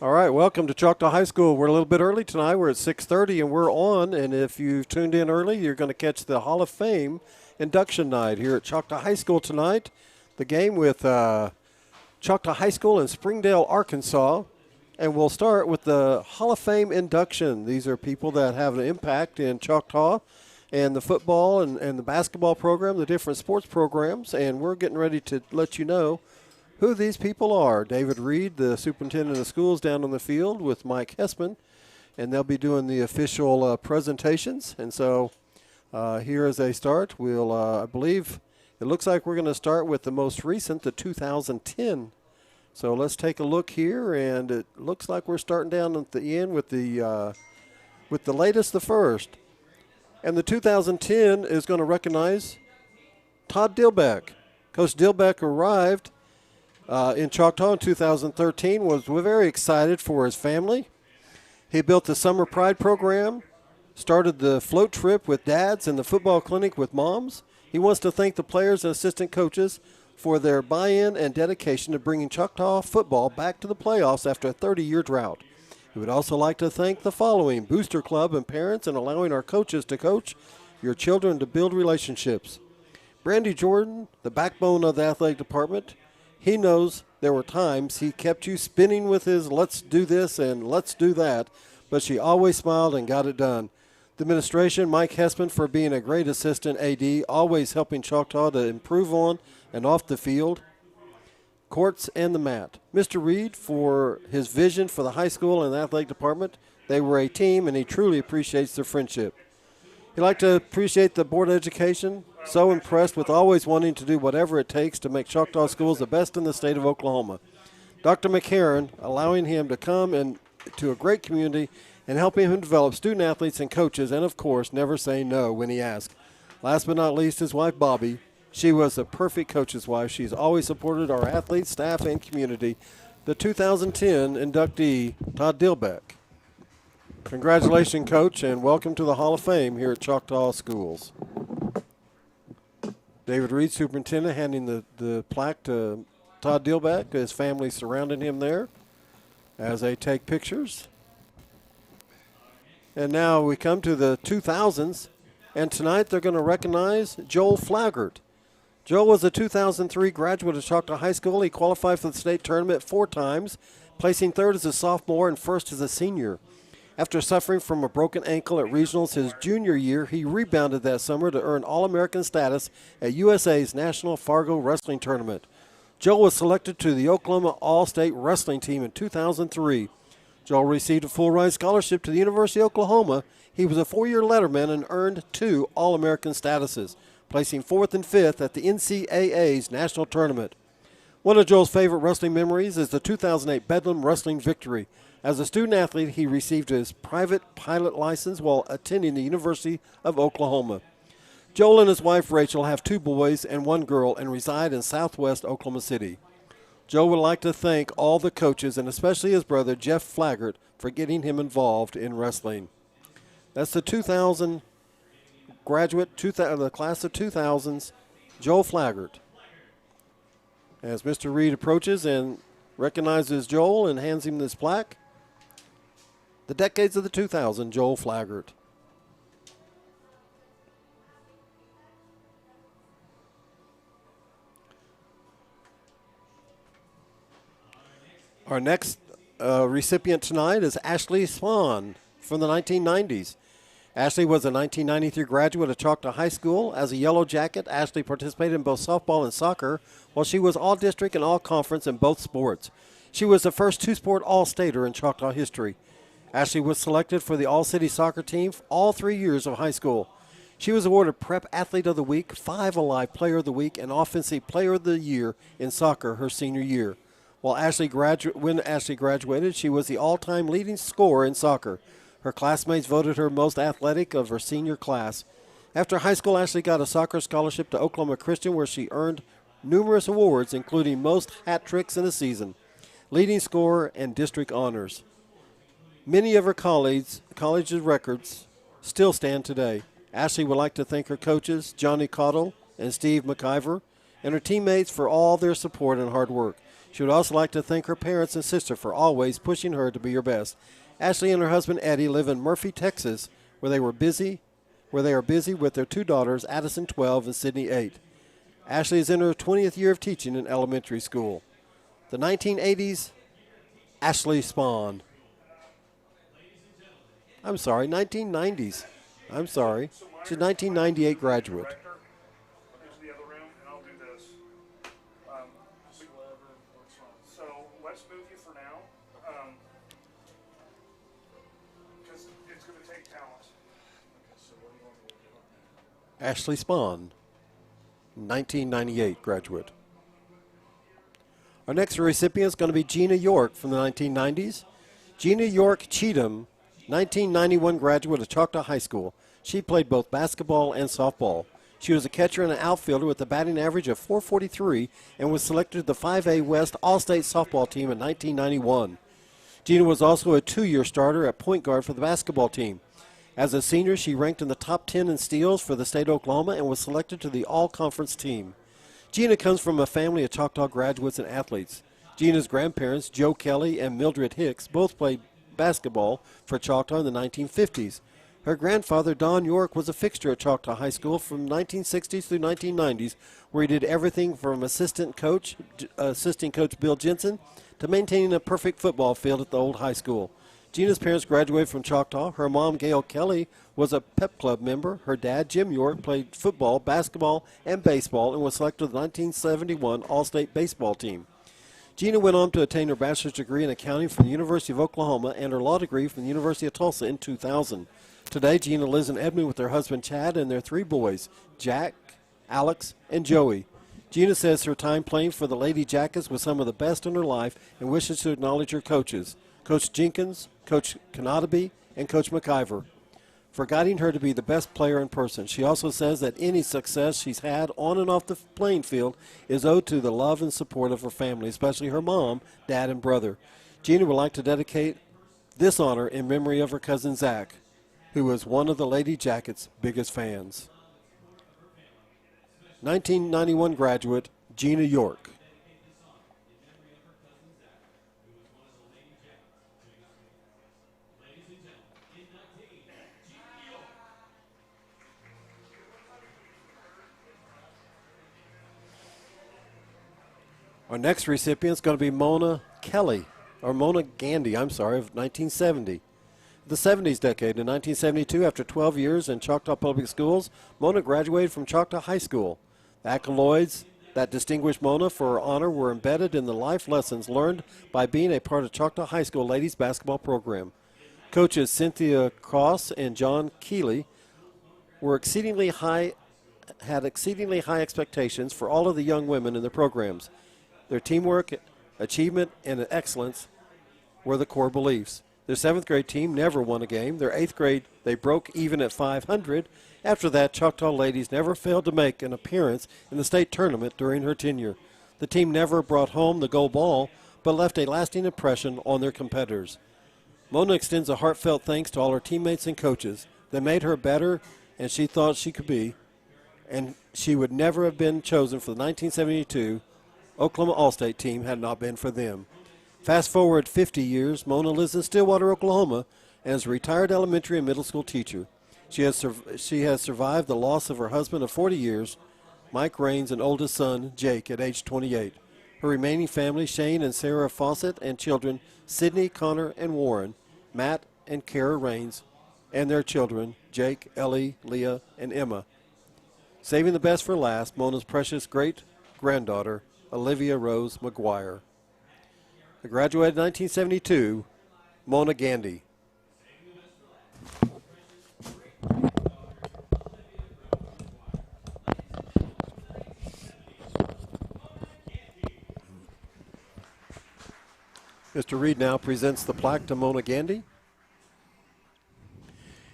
All right, welcome to Choctaw High School. We're a little bit early tonight. We're at 6:30 and we're on. And if you've tuned in early, you're going to catch the Hall of Fame induction night here at Choctaw High School tonight. The game with Choctaw High School in Sringdale, Arkansas. And we'll start with the Hall of Fame induction. These are people that have an impact in Choctaw and the football and the basketball program, the different sports programs. And we're getting ready to let you know who these people are. David Reed, the superintendent of schools, down on the field with Mike Hessman, and they'll be doing the official presentations. And so here as they start, we'll, I believe, it looks like we're going to start with the most recent, the 2010. So let's take a look here, and it looks like we're starting down at the end with the latest, the first. And the 2010 is going to recognize Todd Dilbeck. Coach Dilbeck arrived in Choctaw in 2013, was very excited for his family. He built the Summer Pride program, started the float trip with dads and the football clinic with moms. He wants to thank the players and assistant coaches for their buy-in and dedication to bringing Choctaw football back to the playoffs after a 30-year drought. He would also like to thank the following: Booster Club and parents, and allowing our coaches to coach your children to build relationships. Brandy Jordan, the backbone of the athletic department. He knows there were times he kept you spinning with his let's do this and let's do that, but she always smiled and got it done. The administration, Mike Hessman, for being a great assistant AD, always helping Choctaw to improve on and off the field, courts, and the mat. Mr. Reed, for his vision for the high school and the athletic department. They were a team, and he truly appreciates their friendship. He'd like to appreciate the Board of Education, so impressed with always wanting to do whatever it takes to make Choctaw schools the best in the state of Oklahoma. Dr. McCarron, allowing him to come to a great community and helping him develop student athletes and coaches, and of course, never saying no when he asked. Last but not least, his wife, Bobby. She was a perfect coach's wife. She's always supported our athletes, staff, and community. The 2010 inductee, Todd Dilbeck. Congratulations, Coach, and welcome to the Hall of Fame here at Choctaw Schools. David Reed, superintendent, handing the plaque to Todd Dilbeck. His family surrounding him there as they take pictures. And now we come to the 2000s, and tonight they're going to recognize Joel Flagert. Joel was a 2003 graduate of Choctaw High School. He qualified for the state tournament 4 times, placing 3rd as a sophomore and 1st as a senior. After suffering from a broken ankle at regionals his junior year, he rebounded that summer to earn All-American status at USA's National Fargo Wrestling Tournament. Joel was selected to the Oklahoma All-State Wrestling Team in 2003. Joel received a full-ride scholarship to the University of Oklahoma. He was a 4-year letterman and earned 2 All-American statuses, placing 4th and 5th at the NCAA's National Tournament. One of Joel's favorite wrestling memories is the 2008 Bedlam Wrestling victory. As a student athlete, he received his private pilot license while attending the University of Oklahoma. Joel and his wife, Rachel, have 2 boys and 1 girl and reside in southwest Oklahoma City. Joel would like to thank all the coaches and especially his brother, Jeff Flagert, for getting him involved in wrestling. That's the 2000 graduate, the class of 2000s, Joel Flagert. As Mr. Reed approaches and recognizes Joel and hands him this plaque, the decades of the 2000, Joel Flagert. Our next recipient tonight is Ashley Swan from the 1990s. Ashley was a 1993 graduate of Choctaw High School. As a Yellow Jacket, Ashley participated in both softball and soccer, while she was all-district and all-conference in both sports. She was the first 2-sport all-stater in Choctaw history. Ashley was selected for the all-city soccer team for all 3 years of high school. She was awarded Prep Athlete of the Week, 5 Alive Player of the Week, and Offensive Player of the Year in soccer her senior year. When Ashley graduated, she was the all-time leading scorer in soccer. Her classmates voted her most athletic of her senior class. After high school, Ashley got a soccer scholarship to Oklahoma Christian, where she earned numerous awards, including most hat tricks in a season, leading scorer, and district honors. Many of her college's records still stand today. Ashley would like to thank her coaches, Johnny Cottle and Steve McIver, and her teammates for all their support and hard work. She would also like to thank her parents and sister for always pushing her to be her best. Ashley and her husband Eddie live in Murphy, Texas, where they are busy with their two daughters, Addison 12 and Sydney 8. Ashley is in her 20th year of teaching in elementary school. The 1980s, Ashley Spawn. 1990s. She's a 1998 graduate. So let's move you for now, because it's going to take talent. Ashley Spawn, 1998 graduate. Our next recipient is going to be Gina York from the 1990s. Gina York Cheatham, 1991 graduate of Choctaw High School. She played both basketball and softball. She was a catcher and an outfielder with a batting average of .443 and was selected to the 5A West All-State softball team in 1991. Gina was also a 2-year starter at point guard for the basketball team. As a senior, she ranked in the top 10 in steals for the state of Oklahoma and was selected to the all-conference team. Gina comes from a family of Choctaw graduates and athletes. Gina's grandparents, Joe Kelly and Mildred Hicks, both played basketball for Choctaw in the 1950s. Her grandfather, Don York, was a fixture at Choctaw High School from 1960s through 1990s, where he did everything from assisting Coach Bill Jensen to maintaining a perfect football field at the old high school. Gina's parents graduated from Choctaw. Her mom, Gail Kelly, was a pep club member. Her dad, Jim York, played football, basketball, and baseball and was selected to the 1971 All-State baseball team. Gina went on to attain her bachelor's degree in accounting from the University of Oklahoma and her law degree from the University of Tulsa in 2000. Today, Gina lives in Edmond with her husband, Chad, and their 3 boys, Jack, Alex, and Joey. Gina says her time playing for the Lady Jackets was some of the best in her life and wishes to acknowledge her coaches, Coach Jenkins, Coach Canadaby, and Coach McIver, for guiding her to be the best player in person. She also says that any success she's had on and off the playing field is owed to the love and support of her family, especially her mom, dad, and brother. Gina would like to dedicate this honor in memory of her cousin Zach, who was one of the Lady Jackets' biggest fans. 1991 graduate, Gina York. Our next recipient is going to be Mona Gandy, of 1970. The 70s decade. In 1972, after 12 years in Choctaw Public Schools, Mona graduated from Choctaw High School. The accolades that distinguished Mona for her honor were embedded in the life lessons learned by being a part of Choctaw High School ladies basketball program. Coaches Cynthia Cross and John Keeley had exceedingly high expectations for all of the young women in the programs. Their teamwork, achievement, and excellence were the core beliefs. Their 7th grade team never won a game. Their 8th grade, they broke even at 500. After that, Choctaw ladies never failed to make an appearance in the state tournament during her tenure. The team never brought home the gold ball, but left a lasting impression on their competitors. Mona extends a heartfelt thanks to all her teammates and coaches. They made her better than she thought she could be, and she would never have been chosen for the 1972 Oklahoma All-State team had it not been for them. Fast forward 50 years, Mona lives in Stillwater, Oklahoma, and is a retired elementary and middle school teacher. She has survived the loss of her husband of 40 years, Mike Raines, and oldest son, Jake, at age 28. Her remaining family, Shane and Sarah Fawcett, and children, Sydney, Connor, and Warren, Matt and Kara Raines, and their children, Jake, Ellie, Leah, and Emma. Saving the best for last, Mona's precious great-granddaughter, Olivia Rose McGuire. Graduated in 1972, Mona Gandy. Mr. Reed now presents the plaque to Mona Gandy.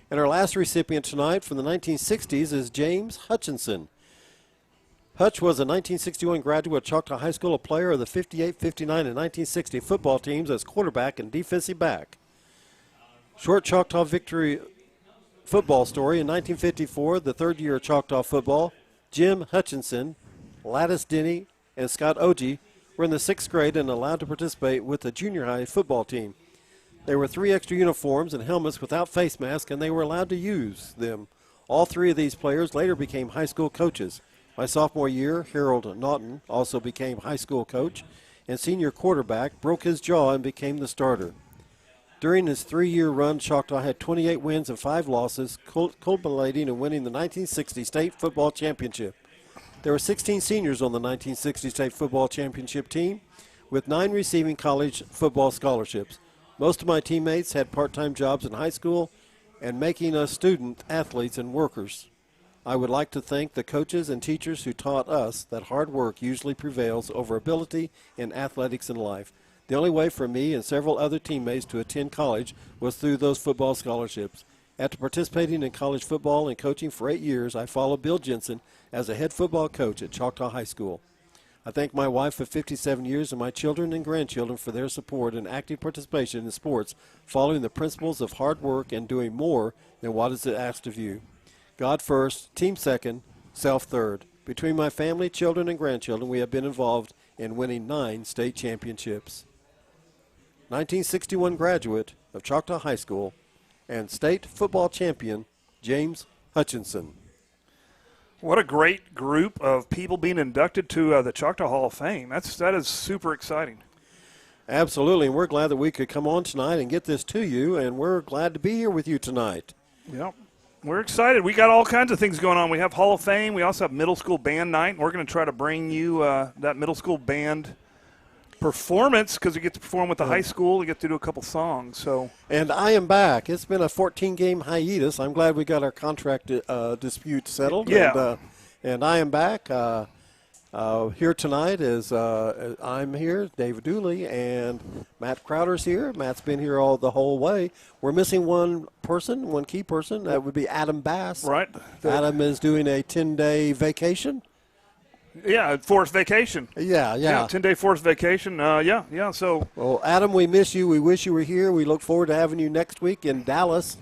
And our last recipient tonight from the 1960s is James Hutchinson. Hutch was a 1961 graduate of Choctaw High School, a player of the 58, 59, and 1960 football teams as quarterback and defensive back. Short Choctaw victory football story. In 1954, the third year of Choctaw football, Jim Hutchinson, Lattice Denny, and Scott Ogie were in the 6th grade and allowed to participate with the junior high football team. There were 3 extra uniforms and helmets without face masks, and they were allowed to use them. All 3 of these players later became high school coaches. My sophomore year, Harold Naughton also became high school coach, and senior quarterback broke his jaw and became the starter. During his 3-year run, Choctaw had 28 wins and 5 losses, culminating in winning the 1960 state football championship. There were 16 seniors on the 1960 state football championship team, with 9 receiving college football scholarships. Most of my teammates had part-time jobs in high school and making us student athletes and workers. I would like to thank the coaches and teachers who taught us that hard work usually prevails over ability in athletics and life. The only way for me and several other teammates to attend college was through those football scholarships. After participating in college football and coaching for 8 years, I followed Bill Jensen as a head football coach at Choctaw High School. I thank my wife of 57 years and my children and grandchildren for their support and active participation in sports, following the principles of hard work and doing more than what is asked of you. God first, team second, self third. Between my family, children, and grandchildren, we have been involved in winning 9 state championships. 1961 graduate of Choctaw High School and state football champion, James Hutchinson. What a great group of people being inducted to the Choctaw Hall of Fame. That is super exciting. Absolutely, and we're glad that we could come on tonight and get this to you, and we're glad to be here with you tonight. Yep. We're excited. We got all kinds of things going on. We have Hall of Fame. We also have middle school band night. We're going to try to bring you that middle school band performance because we get to perform with the high school. We get to do a couple songs. And I am back. It's been a 14-game hiatus. I'm glad we got our contract dispute settled. Yeah. And I am back. Here tonight is I'm here, David Dooley, and Matt Crowder's here. Matt's been here the whole way. We're missing one key person. That would be Adam Bass. Right. Adam is doing a 10-day vacation. Yeah, forced vacation. Yeah. 10-day forced vacation. So. Well, Adam, we miss you. We wish you were here. We look forward to having you next week in Dallas.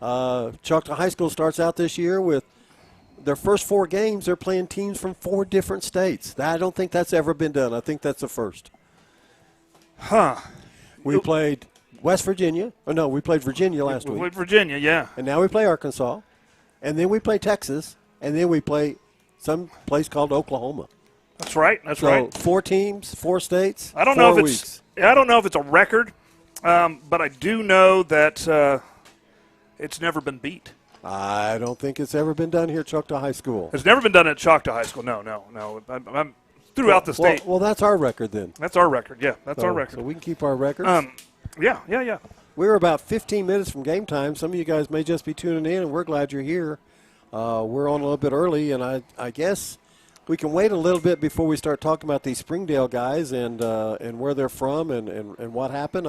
Choctaw High School starts out this year with their first 4 games. They're playing teams from 4 different states. I don't think that's ever been done. I think that's the first. Huh. We played West Virginia. Oh, no, we played Virginia last week. We played Virginia, yeah. And now we play Arkansas. And then we play Texas. And then we play some place called Oklahoma. That's right. So 4 teams, 4 states, I don't 4 know if weeks. I don't know if it's a record, but I do know that it's never been beat. I don't think it's ever been done here at Choctaw High School. It's never been done at Choctaw High School. No. I'm throughout the state. Well, that's our record then. That's our record. Yeah, that's our record. So we can keep our records. Yeah. We're about 15 minutes from game time. Some of you guys may just be tuning in, and we're glad you're here. We're on a little bit early, and I guess we can wait a little bit before we start talking about these Sringdale guys and where they're from and what happened.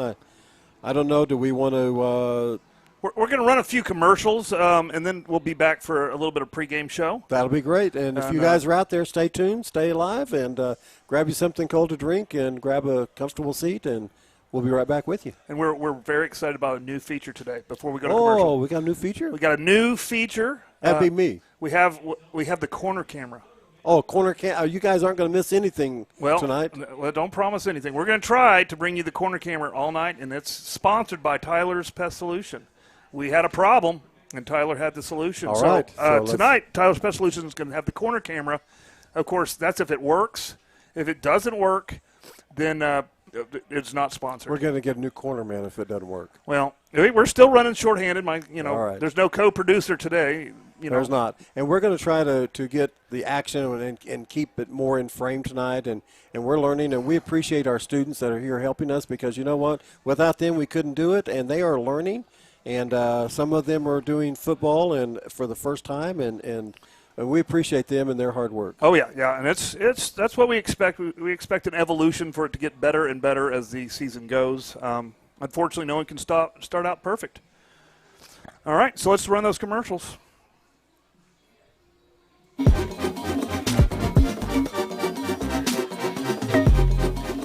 I don't know. Do we want to We're going to run a few commercials, and then we'll be back for a little bit of pregame show. That'll be great. And if you guys are out there, stay tuned, stay alive, and grab you something cold to drink and grab a comfortable seat, and we'll be right back with you. And we're very excited about a new feature today before we go to commercial. Oh, we got a new feature? We got a new feature. That'd be me. We have the corner camera. Oh, corner camera. You guys aren't going to miss anything tonight. Well, don't promise anything. We're going to try to bring you the corner camera all night, and it's sponsored by Tyler's Pest Solution. We had a problem, and Tyler had the solution. All right. So tonight, Tyler's Pest Solution is going to have the corner camera. Of course, that's if it works. If it doesn't work, then it's not sponsored. We're going to get a new corner man if it doesn't work. Well, we're still running shorthanded. All right. There's no co-producer today. There's not. And we're going to try to get the action and keep it more in frame tonight. And we're learning, and we appreciate our students that are here helping us because you know what? Without them, we couldn't do it, and they are learning. And some of them are doing football and for the first time, and we appreciate them and their hard work. Oh yeah, and that's what we expect. We expect an evolution for it to get better and better as the season goes. Unfortunately, no one can start out perfect. All right, so let's run those commercials.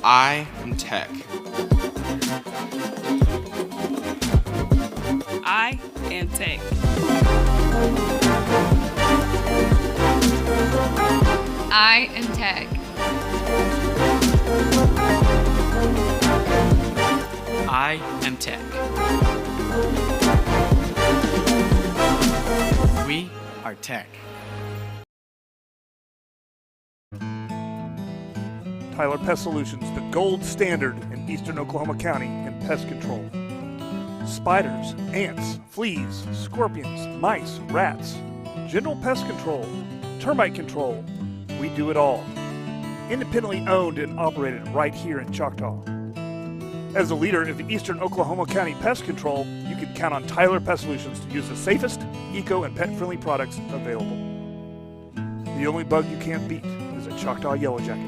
I am Tech. I am Tech. I am Tech. I am Tech. We are Tech. Tyler Pest Solutions, the gold standard in eastern Oklahoma County in pest control. Spiders, ants, fleas, scorpions, mice, rats, general pest control, termite control. We do it all. Independently owned and operated right here in Choctaw. As a leader in the eastern Oklahoma County pest control, you can count on Tyler Pest Solutions to use the safest, eco, and pet-friendly products available. The only bug you can't beat is a Choctaw Yellow Jacket.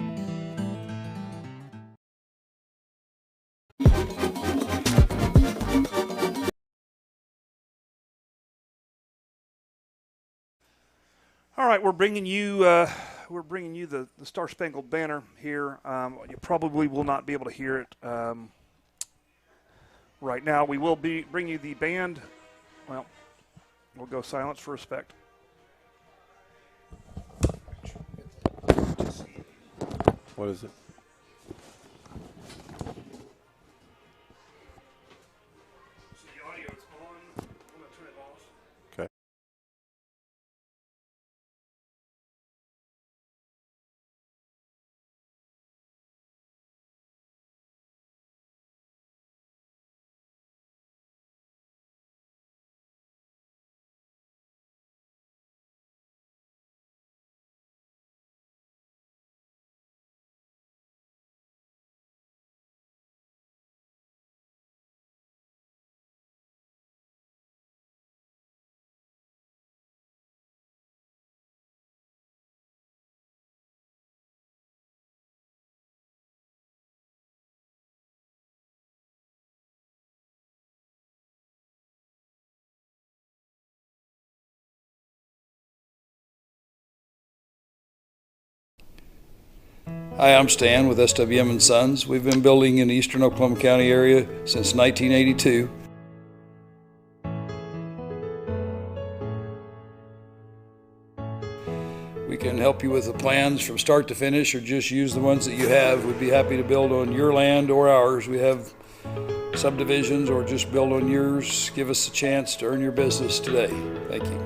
All right, we're bringing you the Star-Spangled Banner here. You probably will not be able to hear it right now. We will bring you the band. Well, we'll go silence for respect. What is it? So the audio is on. I'm going to turn it off. Okay. Hi, I'm Stan with SWM & Sons. We've been building in the eastern Oklahoma County area since 1982. We can help you with the plans from start to finish or just use the ones that you have. We'd be happy to build on your land or ours. We have subdivisions or just build on yours. Give us a chance to earn your business today. Thank you.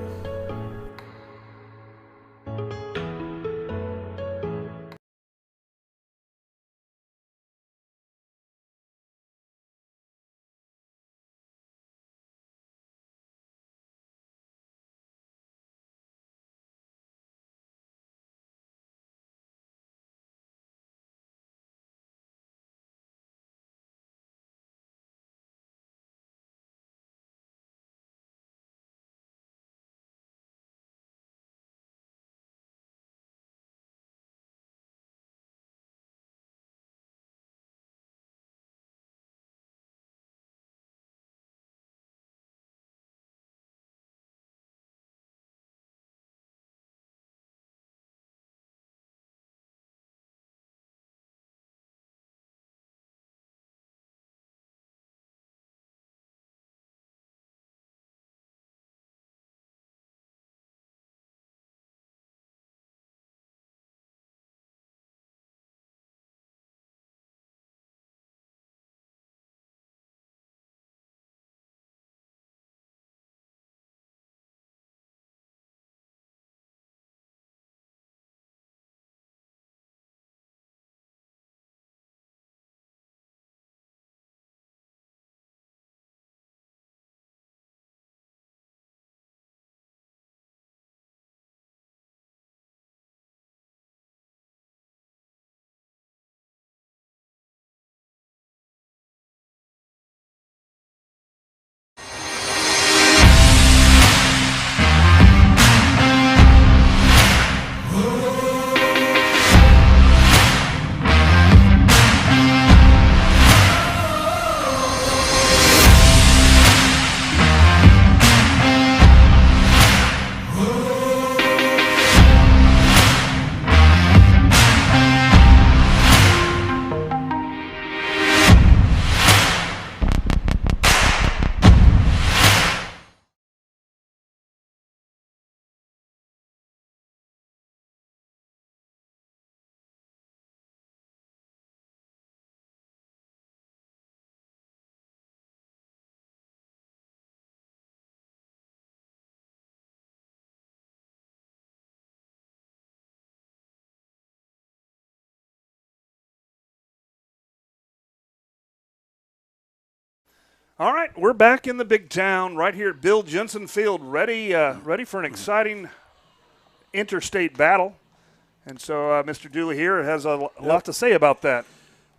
All right, we're back in the big town right here at Bill Jensen Field, ready for an exciting interstate battle. And so Mr. Dooley here has a lot to say about that.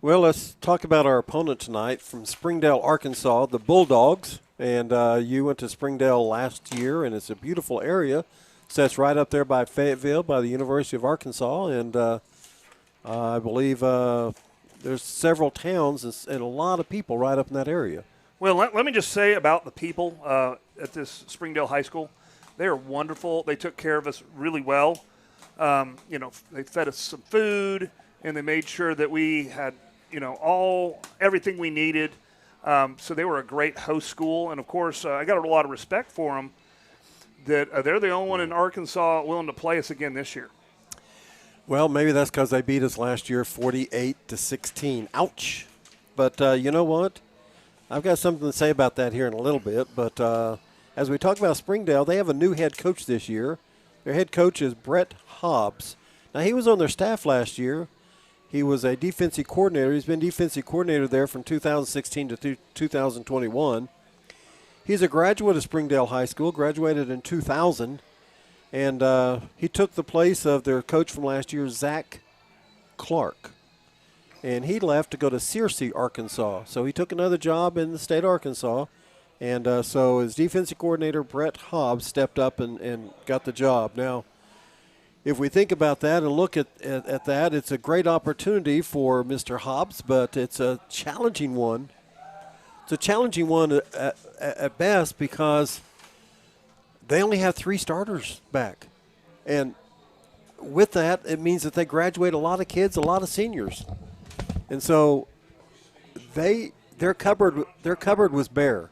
Well, let's talk about our opponent tonight from Springdale, Arkansas, the Bulldogs. And you went to Springdale last year, and it's a beautiful area. Sits right up there by Fayetteville, by the University of Arkansas. And I believe there's several towns and a lot of people right up in that area. Well, let me just say about the people at this Springdale High School. They are wonderful. They took care of us really well. They fed us some food, and they made sure that we had, everything we needed. So they were a great host school. And, of course, I got a lot of respect for them that they're the only one in Arkansas willing to play us again this year. Well, maybe that's because they beat us last year 48-16. Ouch. But you know what? I've got something to say about that here in a little bit. But as we talk about Springdale, they have a new head coach this year. Their head coach is Brett Hobbs. Now, he was on their staff last year. He was a defensive coordinator. He's been defensive coordinator there from 2016 to 2021. He's a graduate of Springdale High School, graduated in 2000. And he took the place of their coach from last year, Zach Clark. And he left to go to Searcy, Arkansas. So he took another job in the state of Arkansas. And so his defensive coordinator, Brett Hobbs, stepped up and got the job. Now, if we think about that and look at that, it's a great opportunity for Mr. Hobbs, but it's a challenging one. It's a challenging one at best because they only have 3 starters back. And with that, it means that they graduate a lot of kids, a lot of seniors. And so their cupboard was bare.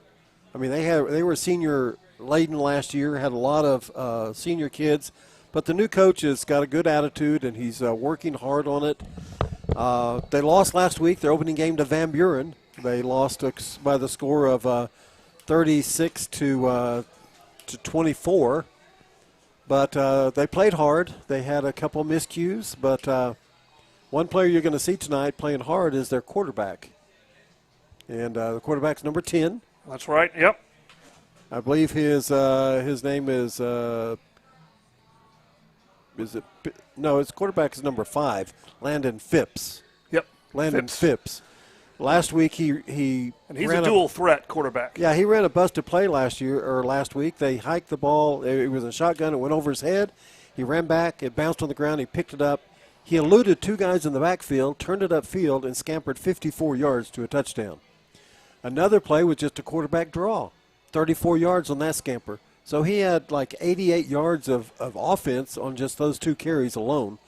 I mean, they were senior laden last year, had a lot of senior kids, but the new coach has got a good attitude and he's working hard on it. They lost last week, their opening game to Van Buren. They lost by the score of 36 to 24, but they played hard. They had a couple of miscues, but one player you're going to see tonight playing hard is their quarterback. And the quarterback's number 10. That's right, yep. I believe his name is his quarterback is number 5, Landon Phipps. Yep. Landon Phipps. Last week he and he's a dual threat quarterback. Yeah, he ran a busted play last week. They hiked the ball. It was a shotgun. It went over his head. He ran back. It bounced on the ground. He picked it up. He eluded 2 guys in the backfield, turned it upfield, and scampered 54 yards to a touchdown. Another play was just a quarterback draw, 34 yards on that scamper. So he had like 88 yards of offense on just those 2 carries alone,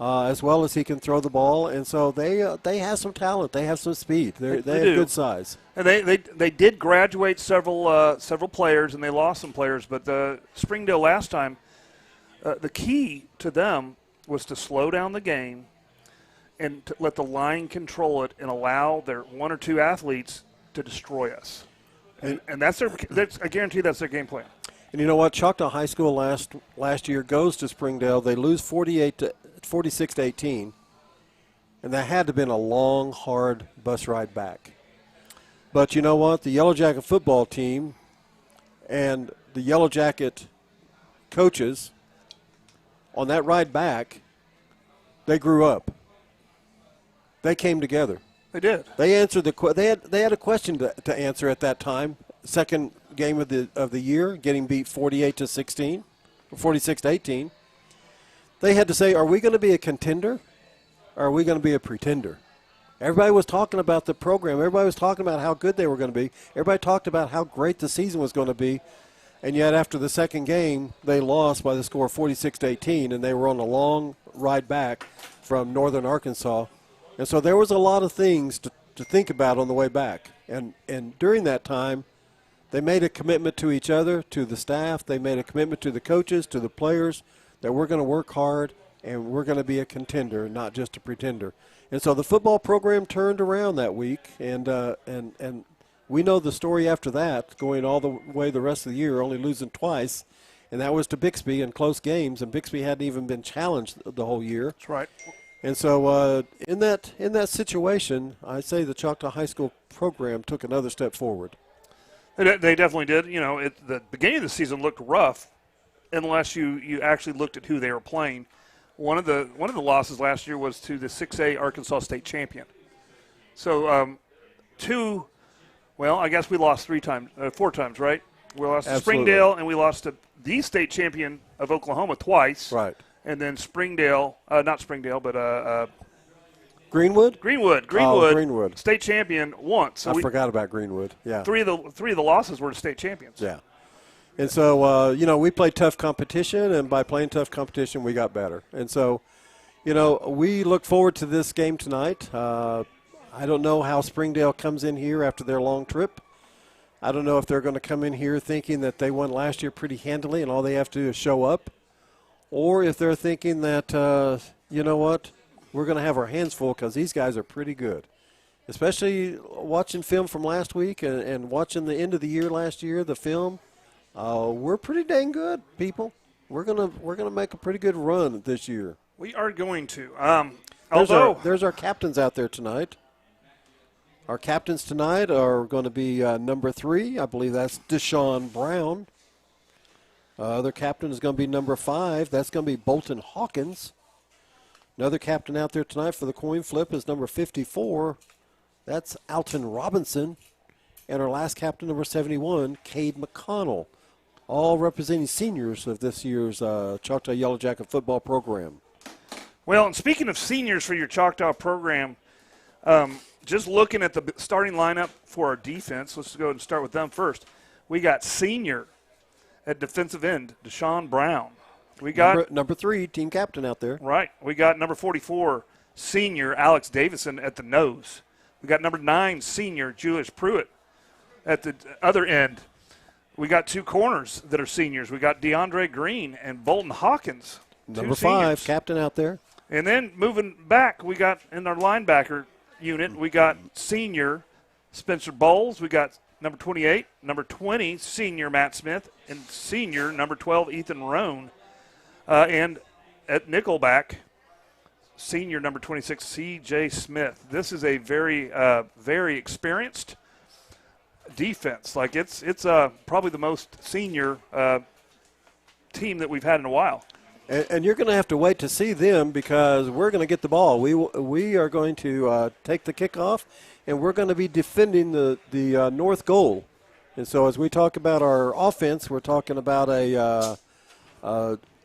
as well as he can throw the ball. And so they have some talent. They have some speed. They have good size. And they did graduate several players, and they lost some players. But the Springdale last time, the key to them was to slow down the game and to let the line control it and allow their 1 or 2 athletes to destroy us. And that's I guarantee that's their game plan. And you know what? Choctaw High School last year goes to Springdale. They lose 46-18, and that had to have been a long, hard bus ride back. But you know what? The Yellow Jacket football team and the Yellow Jacket coaches on that ride back, they grew up. They came together. They did. They answered they had a question to answer at that time. Second game of the year, getting beat 48-16, 46-18. They had to say, are we going to be a contender or are we going to be a pretender? Everybody was talking about the program. Everybody was talking about how good they were going to be. Everybody talked about how great the season was going to be. And yet after the second game, they lost by the score of 46-18, and they were on a long ride back from northern Arkansas. And so there was a lot of things to think about on the way back. And during that time, they made a commitment to each other, to the staff. They made a commitment to the coaches, to the players, that we're going to work hard and we're going to be a contender, not just a pretender. And so the football program turned around that week, and we know the story after that, going all the way the rest of the year, only losing twice, and that was to Bixby in close games, and Bixby hadn't even been challenged the whole year. That's right. And so in that situation, I say the Choctaw High School program took another step forward. They definitely did. The beginning of the season looked rough unless you actually looked at who they were playing. One of the losses last year was to the 6A Arkansas State champion. So I guess we lost 4 times, right? We lost to Sringdale, and we lost to the state champion of Oklahoma twice. Right. And then not Springdale, but Greenwood? Greenwood. State champion once. So I forgot about Greenwood. Yeah. Three of the losses were to state champions. Yeah. And so, we played tough competition, and by playing tough competition, we got better. And so, we look forward to this game tonight. I don't know how Sringdale comes in here after their long trip. I don't know if they're going to come in here thinking that they won last year pretty handily and all they have to do is show up, or if they're thinking that, we're going to have our hands full because these guys are pretty good. Especially watching film from last week and watching the end of the year last year, the film. We're pretty dang good, people. We're gonna make a pretty good run this year. We are going to. There's our captains out there tonight. Our captains tonight are going to be number 3. I believe that's Deshaun Brown. Other captain is going to be number 5. That's going to be Bolton Hawkins. Another captain out there tonight for the coin flip is number 54. That's Alton Robinson. And our last captain, number 71, Cade Mcconnell. All representing seniors of this year's Choctaw Yellow Jacket football program. Well, and speaking of seniors for your Choctaw program, just looking at the starting lineup for our defense, let's go ahead and start with them first. We got senior at defensive end, Deshaun Brown. We got number 3, team captain out there. Right. We got number 44, senior Alex Davison at the nose. We got number 9, senior Julius Pruitt at the other end. We got 2 corners that are seniors. We got DeAndre Green and Bolton Hawkins. Number 5, captain out there. And then moving back, we got in our linebacker unit, we got senior Spencer Bowles. We got number 28, number 20, senior Matt Smith, and senior number 12, Ethan Rohn. And at nickelback, senior number 26, C.J. Smith. This is a very, very experienced defense. Like it's probably the most senior team that we've had in a while. And you're going to have to wait to see them because we're going to get the ball. We are going to take the kickoff, and we're going to be defending the north goal. And so as we talk about our offense, we're talking about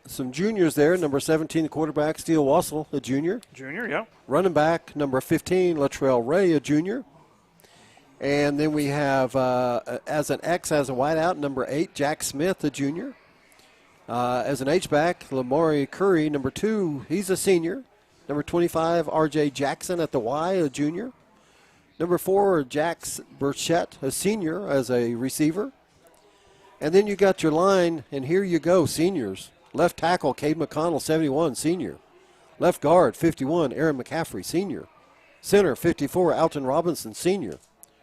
some juniors there. Number 17, the quarterback, Steele Wassel, a junior. Junior, yeah. Running back, number 15, Latrell Ray, a junior. And then we have, as an X, as a wideout, number 8, Jack Smith, a junior. As an H-back, Lamari Curry, number 2, he's a senior. Number 25, R.J. Jackson at the Y, a junior. Number 4, Jax Burchett, a senior, as a receiver. And then you got your line, and here you go, seniors. Left tackle, Cade McConnell, 71, senior. Left guard, 51, Aaron McCaffrey, senior. Center, 54, Alton Robinson, senior.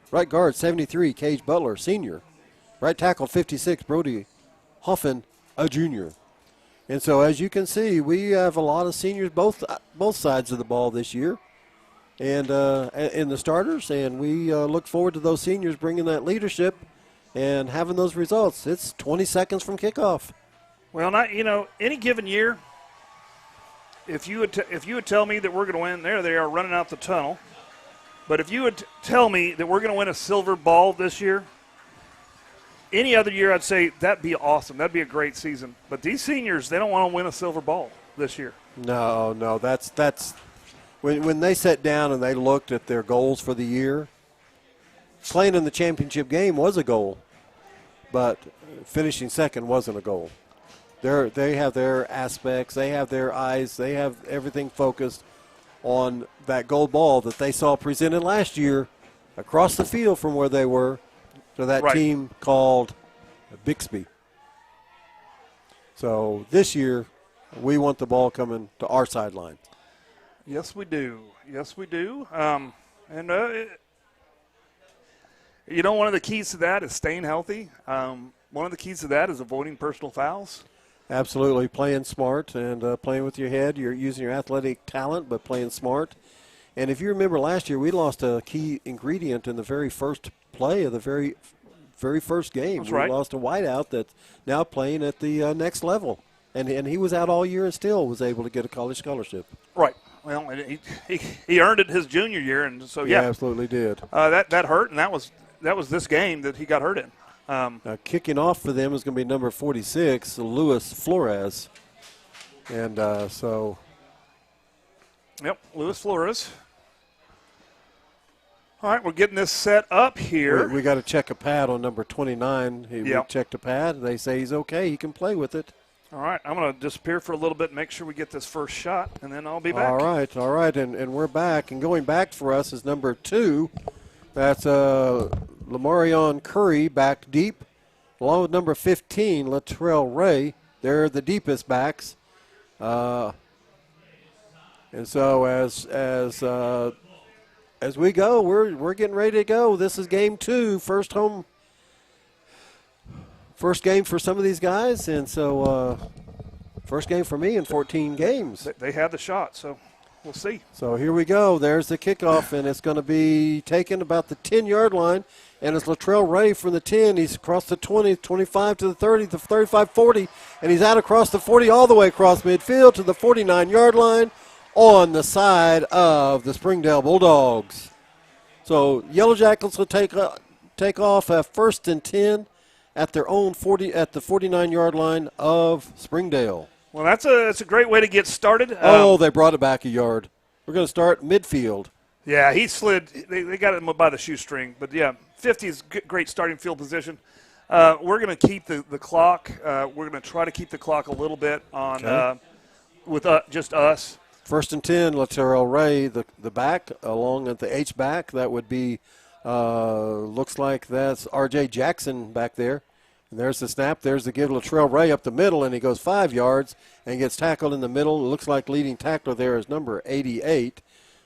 Right guard, 73, Cage Butler, senior. Right tackle, 56, Brody Hoffman, a junior. And so as you can see, we have a lot of seniors both sides of the ball this year and in the starters, and we look forward to those seniors bringing that leadership and having those results. It's 20 seconds from kickoff. Well, any given year, if you would tell me that we're going to win, there they are running out the tunnel. But if you would tell me that we're going to win a silver ball this year, any other year, I'd say that'd be awesome. That'd be a great season. But these seniors, they don't want to win a silver ball this year. No, that's when they sat down and they looked at their goals for the year. Playing in the championship game was a goal, but finishing second wasn't a goal. They have their aspects, they have their eyes, they have everything focused on that gold ball that they saw presented last year across the field from where they were. To that team called Bixby. So this year, we want the ball coming to our sideline. Yes, we do. Yes, we do. One of the keys to that is staying healthy. One of the keys to that is avoiding personal fouls. Absolutely. Playing smart and playing with your head. You're using your athletic talent, but playing smart. And if you remember last year, we lost a key ingredient in the very first play of the very very first game. That's right. We lost a wideout that's now playing at the next level. And he was out all year and still was able to get a college scholarship. Right. Well, he earned it his junior year, and so He absolutely did. that hurt, and that was this game that he got hurt in. Kicking off for them is going to be number 46, Luis Flores. And so. Yep, Luis Flores. All right, we're getting this set up here. We got to check a pad on number 29. We checked a pad. They say he's okay. He can play with it. All right, I'm going to disappear for a little bit, make sure we get this first shot, and then I'll be back. All right, and we're back. And going back for us is number 2. That's Lamarion Curry back deep, along with number 15, Latrell Ray. They're the deepest backs. And so as we go, we're getting ready to go. This is game 2, first game for some of these guys, and so first game for me in 14 games. They had the shot, so we'll see. So here we go. There's the kickoff, and it's going to be taken about the 10-yard line, and it's Latrell Ray from the 10. He's across the 20, 25 to the 30, the 35, 40, and he's out across the 40 all the way across midfield to the 49-yard line on the side of the Sringdale Bulldogs. So Yellow Jackets will take off at 1st and 10 at their own 40 at the 49-yard line of Sringdale. Well, that's a great way to get started. They brought it back a yard. We're going to start midfield. Yeah, he slid. They got him by the shoestring. But, yeah, 50 is great starting field position. We're going to keep the clock. We're going to try to keep the clock a little bit on with just us. 1st and 10, Latrell Ray, the back, along at the H-back. That would be, looks like that's R.J. Jackson back there. And there's the snap. There's the give. Latrell Ray up the middle, and he goes 5 yards and gets tackled in the middle. It looks like leading tackler there is number 88.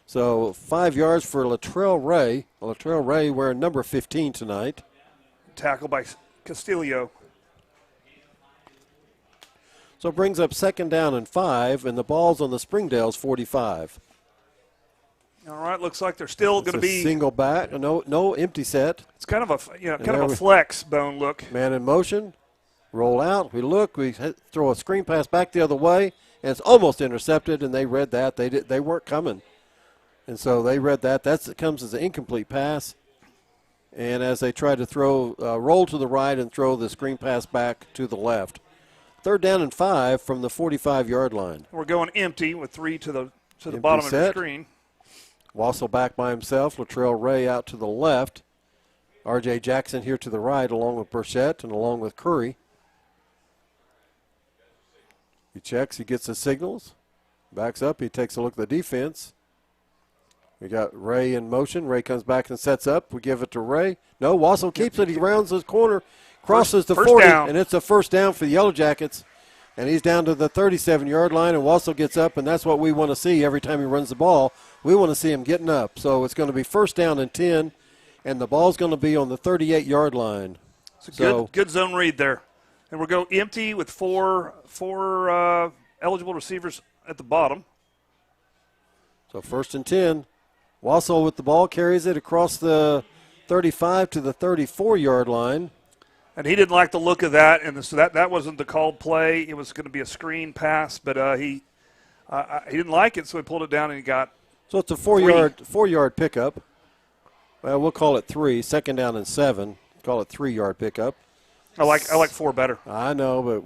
So 5 yards for Latrell Ray. Latrell Ray wearing number 15 tonight. Tackle by Castillo. So it brings up 2nd down and 5, and the ball's on the Springdale's 45. All right, looks like they're still going to be single back, no empty set. It's kind of a flex bone look. Man in motion, roll out. We look, we throw a screen pass back the other way, and it's almost intercepted. And they read that they weren't coming, and so they read that. That comes as an incomplete pass. And as they try to throw, roll to the right and throw the screen pass back to the left. 3rd down and 5 from the 45-yard line. We're going empty with 3 to the bottom of the screen. Wassel back by himself. Latrell Ray out to the left. R.J. Jackson here to the right, along with Burchett and along with Curry. He checks. He gets the signals. Backs up. He takes a look at the defense. We got Ray in motion. Ray comes back and sets up. We give it to Ray. No, Wassel keeps it. He rounds his corner, crosses the 40, and it's a first down for the Yellow Jackets. And he's down to the 37-yard line, and Wassel gets up, and that's what we want to see every time he runs the ball. We want to see him getting up. So it's going to be 1st down and 10, and the ball's going to be on the 38-yard line. It's a good zone read there. And we'll go empty with four eligible receivers at the bottom. So 1st and 10. Wassel with the ball carries it across the 35 to the 34-yard line. And he didn't like the look of that, and so that wasn't the called play. It was going to be a screen pass, but he didn't like it, so he pulled it down and he got. So it's a 4-yard pickup. Well, we'll call it 3. 2nd down and 7. Call it 3-yard pickup. I like 4 better. I know, but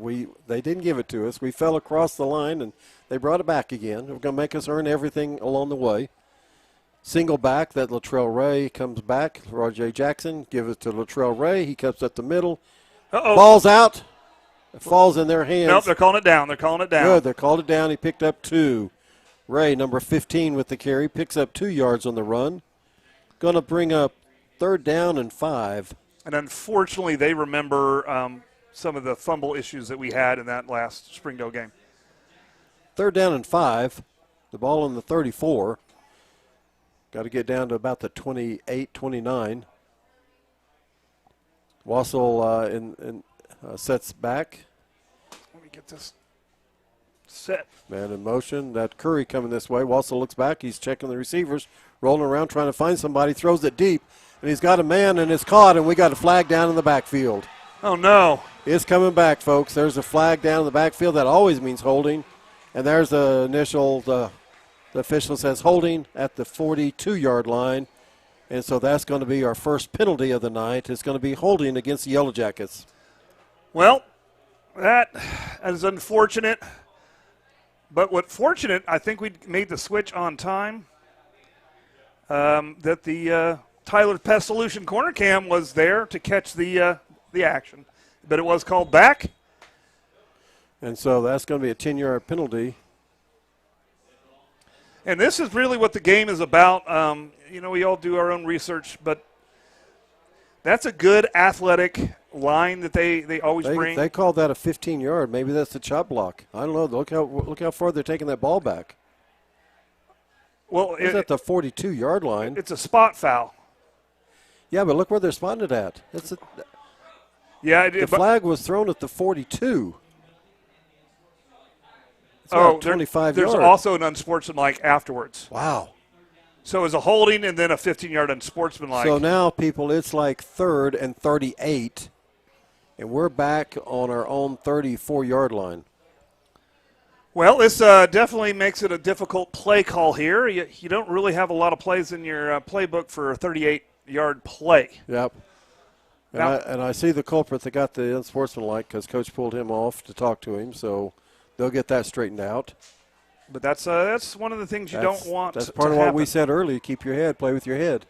they didn't give it to us. We fell across the line and they brought it back again. They're going to make us earn everything along the way. Single back, that Latrell Ray comes back. R.J. Jackson, give it to Latrell Ray. He cuts up the middle. Ball's out. It falls in their hands. Nope, they're calling it down. Good, they called it down. He picked up 2. Ray, number 15 with the carry, picks up 2 yards on the run. Going to bring up 3rd down and 5. And unfortunately, they remember some of the fumble issues that we had in that last Springdale game. 3rd down and 5. The ball on the 34. Got to get down to about the 28, 29. Wassel sets back. Let me get this Set. Man in motion. That Curry coming this way. Wassel looks back. He's checking the receivers, rolling around trying to find somebody. Throws it deep, and he's got a man, and it's caught, and we got a flag down in the backfield. Oh, no. It's coming back, folks. There's a flag down in the backfield. That always means holding. And there's the initial, the official says holding at the 42-yard line. And so that's going to be our first penalty of the night. It's going to be holding against the Yellow Jackets. Well, that is unfortunate. But what fortunate, I think we made the switch on time, that the Tyler Pest Solution corner cam was there to catch the action. But it was called back. And so that's going to be a 10-yard penalty. And this is really what the game is about. We all do our own research, but that's a good athletic line that they always bring. They call that a 15-yard. Maybe that's the chop block. I don't know. Look how far they're taking that ball back. Well, it's at the 42-yard line. It's a spot foul. Yeah, but look where they're spotting it at. The flag was thrown at the 42. It's about 25 there's yards. also an unsportsmanlike afterwards. Wow. So it was a holding and then a 15-yard unsportsmanlike. So now, people, it's like 3rd and 38, and we're back on our own 34-yard line. Well, this definitely makes it a difficult play call here. You don't really have a lot of plays in your playbook for a 38-yard play. Yep. And I see the culprit that got the unsportsmanlike because Coach pulled him off to talk to him, so they'll get that straightened out. But that's one of the things you don't want to happen. That's part of what we said earlier. Keep your head. Play with your head.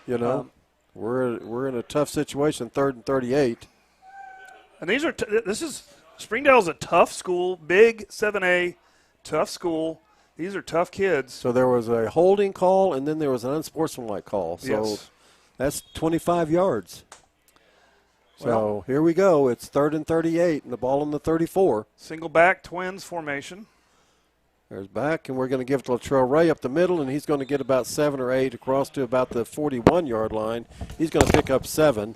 We're in a tough situation, 3rd and 38. And Springdale's a tough school, big 7A, tough school. These are tough kids. So there was a holding call, and then there was an unsportsmanlike call. So yes. That's 25 yards. So here we go. It's 3rd and 38, and the ball on the 34. Single back twins formation. There's back, and we're going to give it to Latrell Ray up the middle, and he's going to get about 7 or 8 across to about the 41-yard line. He's going to pick up 7.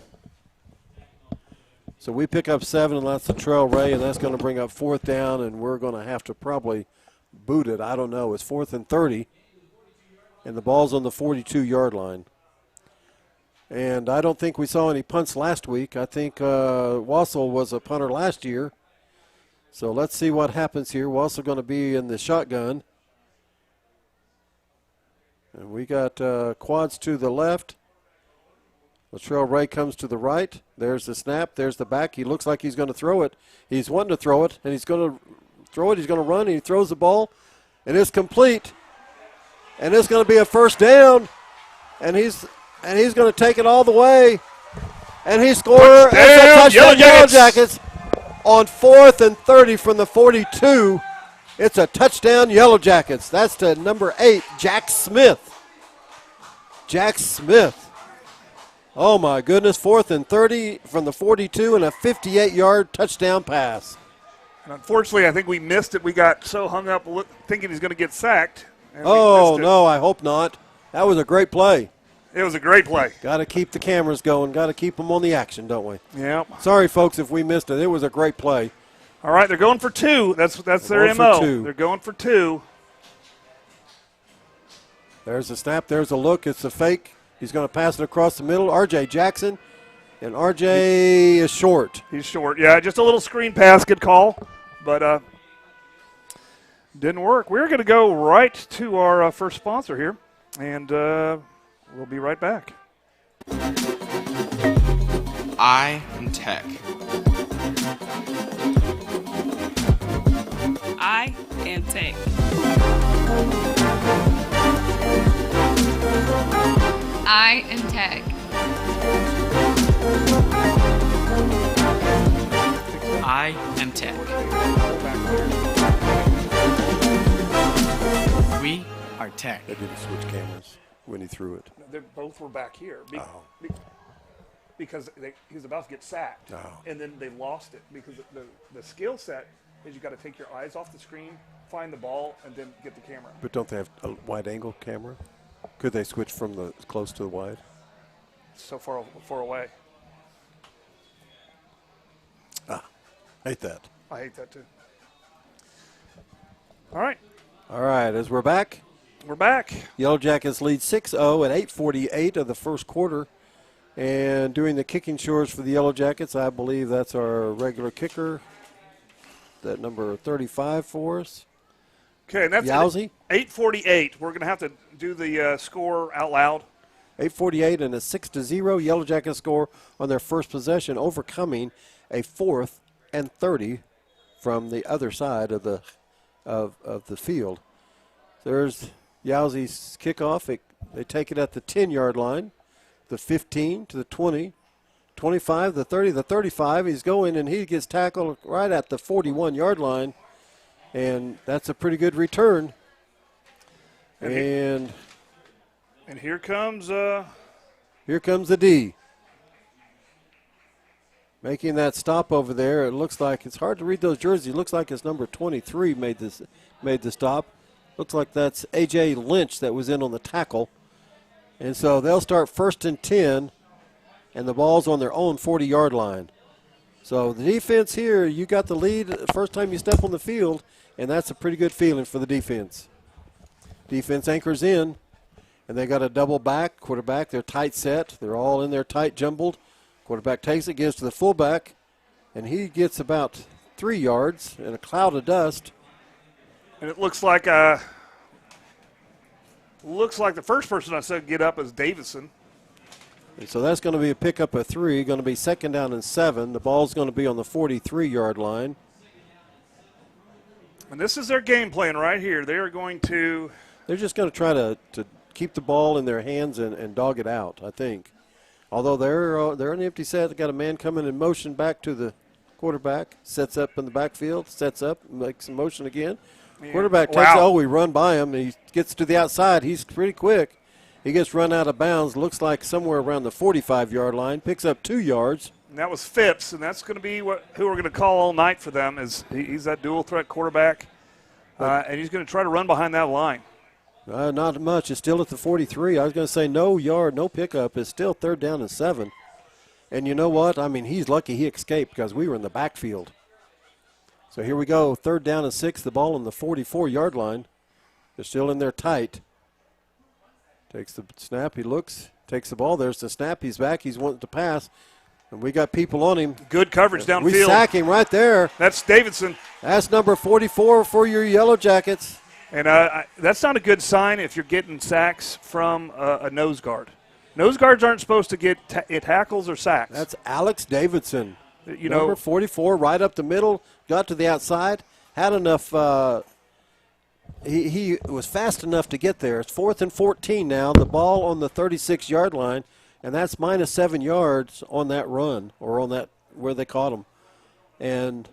So we pick up 7, and that's Latrell Ray, and that's going to bring up 4th down, and we're going to have to probably boot it. I don't know. It's 4th and 30, and the ball's on the 42-yard line. And I don't think we saw any punts last week. I think Wassel was a punter last year. So let's see what happens here. Wassel going to be in the shotgun. And we got quads to the left. Latrell Ray comes to the right. There's the snap. There's the back. He looks like he's going to throw it. He's wanting to throw it, and he's going to throw it. He's going to run, and he throws the ball. And it's complete. And it's going to be a 1st down. And he's going to take it all the way. And he scored. It's a touchdown, Yellow Jackets. On 4th and 30 from the 42. It's a touchdown, Yellow Jackets. That's to number 8, Jack Smith. Jack Smith. Oh, my goodness. 4th and 30 from the 42 and a 58-yard touchdown pass. And unfortunately, I think we missed it. We got so hung up thinking he's going to get sacked. Oh, no, I hope not. That was a great play. It was a great play. Got to keep the cameras going. Got to keep them on the action, don't we? Yeah. Sorry, folks, if we missed it. It was a great play. All right, they're going for 2. That's their MO. They're going for 2. There's a snap. There's a look. It's a fake. He's going to pass it across the middle. R.J. Jackson. And R.J. is short. He's short. Yeah, just a little screen pass. Good call. But didn't work. We're going to go right to our first sponsor here. And we'll be right back. I am Tech. I am Tech. I am Tech. I am Tech. We are Tech. They didn't switch cameras when he threw it. They both were back here because he was about to get sacked, and then they lost it because the skill set is you got to take your eyes off the screen, find the ball, and then get the camera. But don't they have a wide-angle camera? Could they switch from the close to the wide? So far away. Hate that. I hate that too. All right. All right, as we're back, Yellow Jackets lead 6-0 at 8:48 of the first quarter. And doing the kicking chores for the Yellow Jackets, I believe that's our regular kicker, that number 35 for us. Okay, and that's Yowzy. 8:48. We're going to have to do the score out loud. 8:48 and a 6-0 Yellow Jackets score on their first possession, overcoming a 4th and 30 from the other side of the field. There's Yowzy's kickoff. They take it at the 10-yard line, the 15 to the 20, 25, the 30, the 35. He's going, and he gets tackled right at the 41-yard line, and that's a pretty good return. And here comes the D. Making that stop over there. It looks like it's hard to read those jerseys. It looks like it's number 23 made the stop. Looks like that's A.J. Lynch that was in on the tackle. And so they'll start 1st and 10, and the ball's on their own 40-yard line. So the defense here, you got the lead the first time you step on the field, and that's a pretty good feeling for the defense. Defense anchors in, and they got a double back, quarterback. They're tight set. They're all in there tight, jumbled. Quarterback takes it, gives to the fullback, and he gets about 3 yards in a cloud of dust. And it looks like the first person I said get up is Davison. And so that's going to be a pickup of 3, going to be 2nd down and 7. The ball's going to be on the 43-yard line. And this is their game plan right here. They're just going to try to keep the ball in their hands and dog it out, I think. Although they're an empty set. They got a man coming in motion back to the quarterback, sets up in the backfield, sets up, makes a motion again. Quarterback takes we run by him. He gets to the outside. He's pretty quick. He gets run out of bounds, looks like somewhere around the 45-yard line, picks up 2 yards. And that was Phipps, and that's going to be who we're going to call all night for them. He's that dual-threat quarterback, and he's going to try to run behind that line. Not much. It's still at the 43. I was going to say no yard, no pickup. It's still 3rd down and 7. And you know what? I mean, he's lucky he escaped because we were in the backfield. So here we go, 3rd down and 6, the ball on the 44-yard line. They're still in there tight. Takes the snap, he looks, takes the ball. There's the snap, he's back, he's wanting to pass. And we got people on him. Good coverage downfield. We sack him right there. That's Davidson. That's number 44 for your Yellow Jackets. And that's not a good sign if you're getting sacks from a nose guard. Nose guards aren't supposed to get tackles or sacks. That's Alex Davidson. Number 44, right up the middle, got to the outside, had enough. He was fast enough to get there. It's 4th and 14 now. The ball on the 36-yard line, and that's minus 7 yards on that run, or on that where they caught him. And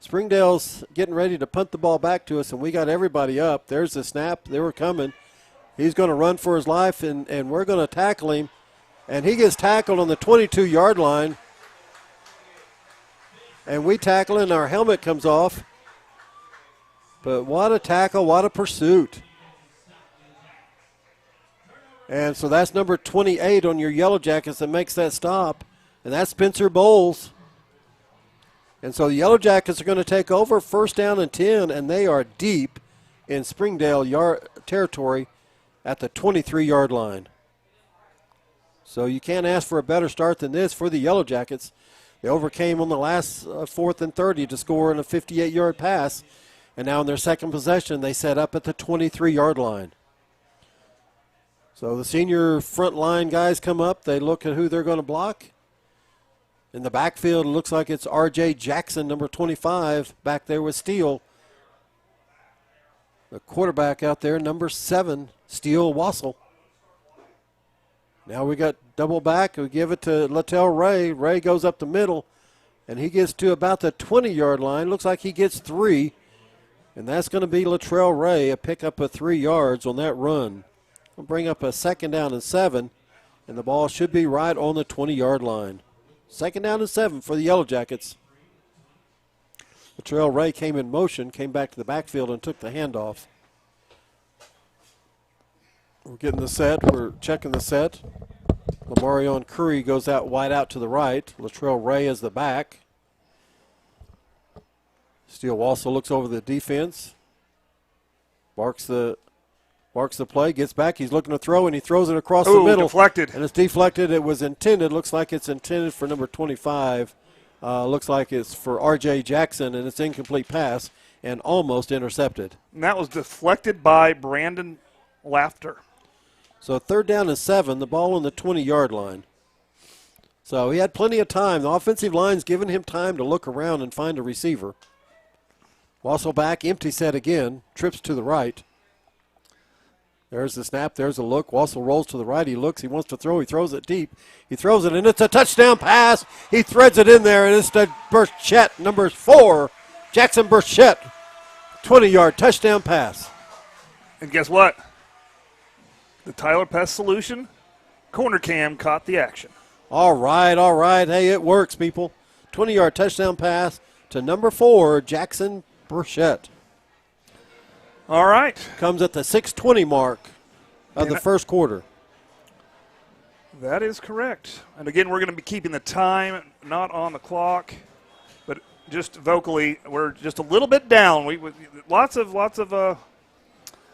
Sringdale's getting ready to punt the ball back to us, and we got everybody up. There's the snap. They were coming. He's going to run for his life, and we're going to tackle him. And he gets tackled on the 22-yard line. And we tackle, and our helmet comes off. But what a tackle, what a pursuit. And so that's number 28 on your Yellow Jackets that makes that stop. And that's Spencer Bowles. And so the Yellow Jackets are going to take over 1st down and 10, and they are deep in Sringdale territory at the 23-yard line. So you can't ask for a better start than this for the Yellow Jackets. They overcame on the last 4th and 30 to score in a 58-yard pass. And now in their second possession, they set up at the 23-yard line. So the senior front line guys come up. They look at who they're going to block. In the backfield, it looks like it's R.J. Jackson, number 25, back there with Steele. The quarterback out there, number 7, Steele Wassel. Now we got double back. We give it to Lattell Ray. Ray goes up the middle, and he gets to about the 20-yard line. Looks like he gets 3, and that's going to be Latrell Ray, a pickup of 3 yards on that run. We'll bring up a 2nd down and 7, and the ball should be right on the 20-yard line. 2nd down and 7 for the Yellow Jackets. Latrell Ray came in motion, came back to the backfield, and took the handoff. We're getting the set. We're checking the set. Lamarion Curry goes out wide out to the right. Latrell Ray is the back. Steele also looks over the defense. Marks the play, gets back. He's looking to throw, and he throws it across the Ooh, middle. deflected. And it's deflected. It was intended. Looks like it's intended for number 25. Looks like it's for R.J. Jackson, and it's incomplete pass and almost intercepted. And that was deflected by Brandon Laughter. So 3rd down and 7, the ball on the 20-yard line. So he had plenty of time. The offensive line's giving him time to look around and find a receiver. Wassel back, empty set again, trips to the right. There's the snap, there's a look. Wassel rolls to the right, he looks, he wants to throw, he throws it deep. He throws it, and it's a touchdown pass. He threads it in there, and it's to Burchett, number 4, Jackson Burchett. 20-yard touchdown pass. And guess what? The Tyler Pest Solution corner cam caught the action. All right. Hey, it works, people. 20-yard touchdown pass to number 4, Jackson Burchett. All right. Comes at the 6:20 mark of the first quarter. That is correct. And again, we're going to be keeping the time not on the clock, but just vocally, we're just a little bit down. We lots of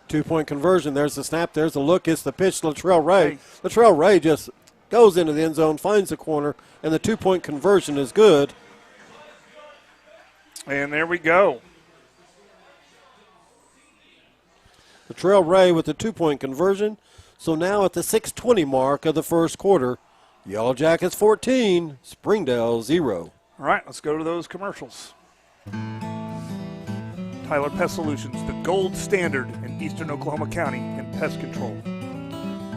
2-point conversion. There's the snap. There's the look. It's the pitch to Latrell Ray. Hey. Latrell Ray just goes into the end zone, finds the corner, and the 2-point conversion is good. And there we go. Latrell Ray with the 2-point conversion. So now at the 6:20 mark of the first quarter, Yellow Jackets 14, Sringdale 0. All right, let's go to those commercials. Tyler Pest Solutions, the gold standard in eastern Oklahoma County in pest control.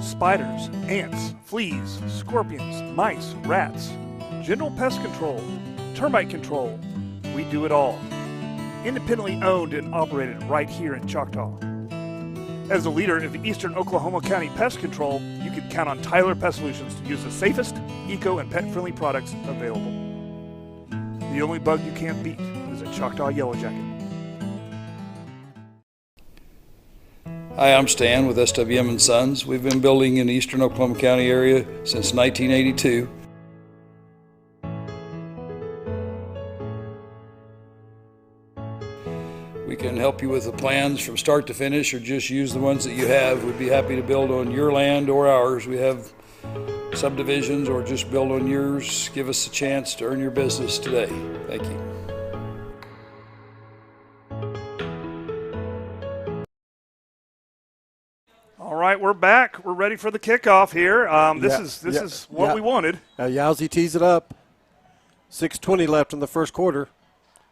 Spiders, ants, fleas, scorpions, mice, rats, general pest control, termite control. We do it all. Independently owned and operated right here in Choctaw. As a leader of eastern Oklahoma County pest control, you can count on Tyler Pest Solutions to use the safest, eco, and pet-friendly products available. The only bug you can't beat is a Choctaw Yellow Jacket. Hi, I'm Stan with SWM & Sons. We've been building in the eastern Oklahoma County area since 1982. We can help you with the plans from start to finish, or just use the ones that you have. We'd be happy to build on your land or ours. We have subdivisions, or just build on yours. Give us a chance to earn your business today. Thank you. All right, we're back. We're ready for the kickoff here. This is what we wanted. Yowzy tees it up. 6:20 left in the first quarter.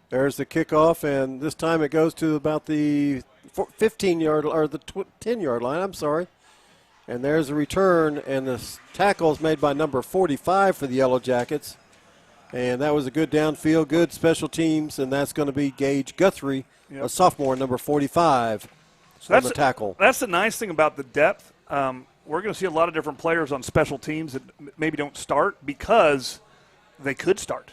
There's the kickoff, and this time it goes to about the 15-yard or the 10-yard line. I'm sorry. And there's a return, and the tackle is made by number 45 for the Yellow Jackets. And that was a good downfield, good special teams, and that's going to be Gage Guthrie, a sophomore, number 45, on the tackle. That's the nice thing about the depth. We're going to see a lot of different players on special teams that maybe don't start because they could start.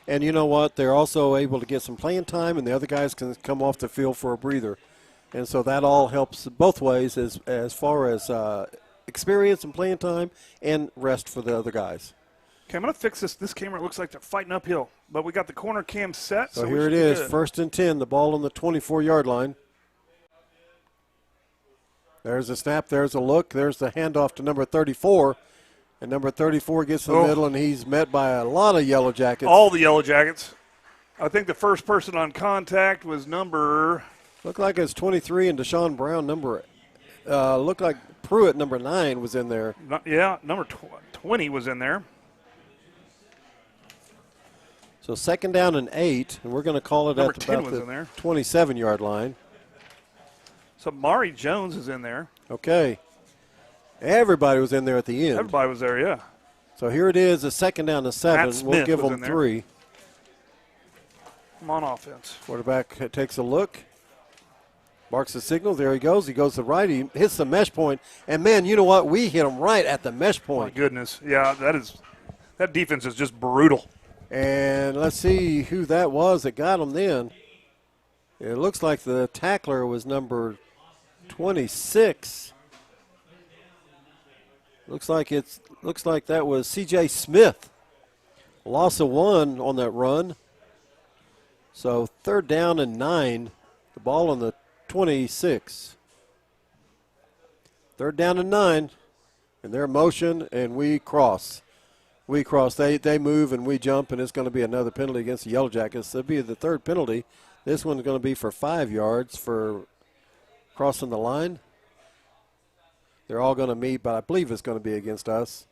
And you know what? They're also able to get some playing time, and the other guys can come off the field for a breather. And so that all helps both ways as far as experience and playing time and rest for the other guys. Okay, I'm going to fix this. This camera looks like they're fighting uphill, but we got the corner cam set. So here it is, 1st and 10, the ball on the 24-yard line. There's a snap, there's a look, there's the handoff to number 34. And number 34 gets in the middle, and he's met by a lot of Yellow Jackets. All the Yellow Jackets. I think the first person on contact was number... Looked like it's 23, and Deshaun Brown, looked like Pruitt, number 9, was in there. Number 20 was in there. So 2nd down and 8, and we're going to call it Number at 10 about was the in there. 27-yard line. So Mari Jones is in there. Okay. Everybody was in there at the end. Everybody was there, yeah. So here it is, a 2nd down and 7. Matt Smith We'll give was them in 3. I'm on offense. Quarterback takes a look. Marks the signal. There he goes. He goes to the right. He hits the mesh point. And, man, you know what? We hit him right at the mesh point. My goodness. Yeah, that defense is just brutal. And let's see who that was that got him then. It looks like the tackler was number 26. Looks like that was C.J. Smith. Loss of 1 on that run. So 3rd down and 9. The ball on the 26. Third down and 9. And they're in motion, and we cross. We cross. They move, and we jump, and it's going to be another penalty against the Yellow Jackets. That'll be the third penalty. This one's going to be for 5 yards for crossing the line. They're all going to meet, but I believe it's going to be against us.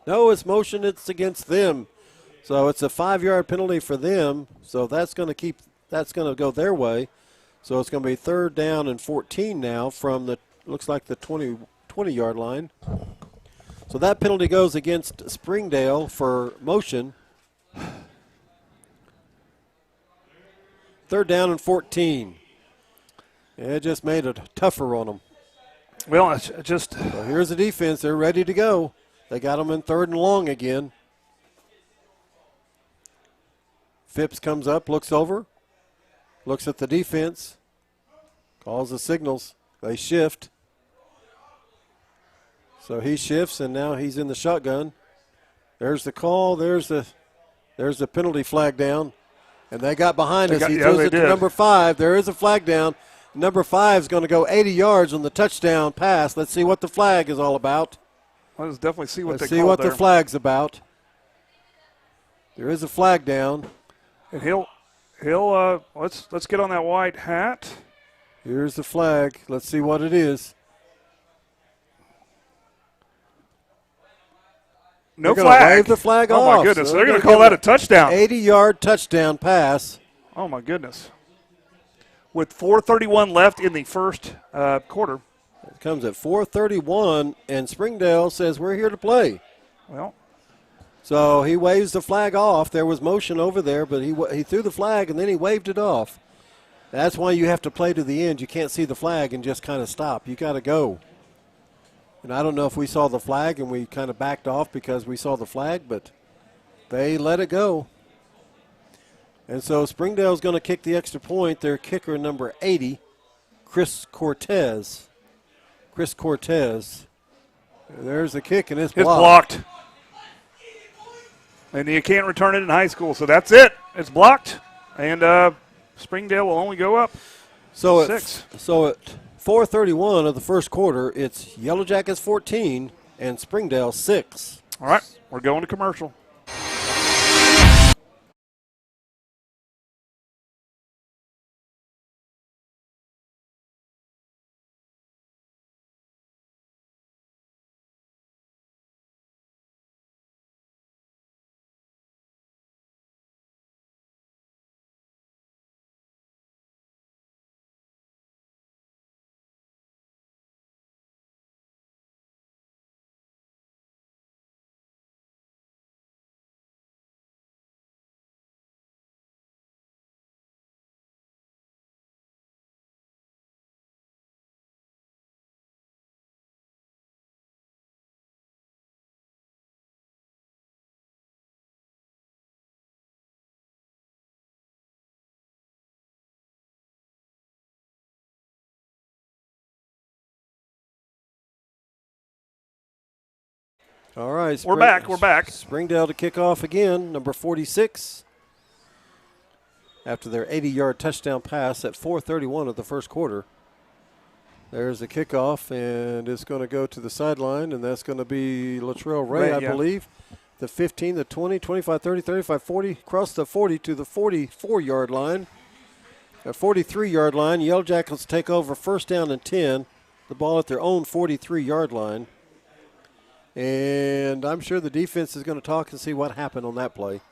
No, it's motion. It's against them. So it's a 5-yard penalty for them. So that's going to go their way. So it's going to be third down and 14 now from the, looks like the 20-yard line. So that penalty goes against Sringdale for motion. Third down and 14. Yeah, it just made it tougher on them. Well, it's just. So here's the defense. They're ready to go. They got them in third and long again. Phipps comes up, looks over, looks at the defense, calls the signals. They shift. So he shifts, and now he's in the shotgun. There's the call. There's the penalty flag down. And they got behind us. He throws it to number 5. There is a flag down. Number 5 is going to go 80 yards on the touchdown pass. Let's see what the flag is all about. Let's definitely see what Let's they see called what there. the flag's about. There is a flag down. And he'll let's get on that white hat. Here's the flag. Let's see what it is. No They're flag. Gonna wave the flag off. Oh my goodness! So they're going to call that a touchdown. 80-yard touchdown pass. Oh my goodness! With 4:31 left in the first quarter. It comes at 4:31, and Sringdale says we're here to play. Well, so he waves the flag off. There was motion over there, but he threw the flag and then he waved it off. That's why you have to play to the end. You can't see the flag and just kind of stop. You got to go. And I don't know if we saw the flag and we kind of backed off because we saw the flag, but they let it go. And so Springdale's going to kick the extra point. Their kicker, number 80, Chris Cortez. There's the kick, and it's blocked. And you can't return it in high school, so that's it. It's blocked, and Springdale will only go up 6. So at 4:31 of the first quarter, it's Yellow Jackets 14 and Springdale 6. All right, we're going to commercial. All right. We're back. Springdale to kick off again, number 46. After their 80-yard touchdown pass at 4:31 of the first quarter. There's the kickoff, and it's going to go to the sideline, and that's going to be Latrell Ray, I believe. The 15, the 20, 25, 30, 35, 40, across the 40 to the 44-yard line. At 43-yard line, Yellow Jackets take over first down and 10. The ball at their own 43-yard line. And I'm sure the defense is going to talk and see what happened on that play.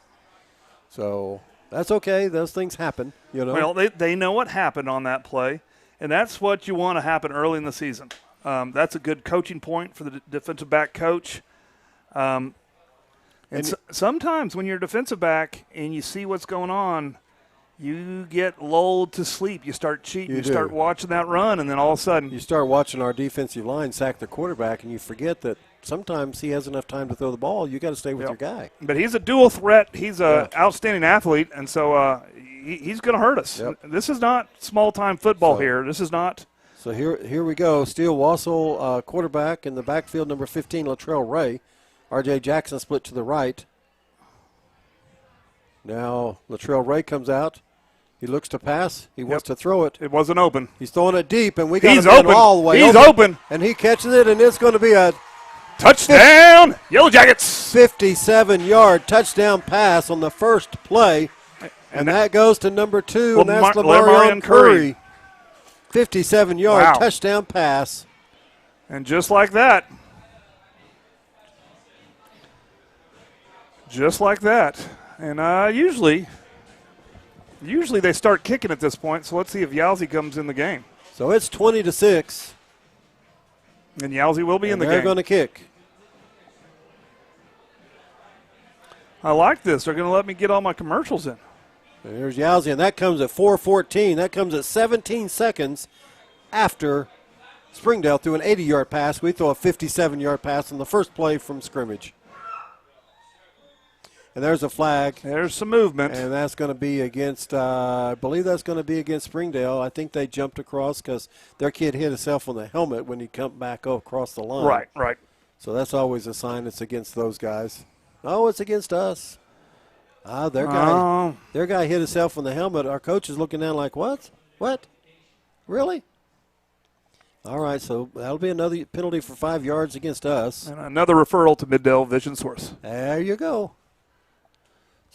So that's okay. Those things happen, you know. Well, they know what happened on that play, and that's what you want to happen early in the season. That's a good coaching point for the defensive back coach. Sometimes when you're a defensive back and you see what's going on, you get lulled to sleep. You start cheating. You start watching that run, and then all of a sudden you start watching our defensive line sack the quarterback, and you forget that sometimes he has enough time to throw the ball. You got to stay with your guy. But he's a dual threat. He's an outstanding athlete, and so he's going to hurt us. Yep. This is not small-time football here. This is not. So here we go. Steele Wassel, quarterback in the backfield, number 15, Latrell Ray. R.J. Jackson split to the right. Now Latrell Ray comes out. He looks to pass. He wants to throw it. It wasn't open. He's throwing it deep, and we got He's him in open. all the way He's open. And he catches it, and it's going to be a Touchdown, Yellow Jackets. 57-yard touchdown pass on the first play. And that goes to number 2, and that's Lamarion Curry. 57-yard Wow. touchdown pass. And just like that. And usually they start kicking at this point, so let's see if Yowzy comes in the game. So it's 20-6. And Yowzy will be in the They're game. going to kick. I like this. They're going to let me get all my commercials in. And here's Yowzy, and that comes at 4:14. That comes at 17 seconds after Sringdale threw an 80-yard pass. We throw a 57-yard pass on the first play from scrimmage. And there's a flag. There's some movement. And that's going to be against, I believe that's going to be against Sringdale. I think they jumped across because their kid hit himself on the helmet when he come back across the line. Right. So that's always a sign it's against those guys. Oh, it's against us. Their guy hit himself on the helmet. Our coach is looking down like, what? What? Really? All right, so that'll be another penalty for 5 yards against us. And another referral to Middale Vision Source. There you go.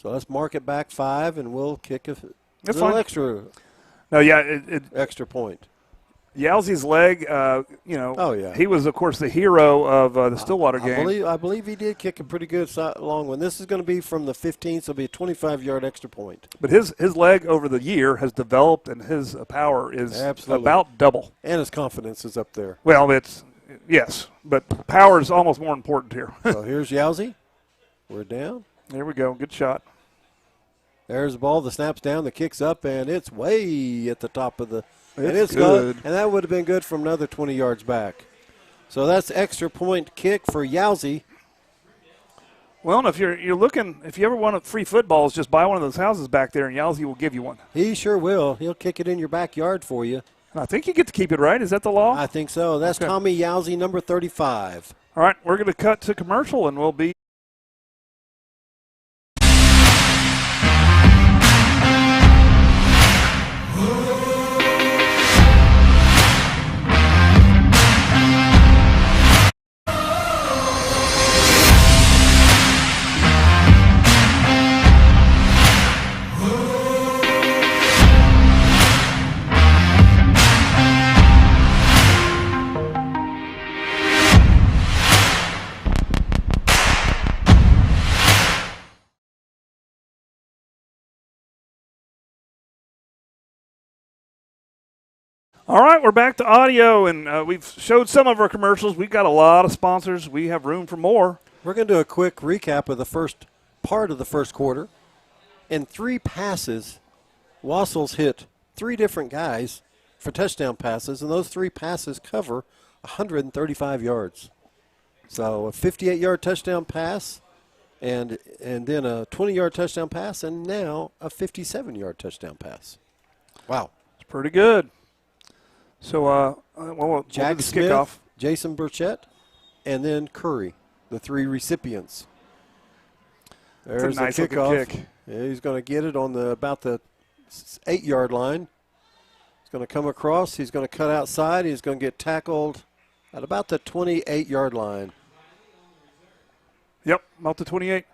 So let's mark it back 5, and we'll kick a That's little fine. extra. No, yeah, extra point. Yowzy's leg, Oh, yeah. he was, of course, the hero of the Stillwater game. I believe he did kick a pretty good long one. This is going to be from the 15, so it'll be a 25-yard extra point. But his leg over the year has developed, and his power is Absolutely. about double. And his confidence is up there. Well, yes, but power is almost more important here. So here's Yowzy. We're down. There we go. Good shot. There's the ball. The snap's down. The kick's up, and it's way at the top of the. It's good. And that would have been good from another 20 yards back. So that's extra point kick for Yowzy. Well, and if you're looking, if you ever want free footballs, just buy one of those houses back there, and Yowzy will give you one. He sure will. He'll kick it in your backyard for you. I think you get to keep it, right? Is that the law? I think so. That's Okay. Tommy Yowzy, number 35. All right, we're going to cut to commercial, and we'll be. All right, we're back to audio, and we've showed some of our commercials. We've got a lot of sponsors. We have room for more. We're going to do a quick recap of the first part of the first quarter. In 3 passes, Wassels hit 3 different guys for touchdown passes, and those 3 passes cover 135 yards. So a 58-yard touchdown pass, and then a 20-yard touchdown pass, and now a 57-yard touchdown pass. Wow. It's pretty good. So, we'll Jack do the Smith, kickoff. Jason Burchett, and then Curry, the 3 recipients. There's a nice the looking kickoff. kick. Yeah, he's going to get it on about the 8-yard line. He's going to come across. He's going to cut outside. He's going to get tackled at about the 28-yard line. Yep, about the 28.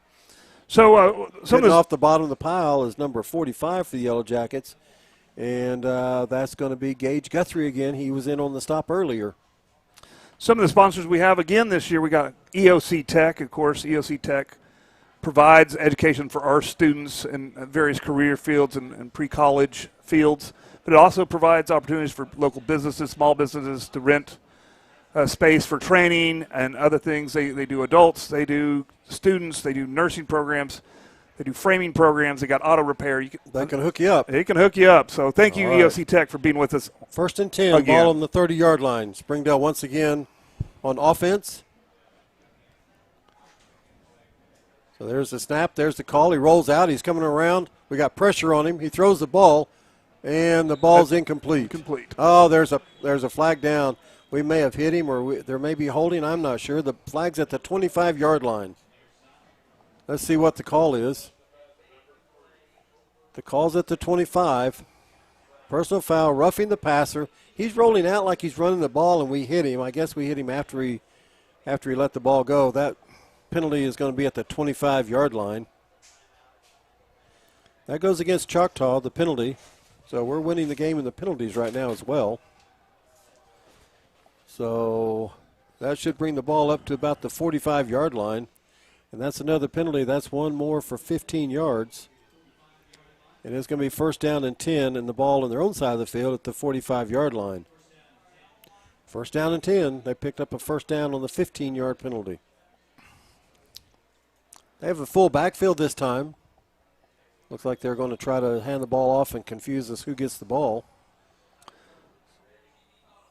So, Getting off the bottom of the pile is number 45 for the Yellow Jackets. And that's going to be Gage Guthrie again. He was in on the stop earlier. some of the sponsors we have again this year, we got EOC Tech. Of course, EOC Tech provides education for our students in various career fields and pre-college fields, but it also provides opportunities for local businesses, small businesses to rent space for training and other things. They do adults, they do students, they do nursing programs. They do framing programs. They got auto repair. They can hook you up. They can hook you up. So thank you, All right. EOC Tech, for being with us. 1st and 10, Again. ball on the 30-yard line. Sringdale once again on offense. So there's the snap. There's the call. He rolls out. He's coming around. We got pressure on him. He throws the ball, and the ball's incomplete. Complete. Oh, there's a flag down. We may have hit him, or there may be holding. I'm not sure. The flag's at the 25-yard line. Let's see what the call is. The call's at the 25. Personal foul, roughing the passer. He's rolling out like he's running the ball, and we hit him. I guess we hit him after he let the ball go. That penalty is going to be at the 25-yard line. That goes against Choctaw, the penalty. So we're winning the game in the penalties right now as well. So that should bring the ball up to about the 45-yard line. And that's another penalty. That's one more for 15 yards. And it's going to be first down and 10, and the ball on their own side of the field at the 45-yard line. First down and 10. They picked up a first down on the 15-yard penalty. They have a full backfield this time. Looks like they're going to try to hand the ball off and confuse us who gets the ball.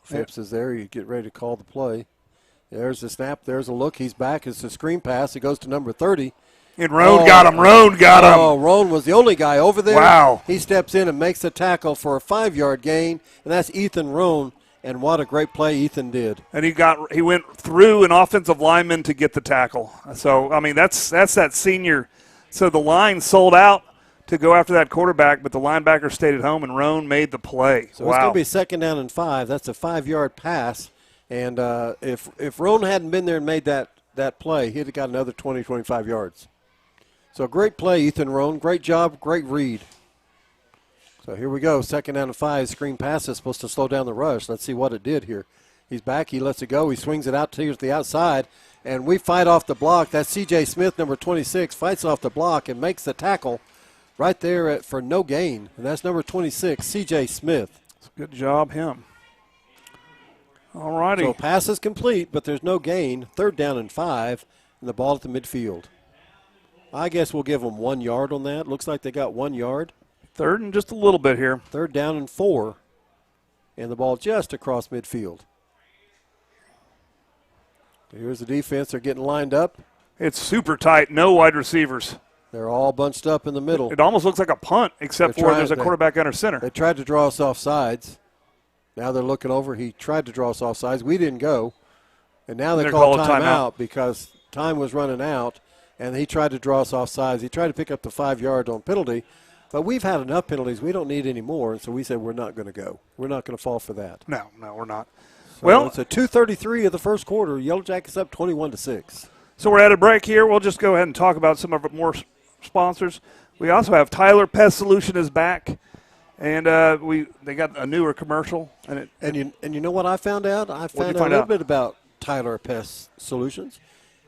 Phipps is there. You get ready to call the play. There's the snap. There's a look. He's back. It's a screen pass. It goes to number 30. And Rohn got him. Rohn got him. Oh, Rohn was the only guy over there. Wow. He steps in and makes a tackle for a 5-yard gain, and that's Ethan Rohn. And what a great play Ethan did. And he went through an offensive lineman to get the tackle. So, I mean, that's that senior. So the line sold out to go after that quarterback, but the linebacker stayed at home, and Rohn made the play. So it's going to be second down and 5. That's a 5-yard pass. And if Rohn hadn't been there and made that play, he'd have got another 20, 25 yards. So great play, Ethan Rohn. Great job, great read. So here we go, second down and 5. Screen pass is supposed to slow down the rush. Let's see what it did here. He's back. He lets it go. He swings it out to the outside. And we fight off the block. That's C.J. Smith, number 26, fights off the block and makes the tackle right there for no gain. And that's number 26, C.J. Smith. Good job, him. All righty. So pass is complete, but there's no gain. Third down and 5, and the ball at the midfield. I guess we'll give them 1 yard on that. Looks like they got 1 yard. Third and just a little bit here. Third down and 4, and the ball just across midfield. Here's the defense. They're getting lined up. It's super tight. No wide receivers. They're all bunched up in the middle. It almost looks like a punt, except for there's a quarterback under center. They tried to draw us off sides. Now they're looking over. He tried to draw us off sides. We didn't go. And now they call timeout because time was running out, and he tried to draw us off sides. He tried to pick up the 5 yards on penalty, but we've had enough penalties. We don't need any more, and so we said we're not going to go. We're not going to fall for that. No, we're not. So well, it's a 2:33 of the first quarter. Yellow Jackets up 21-6. So we're at a break here. We'll just go ahead and talk about some of our more sponsors. We also have Tyler Pest Solution is back, and they got a newer commercial. And you know what I found out? I found out a little bit about Tyler Pest Solutions.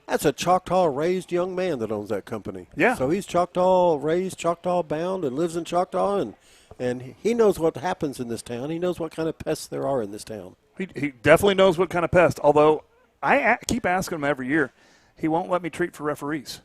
That's a Choctaw-raised young man that owns that company. Yeah. So he's Choctaw-raised, Choctaw-bound, and lives in Choctaw, and he knows what happens in this town. He knows what kind of pests there are in this town. He definitely knows what kind of pest, although I keep asking him every year. He won't let me treat for referees.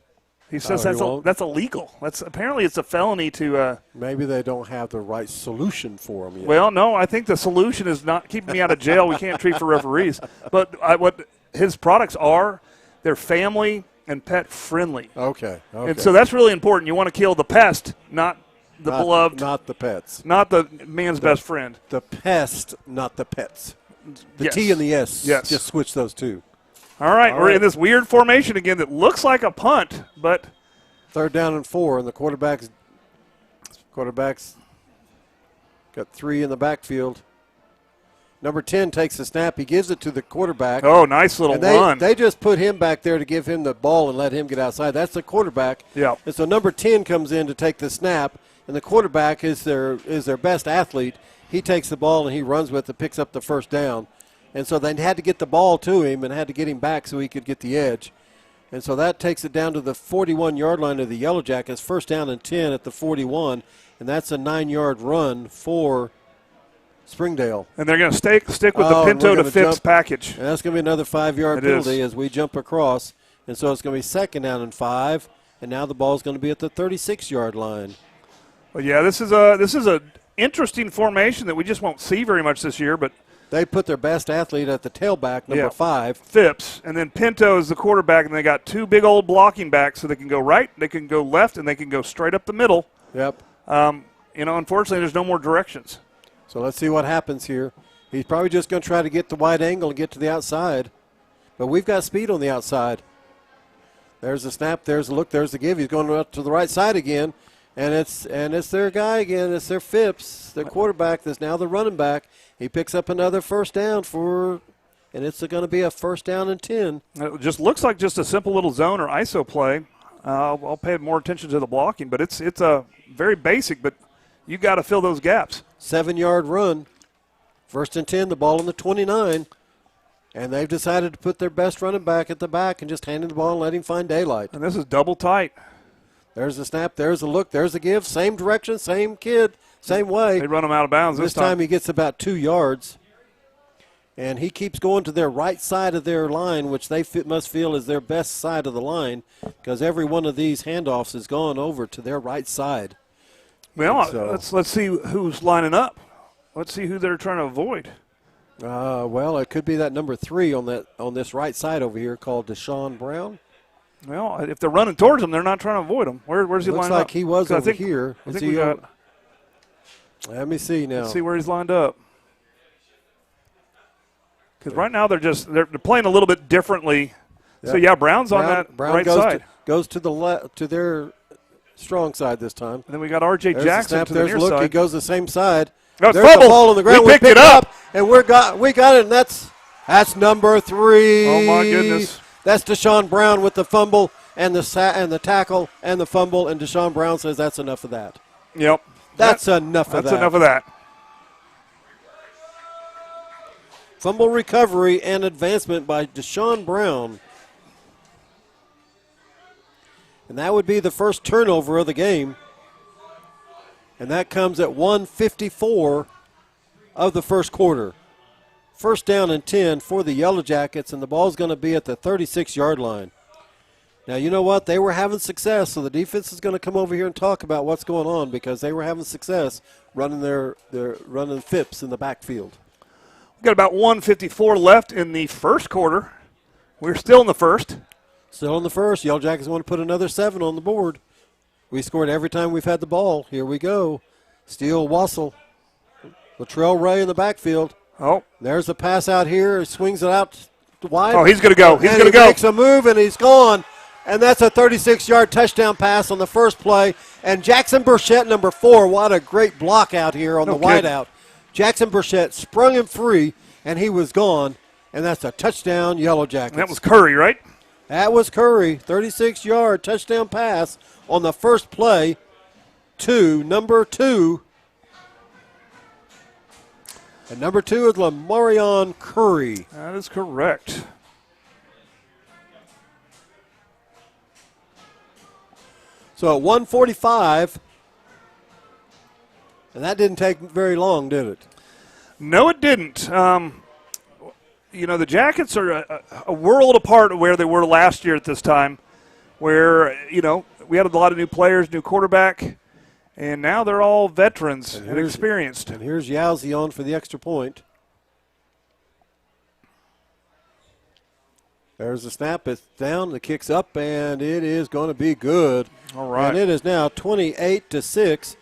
He says that's illegal. Apparently it's a felony to maybe they don't have the right solution for him yet. Well, no, I think the solution is not keeping me out of jail. We can't treat for referees. But what his products are, they're family and pet friendly. Okay. And so that's really important. You want to kill the pest, not beloved. Not the pets. Not the man's best friend. The pest, not the pets. The yes. T and the S. Yes. Just switch those two. All right, we're in this weird formation again that looks like a punt, but third down and 4, and the quarterback's got 3 in the backfield. Number 10 takes the snap. He gives it to the quarterback. Oh, nice little run. They just put him back there to give him the ball and let him get outside. That's the quarterback. Yeah. And so number 10 comes in to take the snap, and the quarterback is their best athlete. He takes the ball and he runs with it, picks up the first down. And so they had to get the ball to him and had to get him back so he could get the edge. And so that takes it down to the 41-yard line of the Yellow Jackets, first down and 10 at the 41, and that's a 9-yard run for Sringdale. And they're going to stick with the Pinto to Phipps package. And that's going to be another 5-yard penalty as we jump across. And so it's going to be second down and 5, and now the ball is going to be at the 36-yard line. Well, yeah, this is a interesting formation that we just won't see very much this year, but they put their best athlete at the tailback, number 5. Phipps. And then Pinto is the quarterback, and they got 2 big old blocking backs, so they can go right, they can go left, and they can go straight up the middle. Yep. Unfortunately, there's no more directions. So let's see what happens here. He's probably just going to try to get the wide angle and get to the outside. But we've got speed on the outside. There's the snap. There's the look. There's the give. He's going up to the right side again. And it's their guy again. It's their Phipps, their quarterback that's now the running back. He picks up another first down and it's going to be a first down and 10. It just looks like just a simple little zone or ISO play. I'll pay more attention to the blocking, but it's a very basic, but you got to fill those gaps. 7-yard run. First and 10, the ball on the 29. And they've decided to put their best running back at the back and just hand him the ball and let him find daylight. And this is double tight. There's the snap, there's the look, there's the give. Same direction, same kid, same way. They run him out of bounds This time he gets about 2 yards. And he keeps going to their right side of their line, which they must feel is their best side of the line, because every one of these handoffs has gone over to their right side. Well, let's see who's lining up. Let's see who they're trying to avoid. Well, it could be that number 3 on this right side over here called Deshaun Brown. Well, if they're running towards him, they're not trying to avoid him. Where's he lined up? Looks like he was over here. I think we got. Let me see now. Let's see where he's lined up. Because right now they're playing a little bit differently. Yep. So yeah, Brown's on that right side. Goes to the left to their strong side this time. And then we got R.J. Jackson to the near side. He goes the same side. There's the ball on the ground. We picked it up, and we got it, and that's number 3. Oh my goodness! That's Deshaun Brown with the fumble and the tackle and the fumble, and Deshaun Brown says that's enough of that. Yep. That's enough of that. That's enough of that. Fumble recovery and advancement by Deshaun Brown. And that would be the first turnover of the game. And that comes at 1:54 of the first quarter. First down and 10 for the Yellow Jackets, and the ball's going to be at the 36-yard line. Now, you know what? They were having success, so the defense is going to come over here and talk about what's going on because they were having success running their running Phipps in the backfield. We've got about 1:54 left in the first quarter. We're still in the first. Still in the first. Yellow Jackets want to put another 7 on the board. We scored every time we've had the ball. Here we go. Steele Wassel. Latrell Ray in the backfield. Oh. There's the pass out here. He swings it out wide. Oh, he's going to go. He's going to go. He makes a move, and he's gone. And that's a 36-yard touchdown pass on the first play. And Jackson Burchett, number 4, what a great block out here on the wideout. Jackson Burchett sprung him free, and he was gone. And that's a touchdown, Yellow Jackets. And that was Curry, right? That was Curry. 36-yard touchdown pass on the first play to number 2. And number 2 is Lamarion Curry. That is correct. So at 1:45, and that didn't take very long, did it? No, it didn't. The Jackets are a world apart of where they were last year at this time, where, we had a lot of new players, new quarterback, and now they're all veterans and experienced. And here's Yowzy on for the extra point. There's the snap. It's down. The kick's up, and it is going to be good. All right. And it is now 28-6.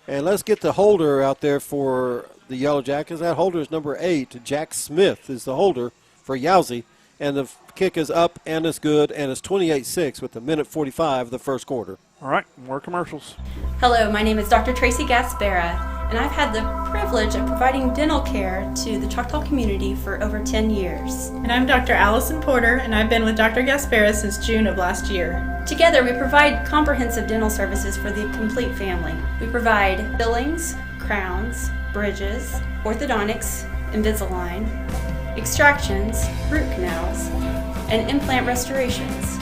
And let's get the holder out there for the Yellow Jackets. That holder is number 8. Jack Smith is the holder for Yowzy. And the kick is up, and it's good, and it's 28-6 with a minute 45 of the first quarter. All right, more commercials. Hello, my name is Dr. Tracy Gaspera, and I've had the privilege of providing dental care to the Choctaw community for over 10 years. And I'm Dr. Allison Porter, and I've been with Dr. Gaspera since June of last year. Together, we provide comprehensive dental services for the complete family. We provide fillings, crowns, bridges, orthodontics, Invisalign, extractions, root canals, and implant restorations.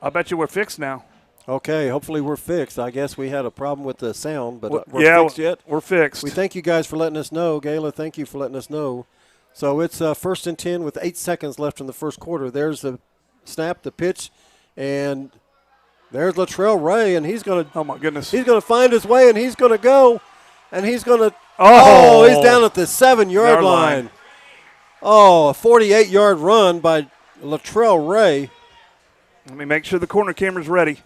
I bet you we're fixed now. Okay, hopefully we're fixed. I guess we had a problem with the sound, but we're yeah, fixed yet? We're fixed. We thank you guys for letting us know. Gayla, thank you for letting us know. So it's 1st and 10 with 8 seconds left in the first quarter. There's the snap, the pitch, and there's Latrell Ray, and he's going to – oh, my goodness. He's going to find his way, and he's going to go, and he's going to – he's down at the 7-yard line. Oh, a 48-yard run by Latrell Ray. Let me make sure the corner camera's ready.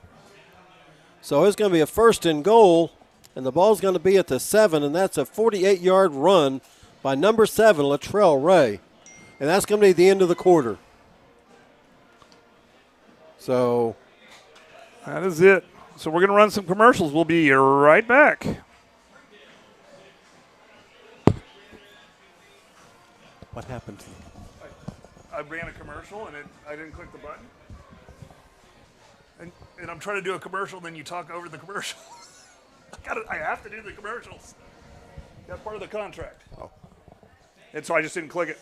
So it's going to be a 1st and goal, and the ball's going to be at the 7, and that's a 48-yard run by number 7, Latrell Ray. And that's going to be the end of the quarter. So that is it. So we're going to run some commercials. We'll be right back. What happened? I ran a commercial, and I didn't click the button. And I'm trying to do a commercial, then you talk over the commercial. I have to do the commercials. That's part of the contract. Oh. And so I just didn't click it.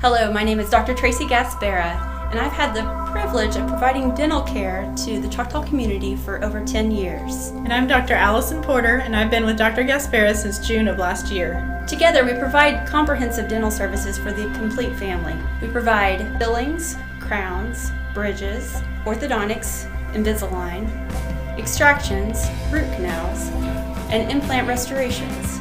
Hello, my name is Dr. Tracy Gaspera, and I've had the privilege of providing dental care to the Choctaw community for over 10 years. And I'm Dr. Allison Porter, and I've been with Dr. Gaspera since June of last year. Together, we provide comprehensive dental services for the complete family. We provide fillings, crowns, bridges, orthodontics, Invisalign, extractions, root canals, and implant restorations.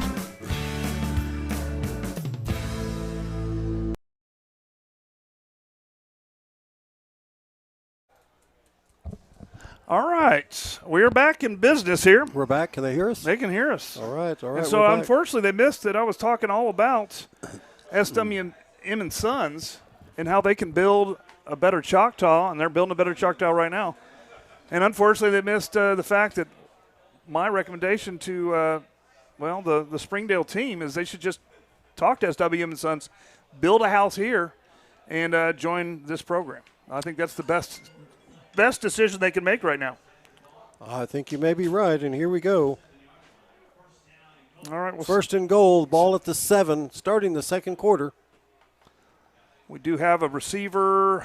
All right. We're back in business here. We're back. Can they hear us? They can hear us. All right. And so, unfortunately, they missed it. I was talking all about SWM and Sons and how they can build a better Choctaw, and they're building a better Choctaw right now. And unfortunately, they missed the fact that my recommendation to, the Sringdale team is they should just talk to SWM and Sons, build a house here, and join this program. I think that's the best decision they can make right now. I think you may be right, and here we go. All right. 1st and goal, ball at the 7, starting the second quarter. We do have a receiver.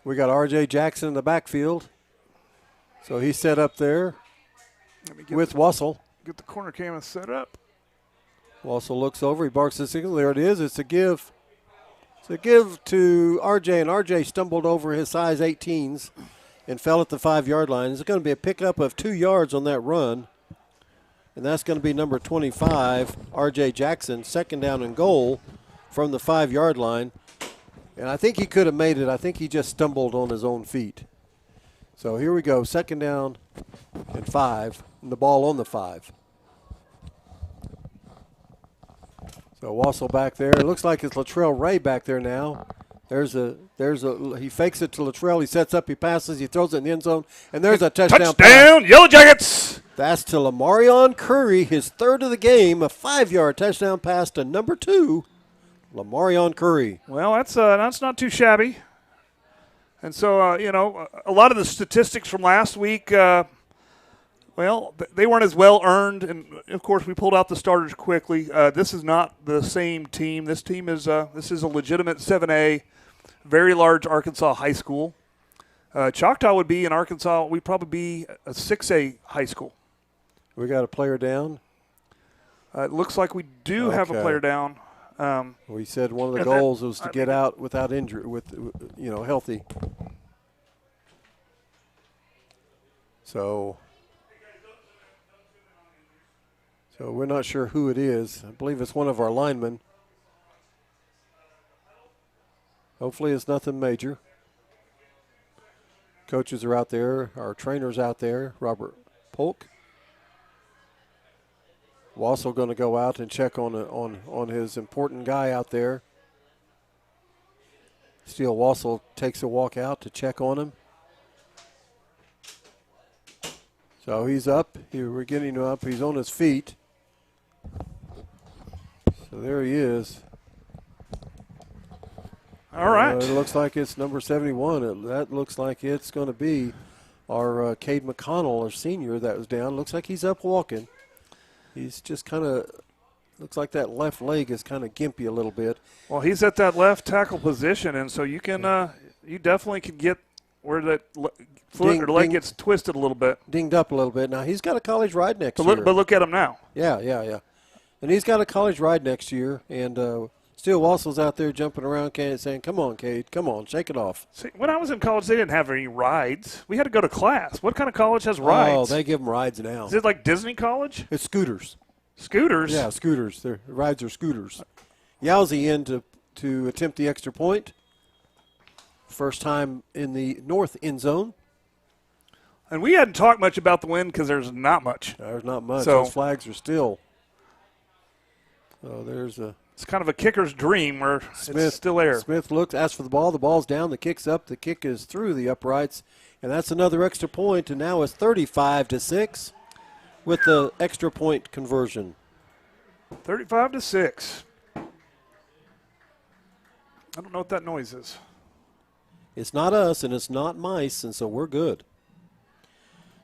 We got R.J. Jackson in the backfield. So he's set up there with Wassel. Get the corner camera set up. Wassel looks over. He barks the signal. There it is. It's a give. It's a give to R.J., and R.J. stumbled over his size 18s and fell at the 5-yard line. It's going to be a pickup of 2 yards on that run, and that's going to be number 25, R.J. Jackson, 2nd down and goal from the 5-yard line. And I think he could have made it. I think he just stumbled on his own feet. So here we go, 2nd down and 5, and the ball on the 5. So Wassel back there. It looks like it's Latrell Ray back there now. He fakes it to Latrell. He sets up, he passes, he throws it in the end zone, and there's a touchdown pass. Yellow Jackets! That's to Lamarion Curry, his 3rd of the game, a 5-yard touchdown pass to number 2, Lamarion Curry. Well, that's not too shabby. And so, a lot of the statistics from last week, they weren't as well earned. And, of course, we pulled out the starters quickly. This is not the same team. This team is a legitimate 7A, very large Arkansas high school. Choctaw would be in Arkansas, we'd probably be a 6A high school. We got a player down? It looks like we do have a player down. We said one of the goals was to get out without injury, healthy. So we're not sure who it is. I believe it's one of our linemen. Hopefully it's nothing major. Coaches are out there. Our trainer's out there, Robert Polk. Wassel going to go out and check on his important guy out there. Steele Wassel takes a walk out to check on him. So he's up. We're getting him up. He's on his feet. So there he is. All right. It looks like it's number 71. That looks like it's going to be our Cade McConnell, our senior, that was down. Looks like he's up walking. He's just kind of looks like that left leg is kind of gimpy a little bit. Well, he's at that left tackle position, and so you can you definitely can get where that foot or leg gets twisted a little bit. Dinged up a little bit. Now, he's got a college ride next year. But look at him now. Yeah. And he's got a college ride next year, and Steele Wassell's out there jumping around saying, come on, Cade, come on, shake it off. See, when I was in college, they didn't have any rides. We had to go to class. What kind of college has rides? Oh, they give them rides now. Is it like Disney College? It's scooters. Scooters? Yeah, scooters. Their rides are scooters. Yowzy in to attempt the extra point. First time in the north end zone. And we hadn't talked much about the wind because there's not much. There's not much. So, those flags are still. Oh, there's a. It's kind of a kicker's dream where it's still there. Smith looks, asks for the ball. The ball's down. The kick's up. The kick is through the uprights. And that's another extra point. And now it's 35-6 with the extra point conversion. 35-6. I don't know what that noise is. It's not us, and it's not mice, and so we're good.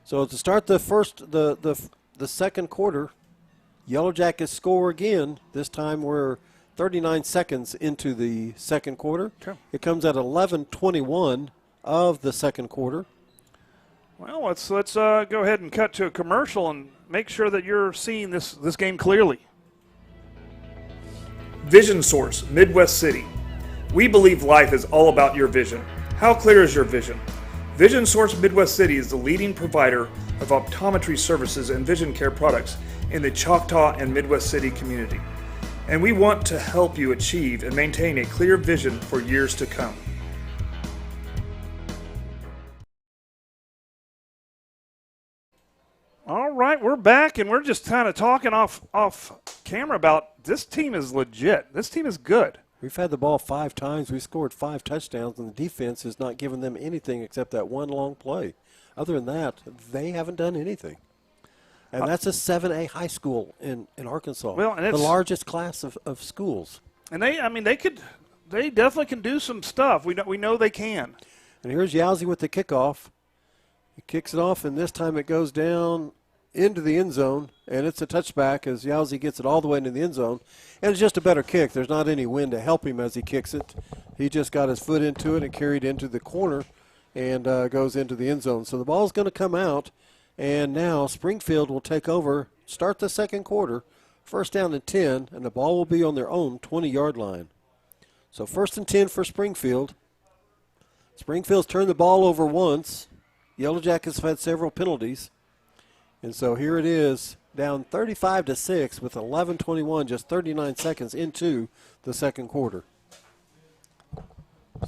So to start the second quarter, Yellow Jackets score again. This time we're 39 seconds into the second quarter. Okay. It comes at 11:21 of the second quarter. Well, let's go ahead and cut to a commercial and make sure that you're seeing this game clearly. Vision Source, Midwest City. We believe life is all about your vision. How clear is your vision? Vision Source Midwest City is the leading provider of optometry services and vision care products in the Choctaw and Midwest City community. And we want to help you achieve and maintain a clear vision for years to come. All right, we're back, and we're just kind of talking off camera about this team is legit. This team is good. We've had the ball 5 times. We scored 5 touchdowns, and the defense has not given them anything except that one long play. Other than that, they haven't done anything. And that's a 7A high school in Arkansas. Well, and the it's largest class of schools. And they definitely can do some stuff. We know they can. And here's Yowzy with the kickoff. He kicks it off, and this time it goes down into the end zone, and it's a touchback as Yowzy gets it all the way into the end zone. And it's just a better kick. There's not any wind to help him as he kicks it. He just got his foot into it and carried into the corner and goes into the end zone. So the ball's going to come out, and now Springfield will take over, start the second quarter, first down and 10, and the ball will be on their own 20-yard line. So 1st and 10 for Springfield. Springfield's turned the ball over once. Yellow Jackets have had several penalties. And so here it is, down 35-6 with 11:21, just 39 seconds into the second quarter.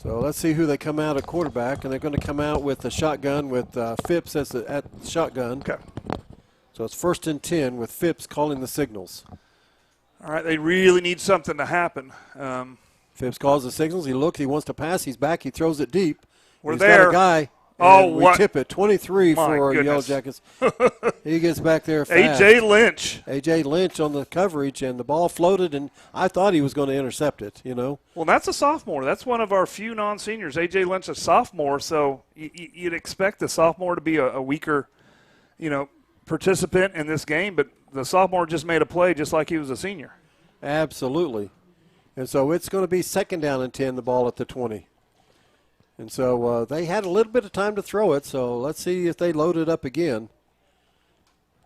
So let's see who they come out at quarterback, and they're going to come out with a shotgun with Phipps at the shotgun. Okay. So it's 1st and 10 with Phipps calling the signals. All right, they really need something to happen. Phipps calls the signals. He looks. He wants to pass. He's back. He throws it deep. We're He's there. got a guy. Oh, we what? tip it. 23 My for goodness. Yellow Jackets. He gets back there fast. A.J. Lynch. A.J. Lynch on the coverage, and the ball floated, and I thought he was going to intercept it, you know. Well, that's a sophomore. That's one of our few non-seniors. A.J. Lynch, a sophomore, so you'd expect the sophomore to be a weaker, participant in this game, but the sophomore just made a play just like he was a senior. Absolutely. And so it's going to be 2nd down and 10, the ball at the 20. And so they had a little bit of time to throw it, so let's see if they load it up again.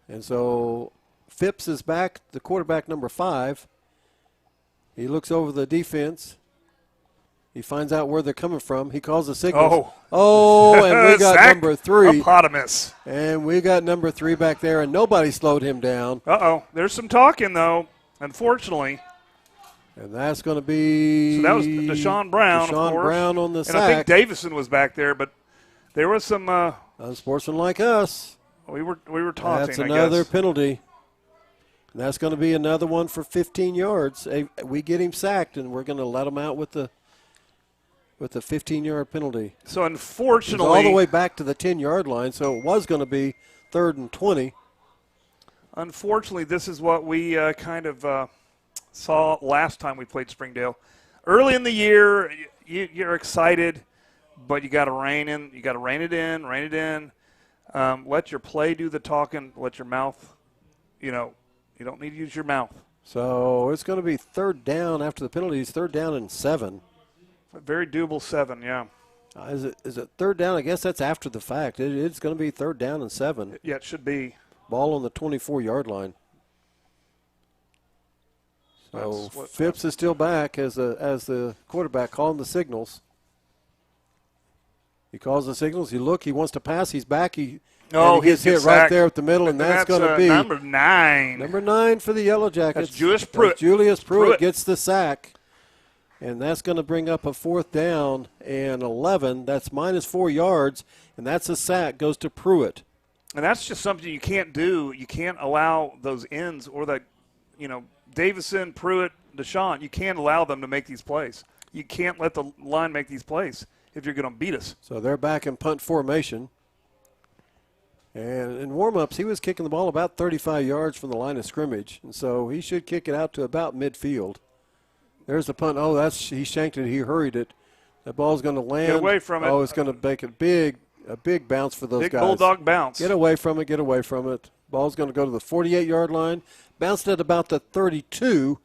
And so Phipps is back, the quarterback number 5. He looks over the defense. He finds out where they're coming from. He calls the signals. And we got number 3. Hippopotamus. And we got number 3 back there, and nobody slowed him down. There's some talking, though, unfortunately. And that's going to be. So that was Deshaun Brown, of course. Brown on the sack. And I think Davison was back there, but there was some. Unsportsmanlike us. We were taunting. That's another penalty. And that's going to be another one for 15 yards. We get him sacked, and we're going to let him out with the 15-yard penalty. So unfortunately, all the way back to the 10-yard line. So it was going to be 3rd and 20. Unfortunately, this is what we kind of saw last time we played Springdale. Early in the year, you're excited, but you got to rein in. You got to rein it in. Let your play do the talking. Let your mouth. You don't need to use your mouth. So it's going to be third down after the penalties, 3rd down and 7. A very doable 7, yeah. Is it third down? I guess that's after the fact. It's going to be 3rd down and 7. Yeah, it should be. Ball on the 24-yard line. So Phipps is still back as the quarterback calling the signals. He calls the signals. He wants to pass. He's back. He gets hit right there at the middle, and that's going to be number 9. Number 9 for the Yellow Jackets. That's Julius Pruitt. Julius Pruitt gets the sack, and that's going to bring up a 4th down and 11. That's -4 yards, and that's a sack. Goes to Pruitt. And that's just something you can't do. You can't allow those ends or that, Davison, Pruitt, Deshaun, you can't allow them to make these plays. You can't let the line make these plays if you're going to beat us. So they're back in punt formation. And in warm-ups, he was kicking the ball about 35 yards from the line of scrimmage. And so he should kick it out to about midfield. There's the punt. Oh, he shanked it. He hurried it. That ball's going to land. Get away from it. Oh, it's going to make a big bounce for those guys. Big bulldog bounce. Get away from it. Get away from it. Ball's going to go to the 48-yard line. Bounced at about the 32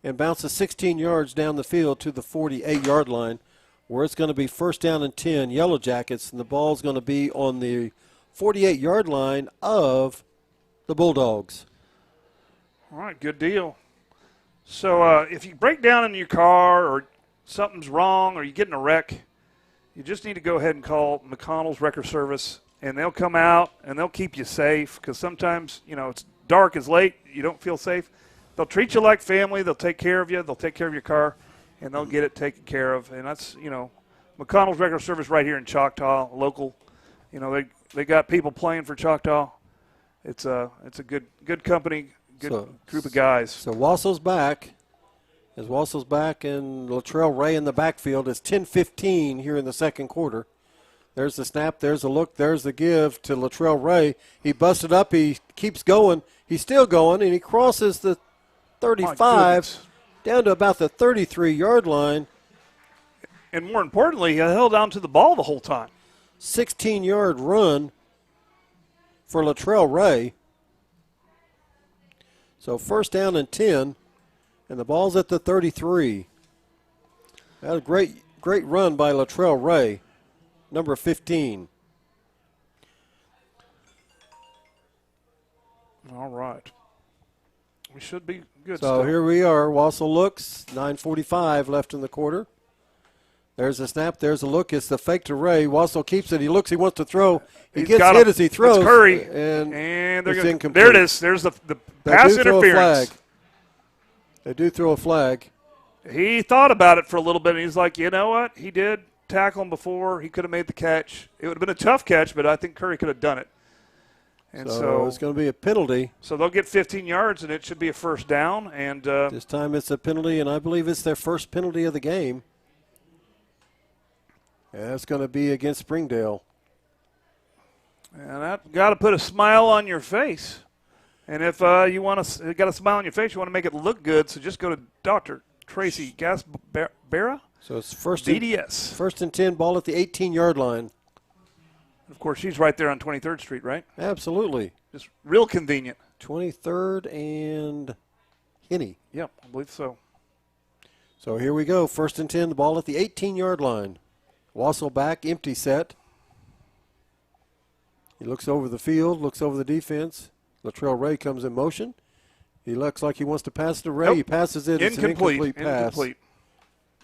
and bounces 16 yards down the field to the 48-yard line, where it's going to be 1st down and 10, Yellow Jackets, and the ball's going to be on the 48-yard line of the Bulldogs. All right, good deal. So if you break down in your car or something's wrong or you get in a wreck, you just need to go ahead and call McConnell's Wrecker Service, and they'll come out and they'll keep you safe, because sometimes, it's dark, it's late, you don't feel safe. They'll treat you like family. They'll take care of you. They'll take care of your car, and they'll get it taken care of. And that's, McConnell's Wrecker Service right here in Choctaw, local. They got people playing for Choctaw. It's a good company, good group of guys. So Wassel's back. As Wassel's back and Latrell Ray in the backfield. It's 10-15 here in the second quarter. There's the snap. There's the look. There's the give to Latrell Ray. He busted up. He keeps going. He's still going, and he crosses the 35 down to about the 33-yard line. And more importantly, he held on to the ball the whole time. 16-yard run for Latrell Ray. So 1st down and 10, and the ball's at the 33. That was a great run by Latrell Ray, number 15. All right. We should be good. So here we are. Wassel looks. 9:45 left in the quarter. There's a snap. There's a look. It's the fake to Ray. Wassel keeps it. He looks. He wants to throw. He gets hit as he throws. It's Curry. And they're incomplete. There it is. There's the pass interference. They do throw a flag. He thought about it for a little bit, and he's like, you know what? He did tackle him before. He could have made the catch. It would have been a tough catch, but I think Curry could have done it. And so it's going to be a penalty. So they'll get 15 yards, and it should be a 1st down. And this time it's a penalty, and I believe it's their first penalty of the game. And that's going to be against Sringdale. And that got to put a smile on your face. And if you want to got a smile on your face, you want to make it look good, so just go to Dr. Tracy Gasbera. So it's first DDS. 1st and 10, ball at the 18-yard line. Of course, she's right there on 23rd Street, right? Absolutely. Just real convenient. 23rd and Henny. Yep, I believe so. So here we go. 1st and 10, the ball at the 18-yard line. Wassel back, empty set. He looks over the field, looks over the defense. Latrell Ray comes in motion. He looks like he wants to pass it to Ray. Nope. He passes it. It's an incomplete pass. Incomplete.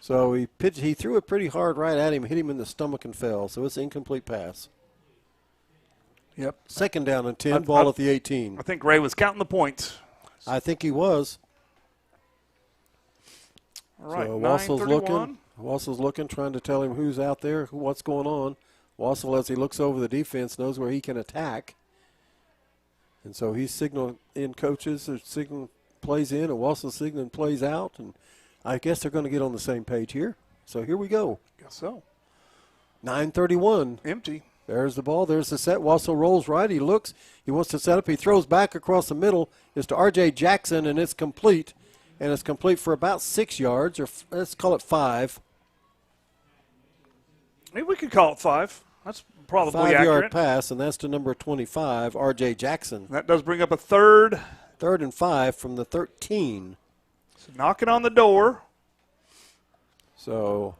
So he threw it pretty hard right at him, hit him in the stomach and fell. So it's an incomplete pass. Yep. 2nd down and 10, ball at the 18. I think Ray was counting the points. I think he was. All right, so 9:31. Wassel's looking, trying to tell him who's out there, what's going on. Wassel, as he looks over the defense, knows where he can attack. And so he's signaling in coaches, or signal plays in, and Wassel's signaling plays out. And I guess they're going to get on the same page here. So here we go. Guess so. 9:31. Empty. There's the ball. There's the set. Wassel rolls right. He looks. He wants to set up. He throws back across the middle. It's to R.J. Jackson, and it's complete. And it's complete for about 6 yards, or let's call it 5. Maybe we could call it 5. That's probably accurate. 5-yard pass, and that's to number 25, R.J. Jackson. That does bring up a 3rd. 3rd and 5 from the 13. So knocking on the door. So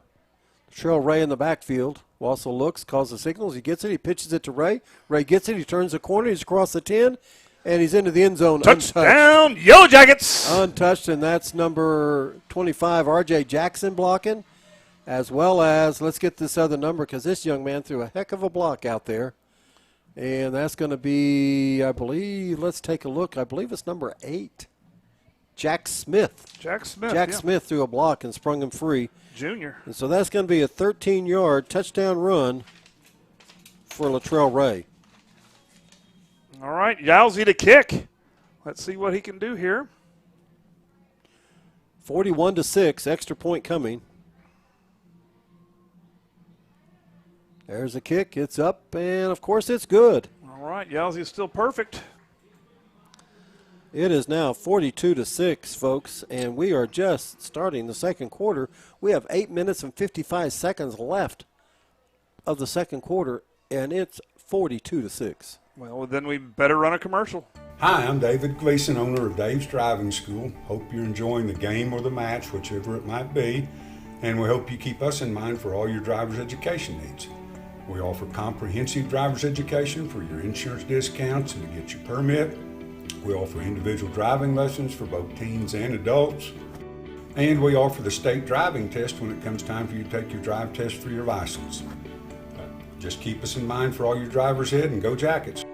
Latrell Ray in the backfield. Also looks, calls the signals. He gets it. He pitches it to Ray. Ray gets it. He turns the corner. He's across the 10, and he's into the end zone. Touchdown, untouched. Yellow Jackets! Untouched, and that's number 25, R.J. Jackson, blocking, as well as, let's get this other number because this young man threw a heck of a block out there. And that's going to be, I believe, let's take a look. I believe it's number 8, Jack Smith. Jack Smith, Jack yeah. Smith threw a block and sprung him free. Junior. And so that's going to be a 13-yard touchdown run for Latrell Ray. All right, Yowzy to kick. Let's see what he can do here. 41-6, extra point coming. There's a kick. It's up, and, of course, it's good. All right, Yowzy is still perfect. It is now 42-6, folks, and we are just starting the second quarter. We have 8 minutes and 55 seconds left of the second quarter, and it's 42-6. Well, then we better run a commercial. Hi, I'm David Gleason, owner of Dave's Driving School. Hope you're enjoying the game or the match, whichever it might be, and we hope you keep us in mind for all your driver's education needs. We offer comprehensive driver's education for your insurance discounts and to get your permit. We offer individual driving lessons for both teens and adults. And we offer the state driving test when it comes time for you to take your drive test for your license. Just keep us in mind for all your drivers ahead and go Jackets.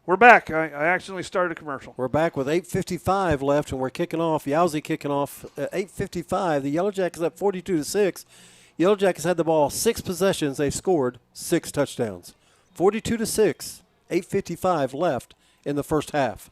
We're back. I accidentally started a commercial. We're back with 8:55 left, and we're kicking off. Yowzy kicking off at 8:55. The Yellow Jackets up 42-6. Yellow Jackets had the ball 6 possessions. They scored 6 touchdowns. 42-6. 8:55 left in the first half.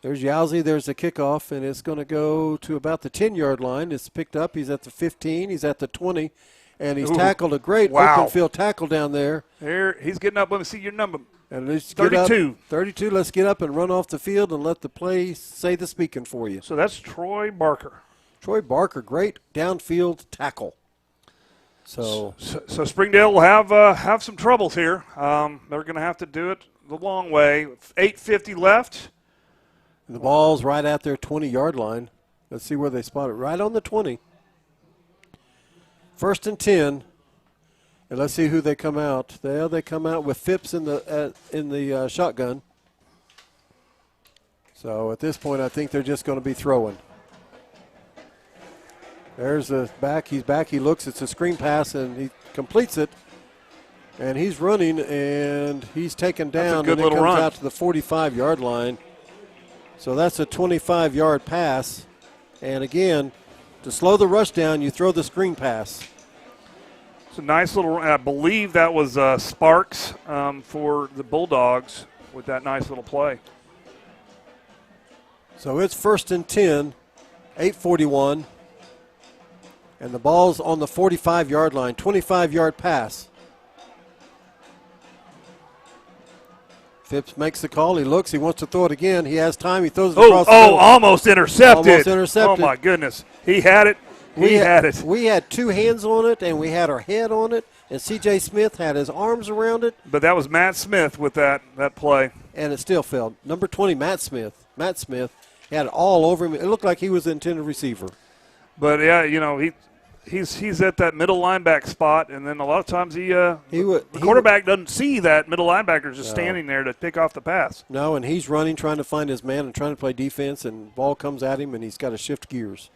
There's Yowzy. There's the kickoff, and it's going to go to about the 10-yard line. It's picked up. He's at the 15. He's at the 20, and he's tackled a great open field tackle down there. Here, he's getting up. Let me see your number. And let's 32. 32. Let's get up and run off the field and let the play say the speaking for you. So that's Troy Barker. Troy Barker, great downfield tackle. So Sringdale will have some troubles here. They're going to have to do it the long way. 8:50 left. The ball's right at their 20-yard line. Let's see where they spot it. Right on the 20. 1st and 10. And let's see who they come out. They come out with Phipps in the shotgun. So at this point, I think they're just going to be throwing. There's the back. He's back. He looks. It's a screen pass, and he completes it. And he's running, and he's taken down. That's a good and little it comes run. out to the 45-yard line. So that's a 25-yard pass. And again, to slow the rush down, you throw the screen pass. It's a nice little, I believe that was Sparks for the Bulldogs with that nice little play. So it's 1st and 10, 8:41. And the ball's on the 45-yard line, 25-yard pass. Phipps makes the call. He looks. He wants to throw it again. He has time. He throws it across the field. Almost intercepted. Almost intercepted. Oh, my goodness. He had it. He had it. We had 2 hands on it, and we had our head on it, and C.J. Smith had his arms around it. But that was Matt Smith with that play. And it still failed. Number 20, Matt Smith. Matt Smith had it all over him. It looked like he was the intended receiver. But, yeah, he's at that middle linebacker spot, and then a lot of times the quarterback doesn't see that middle linebacker just standing there to pick off the pass. No, and he's running, trying to find his man and trying to play defense, and ball comes at him, and he's got to shift gears.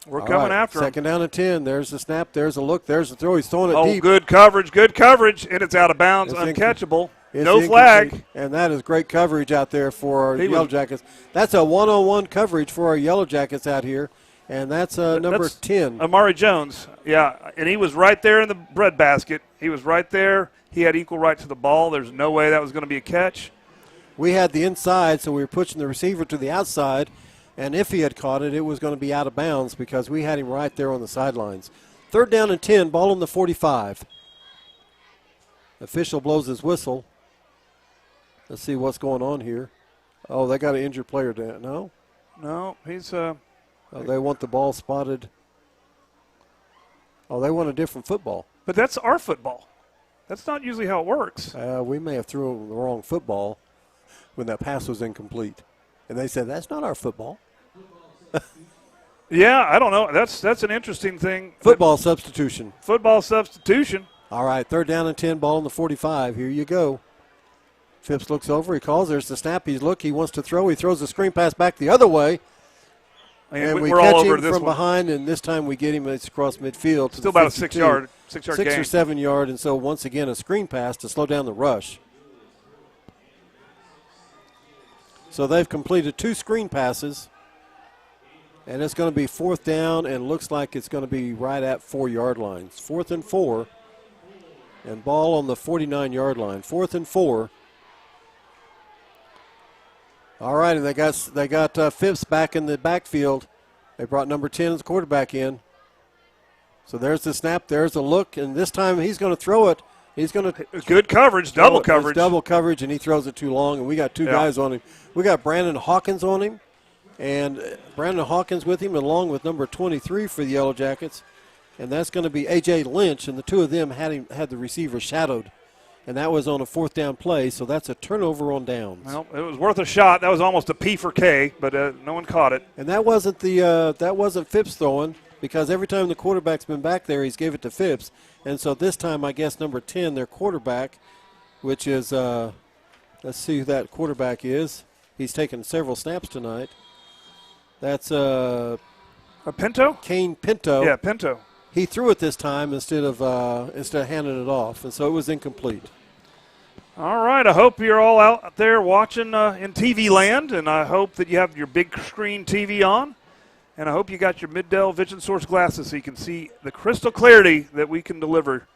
We're coming after him. 2nd down and 10. There's the snap. There's the look. There's the throw. He's throwing it deep. Good coverage, and it's out of bounds, uncatchable. No flag. And that is great coverage out there for our Yellow Jackets. That's a one-on-one coverage for our Yellow Jackets out here, and that's number 10. Amari Jones, yeah, and he was right there in the breadbasket. He was right there. He had equal right to the ball. There's no way that was going to be a catch. We had the inside, so we were pushing the receiver to the outside. And if he had caught it, it was going to be out of bounds because we had him right there on the sidelines. 3rd down and 10, ball on the 45. Official blows his whistle. Let's see what's going on here. Oh, they got an injured player down. No? No, he's they want the ball spotted. Oh, they want a different football. But that's our football. That's not usually how it works. We may have threw the wrong football when that pass was incomplete. And they said, that's not our football. Yeah, I don't know. That's an interesting thing. Football substitution. Football substitution. All right, 3rd down and 10, ball on the 45. Here you go. Phipps looks over. He calls. There's the snap. He wants to throw. He throws the screen pass back the other way. And we we're catch all over him this from one. behind, and this time we get him. It's across midfield. Still about a 6 yard Six gain. or 7 yard, and so once again a screen pass to slow down the rush. So they've completed 2 screen passes, and it's going to be 4th down, and looks like it's going to be right at 4-yard lines. 4th and 4, and ball on the 49-yard line. 4th and 4. All right, and they got Phipps back in the backfield. They brought number 10 as quarterback in. So there's the snap, there's the look, and this time he's going to throw it. He's going to good coverage, double coverage. Double coverage, and he throws it too long, and we got 2 guys on him. We got Brandon Hawkins on him, and Brandon Hawkins with him, along with number 23 for the Yellow Jackets, and that's going to be A.J. Lynch, and the 2 of them had the receiver shadowed. And that was on a 4th down play, so that's a turnover on downs. Well, it was worth a shot. That was almost a P for K, but no one caught it. And that wasn't Phipps throwing, because every time the quarterback's been back there, he's gave it to Phipps. And so this time, I guess number 10, their quarterback, which is let's see who that quarterback is. He's taken several snaps tonight. That's a Pinto? Kane Pinto. Yeah, Pinto. He threw it this time instead of handing it off, and so it was incomplete. All right, I hope you're all out there watching in TV land, and I hope that you have your big screen TV on, and I hope you got your Middell Vision Source glasses so you can see the crystal clarity that we can deliver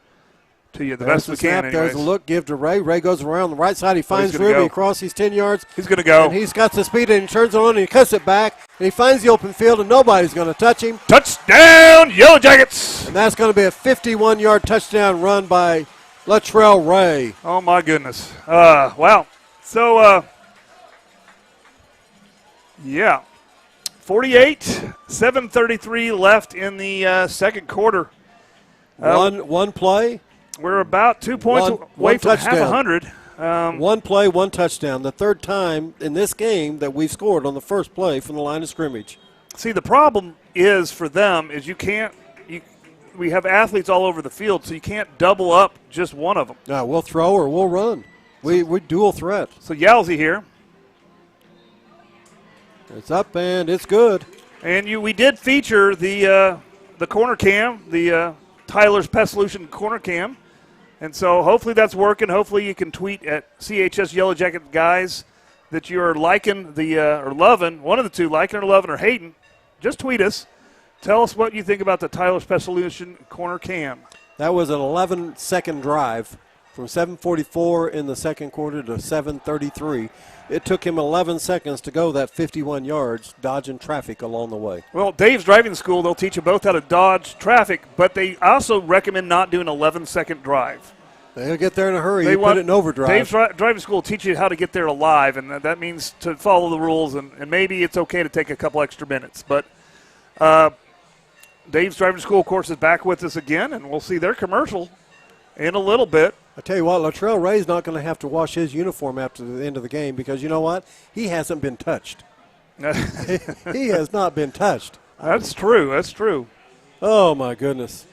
to you the best we can. There's a look, give to Ray. Ray goes around the right side. He finds room. He crosses 10 yards. He's going to go. And he's got the speed, and he turns on, and he cuts it back, and he finds the open field, and nobody's going to touch him. Touchdown, Yellow Jackets! And that's going to be a 51-yard touchdown run by Latrell Ray. Oh, my goodness. Wow. So, 48-7:33 left in the second quarter. One play. We're about 2 points away from half 100. One play, one touchdown. The 3rd time in this game that we've scored on the first play from the line of scrimmage. See, the problem is for them is we have athletes all over the field, so you can't double up just one of them. No, we'll throw or we'll run. We dual threat. So Yowzy here. It's up and it's good. And we did feature the corner cam, the Tyler's Pest Solution corner cam. And so hopefully that's working. Hopefully you can tweet at CHS Yellow Jacket guys that you're liking or loving, one of the two, liking or loving or hating. Just tweet us. Tell us what you think about the Tyler's Pest Solution corner cam. That was an 11-second drive from 7:44 in the second quarter to 7:33. It took him 11 seconds to go that 51 yards, dodging traffic along the way. Well, Dave's driving school, they'll teach you both how to dodge traffic, but they also recommend not doing an 11-second drive. They'll get there in a hurry. You put it in overdrive. Dave's driving school will teach you how to get there alive, and that means to follow the rules, and maybe it's okay to take a couple extra minutes. But Dave's driving school, of course, is back with us again, and we'll see their commercial in a little bit. I tell you what, Latrell Ray's not going to have to wash his uniform after the end of the game because you know what? He hasn't been touched. He has not been touched. That's true. That's true. Oh, my goodness.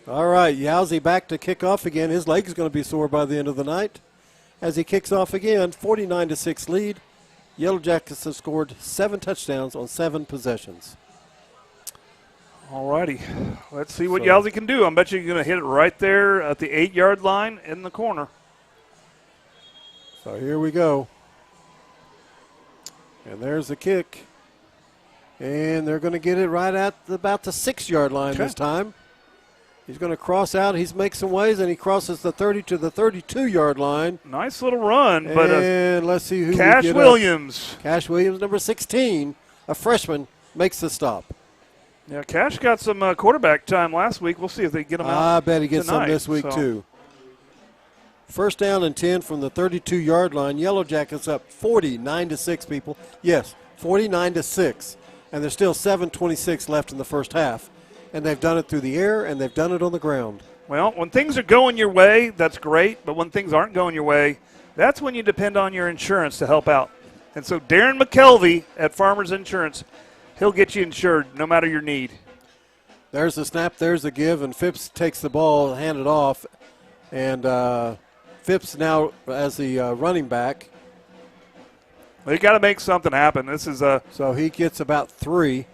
All right, Yowzy back to kick off again. His leg is going to be sore by the end of the night as he kicks off again. 49-6 lead. Yellow Jackets have scored 7 touchdowns on 7 possessions. All righty. Let's see what Yowzy can do. I bet you're going to hit it right there at the 8-yard line in the corner. So here we go. And there's the kick. And they're going to get it right at about the 6-yard line this time. He's going to cross out. He's made some ways, and he crosses the 30 to the 32-yard line. Nice little run. And let's see who Cash we get Williams. Cash Williams, number 16, a freshman, makes the stop. Yeah, Cash got some quarterback time last week. We'll see if they get him out. I bet he gets tonight, some this week, too. First down and 10 from the 32-yard line. Yellow Jackets up 49-6, people. Yes, 49-6. And there's still 7:26 left in the first half. And they've done it through the air, and they've done it on the ground. Well, when things are going your way, that's great. But when things aren't going your way, that's when you depend on your insurance to help out. And so Darren McKelvey at Farmers Insurance, he'll get you insured no matter your need. There's the snap, there's the give, and Phipps takes the ball, hand it off. And Phipps now as the running back. They got to make something happen. This is so he gets about 3.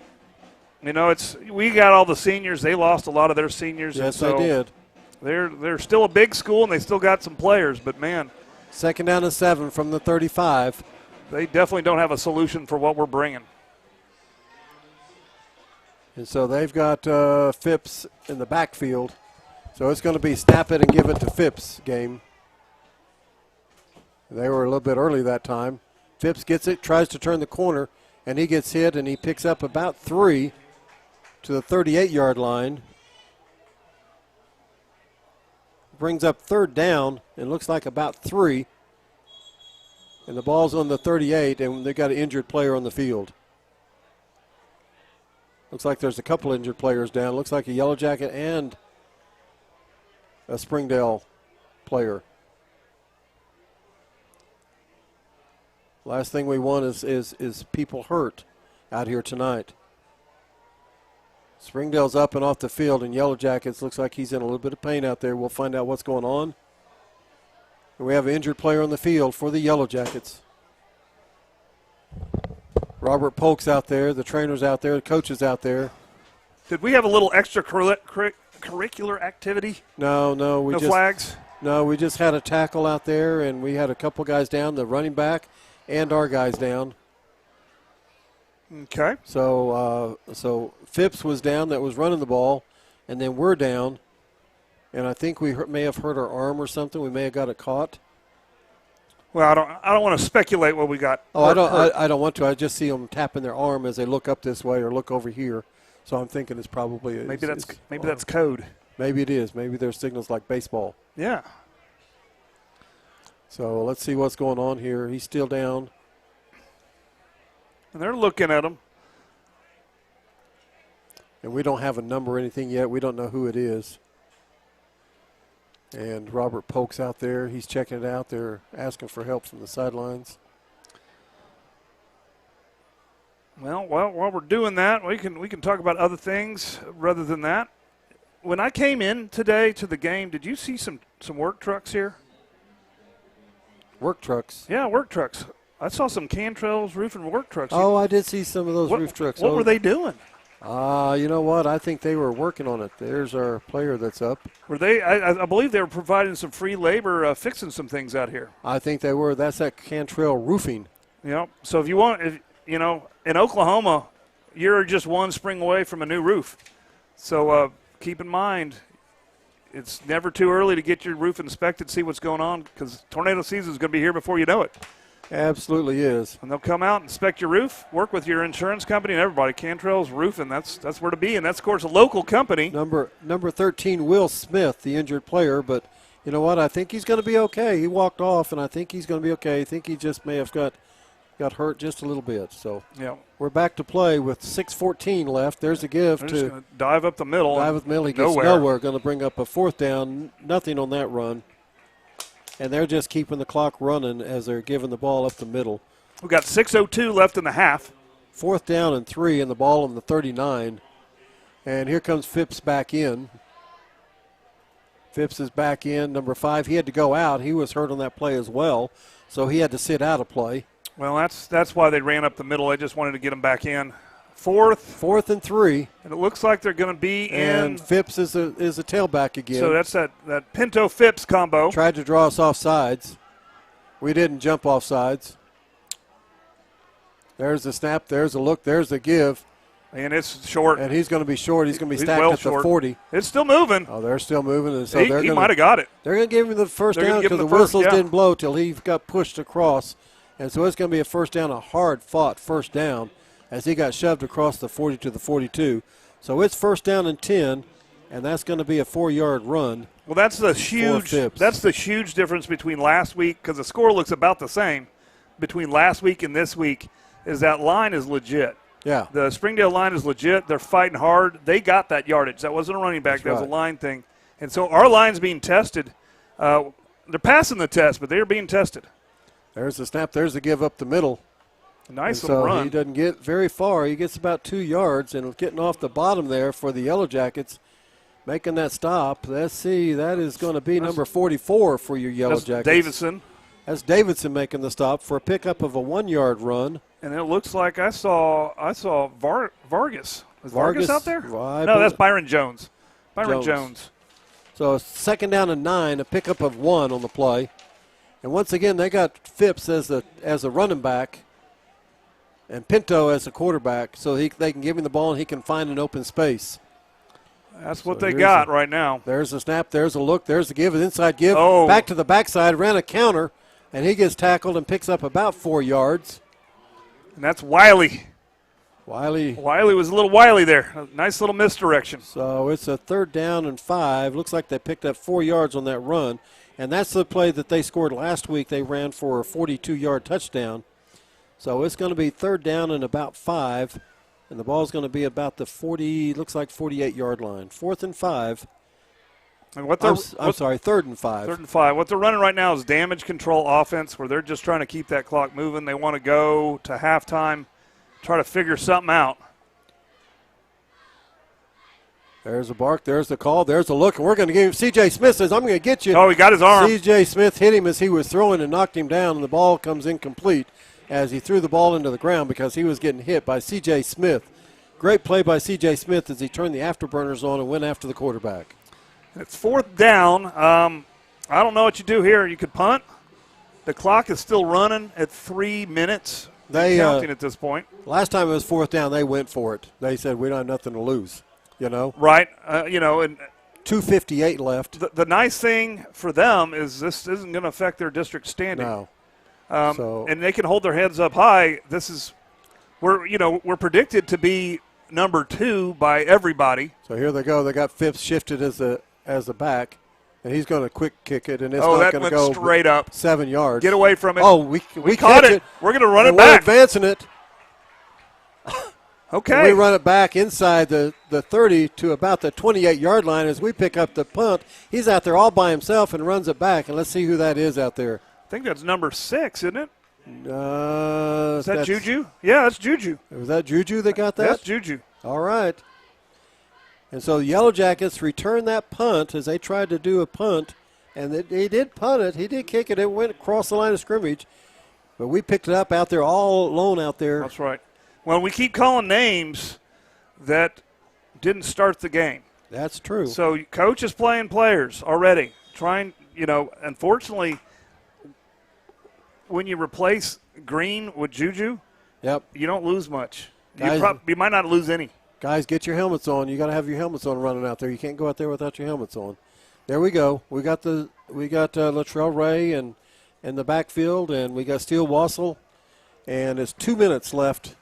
You know, we got all the seniors. They lost a lot of their seniors. Yes, and so they did. They're still a big school, and they still got some players. But, man. Second down and 7 from the 35. They definitely don't have a solution for what we're bringing. And so they've got Phipps in the backfield. So it's going to be snap it and give it to Phipps game. They were a little bit early that time. Phipps gets it, tries to turn the corner, and he gets hit, and he picks up about 3 to the 38-yard line. Brings up third down, and looks like about 3. And the ball's on the 38, and they've got an injured player on the field. Looks like there's a couple injured players down. Looks like a Yellow Jacket and a Sringdale player. Last thing we want is people hurt out here tonight. Springdale's up and off the field, and Yellow Jackets looks like he's in a little bit of pain out there. We'll find out what's going on. And we have an injured player on the field for the Yellow Jackets. Robert Polk's out there, the trainer's out there, the coach is out there. Did we have a little extracurricular activity? No, no flags? No, we just had a tackle out there, and we had a couple guys down, the running back and our guys down. Okay. So Phipps was down that was running the ball, and then we're down. And I think we may have hurt our arm or something. We may have got it caught. Well, I don't want to speculate what we got. Oh, I don't want to. I just see them tapping their arm as they look up this way or look over here. So I'm thinking it's probably maybe that's code. Maybe it is. Maybe there's signals like baseball. Yeah. So let's see what's going on here. He's still down. And they're looking at him. And we don't have a number or anything yet. We don't know who it is. And Robert Polk's out there. He's checking it out. They're asking for help from the sidelines. Well, while we're doing that, we can talk about other things rather than that. When I came in today to the game, did you see some work trucks here? Work trucks? Yeah, work trucks. I saw some Cantrell's roof and work trucks. Oh, I did see some of those roof trucks. What were they doing? You know what? I think they were working on it. There's our player that's up. Were they? I believe they were providing some free labor fixing some things out here. I think they were. That's that Cantrell roofing. Yeah. So if you want, in Oklahoma, you're just one spring away from a new roof. So keep in mind, it's never too early to get your roof inspected, see what's going on, because tornado season is going to be here before you know it. Absolutely is. And they'll come out, inspect your roof, work with your insurance company and everybody. Cantrell's Roofing, that's where to be, and that's, of course, a local company. Number 13, Will Smith, the injured player, but you know what? I think he's going to be okay. He walked off, and I think he's going to be okay. I think he just may have got hurt just a little bit. So yeah, we're back to play with 6:14 left. There's a give They're to just gonna dive up the middle. Dive up the middle. He gets nowhere. Going to bring up a fourth down. Nothing on that run. And they're just keeping the clock running as they're giving the ball up the middle. We've got 6:02 left in the half. Fourth down and 3, and the ball on the 39. And here comes Phipps back in. Phipps is back in, number 5. He had to go out. He was hurt on that play as well, so he had to sit out a play. Well, that's why they ran up the middle. They just wanted to get him back in. Fourth and 3. And it looks like they're going to be and Phipps is a tailback again. So that's that Pinto-Phipps combo. Tried to draw us off sides. We didn't jump off sides. There's the snap. There's the look. There's the give. And it's short. And he's going to be short. He's going to be stacked at the 40. It's still moving. Oh, they're still moving. And so he might have got it. They're going to give him the first down because the whistles didn't blow till he got pushed across. And so it's going to be a first down, a hard-fought first down, as he got shoved across the 40 to the 42. So it's first down and 10, and that's going to be a 4-yard run. Well, that's the huge difference between last week, because the score looks about the same between last week and this week, is that line is legit. Yeah. The Sringdale line is legit. They're fighting hard. They got that yardage. That wasn't a running back. That was a line thing. And so our line's being tested. They're passing the test, but they're being tested. There's the snap. There's the give up the middle. Nice and little so run. He doesn't get very far. He gets about 2 yards, and getting off the bottom there for the Yellow Jackets, making that stop. Let's see. That is going to be number 44 for your Yellow Jackets. Davidson. That's Davidson making the stop for a pickup of a 1-yard run. And it looks like I saw Vargas. Is Vargas out there? No, that's Byron Jones. Byron Jones. So second down and 9, a pickup of 1 on the play. And once again, they got Phipps as a running back and Pinto as a quarterback, so they can give him the ball and he can find an open space. That's what they got right now. There's a snap. There's a look. There's the give. An inside give. Oh. Back to the backside. Ran a counter, and he gets tackled and picks up about 4 yards. And that's Wiley. Wiley was a little wily there. A nice little misdirection. So it's a third down and 5. Looks like they picked up 4 yards on that run. And that's the play that they scored last week. They ran for a 42-yard touchdown. So it's going to be third down and about 5. And the ball's going to be about the 48-yard line. 4th and 5. And third and 5. Third and 5. What they're running right now is damage control offense, where they're just trying to keep that clock moving. They want to go to halftime, try to figure something out. There's a bark. There's the call. There's a look. And we're going to give him. C.J. Smith says, I'm going to get you. Oh, he got his arm. C.J. Smith hit him as he was throwing and knocked him down, and the ball comes incomplete as he threw the ball into the ground because he was getting hit by C.J. Smith. Great play by C.J. Smith as he turned the afterburners on and went after the quarterback. It's fourth down. I don't know what you do here. You could punt. The clock is still running at 3 minutes. They're counting at this point. Last time it was fourth down, they went for it. They said, we don't have nothing to lose, Right. And 2:58 left. The nice thing for them is this isn't going to affect their district standing. No. And they can hold their heads up high. We're predicted to be number 2 by everybody. So here they go. They got Phipps shifted as a back, and he's going to quick kick it, and it's not going to go straight up 7 yards. Get away from it. Oh, we caught catch it. We're going to run it back. We're back. advancing it. Okay. And we run it back inside the 30 to about the 28-yard line as we pick up the punt. He's out there all by himself and runs it back, and let's see who that is out there. I think that's number 6, isn't it? Is that Juju? Yeah, that's Juju. Was that Juju that got that? That's Juju. All right. And so the Yellow Jackets return that punt as they tried to do a punt, and they did punt it. He did kick it. It went across the line of scrimmage, but we picked it up out there all alone out there. That's right. Well, we keep calling names that didn't start the game. That's true. So coach is playing players already, unfortunately, when you replace Green with Juju, you don't lose much. You might not lose any. Guys, get your helmets on. You got to have your helmets on running out there. You can't go out there without your helmets on. There we go. We got Latrell Ray in the backfield, and we got Steele Wassel, and it's 2 minutes left.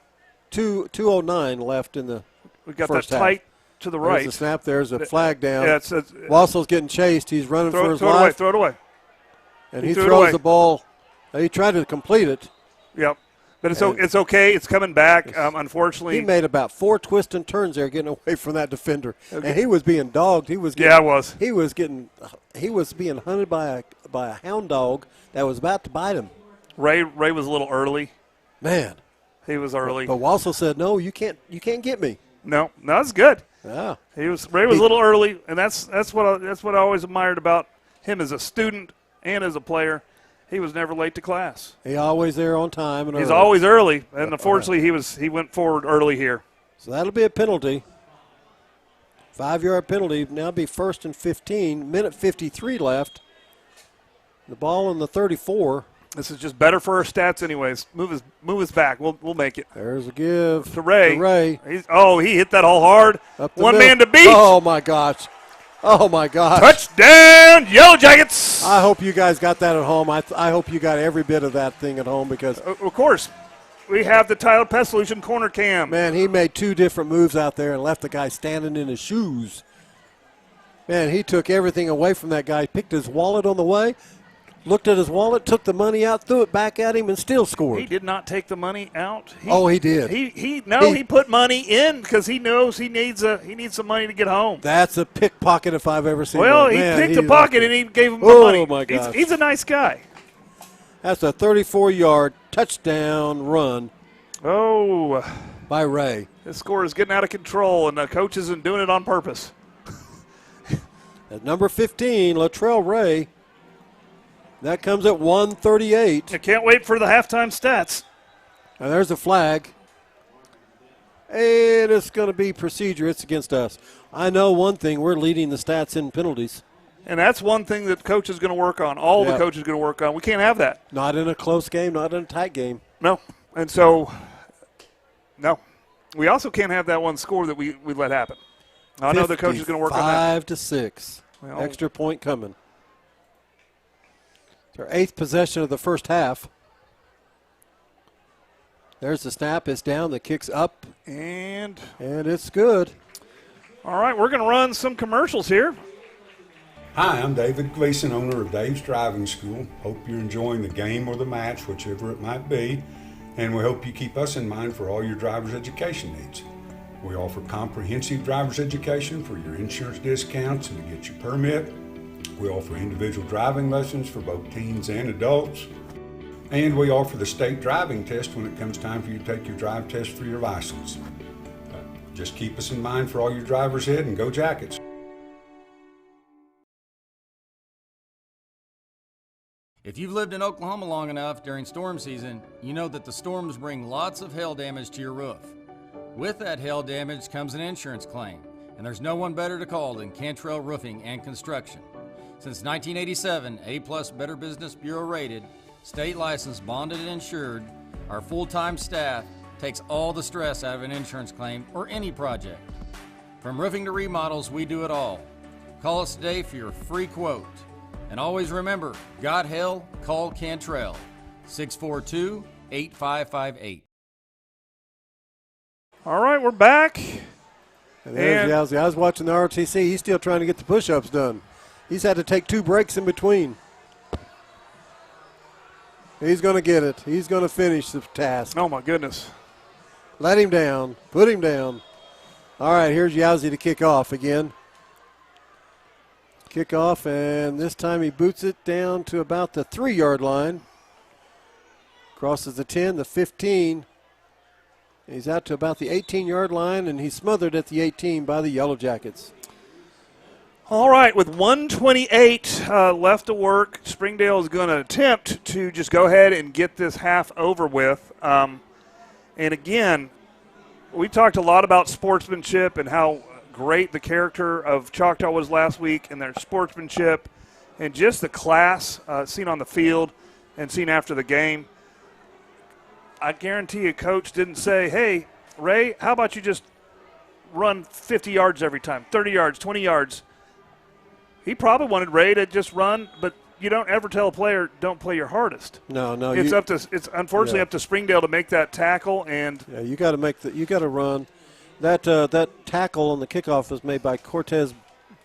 2:09 left in the we got first that half. Tight to the right. There's a snap. There's a flag down. Yeah, Wassel's getting chased. He's running for his life. Throw it away. And he throws the ball. He tried to complete it. Yep. But it's okay. It's coming back. Unfortunately, he made about 4 twists and turns there, getting away from that defender. Okay. And he was being dogged. He was being hunted by a hound dog that was about to bite him. Ray was a little early. Man, he was early. But Wassel said, "No, you can't get me." No, that's good. Yeah, Ray was a little early, and that's what I always admired about him as a student and as a player. He was never late to class. He's always there on time. And he's always early, and unfortunately, he went forward early here. So that'll be a penalty. 5-yard penalty. Now be 1st and 15. Minute 53 left. The ball in the 34. This is just better for our stats, anyways. Move us back. We'll make it. There's a give to Ray. He hit that hole hard. One man to beat. Oh my gosh. Oh, my gosh. Touchdown, Yellow Jackets. I hope you guys got that at home. I hope you got every bit of that thing at home because. Of course. we have the Tyler Pest Solution corner cam. Man, he made 2 different moves out there and left the guy standing in his shoes. Man, he took everything away from that guy, picked his wallet on the way, looked at his wallet, took the money out, threw it back at him, and still scored. He did not take the money out. He did. He put money in because he knows he needs some money to get home. That's a pickpocket if I've ever seen Well, one. he Man, picked a pocket and he gave him the money. Oh, my gosh. He's a nice guy. That's a 34-yard touchdown run by Ray. This score is getting out of control, and the coach isn't doing it on purpose. At number 15, Latrell Ray. That comes at 1:38. I can't wait for the halftime stats. And there's a flag. And it's going to be procedure. It's against us. I know one thing. We're leading the stats in penalties. And that's one thing that coach is going to work on. All the coaches are going to work on. We can't have that. Not in a close game, not in a tight game. No. And so, no. We also can't have that one score that we let happen. I know the coach is going to work on that. 5-6. Well, extra point coming. It's our 8th possession of the first half. There's the snap. It's down. The kick's up. And it's good. All right, we're going to run some commercials here. Hi, I'm David Gleason, owner of Dave's Driving School. Hope you're enjoying the game or the match, whichever it might be. And we hope you keep us in mind for all your driver's education needs. We offer comprehensive driver's education for your insurance discounts and to get your permit. We offer individual driving lessons for both teens and adults. And we offer the state driving test when it comes time for you to take your drive test for your license. Just keep us in mind for all your drivers ed and go Jackets. If you've lived in Oklahoma long enough during storm season, you know that the storms bring lots of hail damage to your roof. With that hail damage comes an insurance claim, and there's no one better to call than Cantrell Roofing and Construction. Since 1987, A+ Better Business Bureau rated, state licensed, bonded, and insured, our full-time staff takes all the stress out of an insurance claim or any project. From roofing to remodels, we do it all. Call us today for your free quote. And always remember, got hail, call Cantrell, 642-8558. All right, we're back. And there's Yowzy. I was watching the ROTC. He's still trying to get the push-ups done. He's had to take 2 breaks in between. He's going to get it. He's going to finish the task. Oh, my goodness. Let him down. Put him down. All right, here's Yowzy to kick off again. Kick off, and this time he boots it down to about the 3-yard line. Crosses the 10, the 15. He's out to about the 18-yard line, and he's smothered at the 18 by the Yellow Jackets. All right, with 1:28 left to work, Sringdale is going to attempt to just go ahead and get this half over with. And again, we talked a lot about sportsmanship and how great the character of Choctaw was last week and their sportsmanship and just the class seen on the field and seen after the game. I guarantee you Coach didn't say, hey, Ray, how about you just run 50 yards every time, 30 yards, 20 yards. He probably wanted Ray to just run, but you don't ever tell a player don't play your hardest. No. It's unfortunately up to Sringdale to make that tackle, and you got to run. That tackle on the kickoff was made by Cortez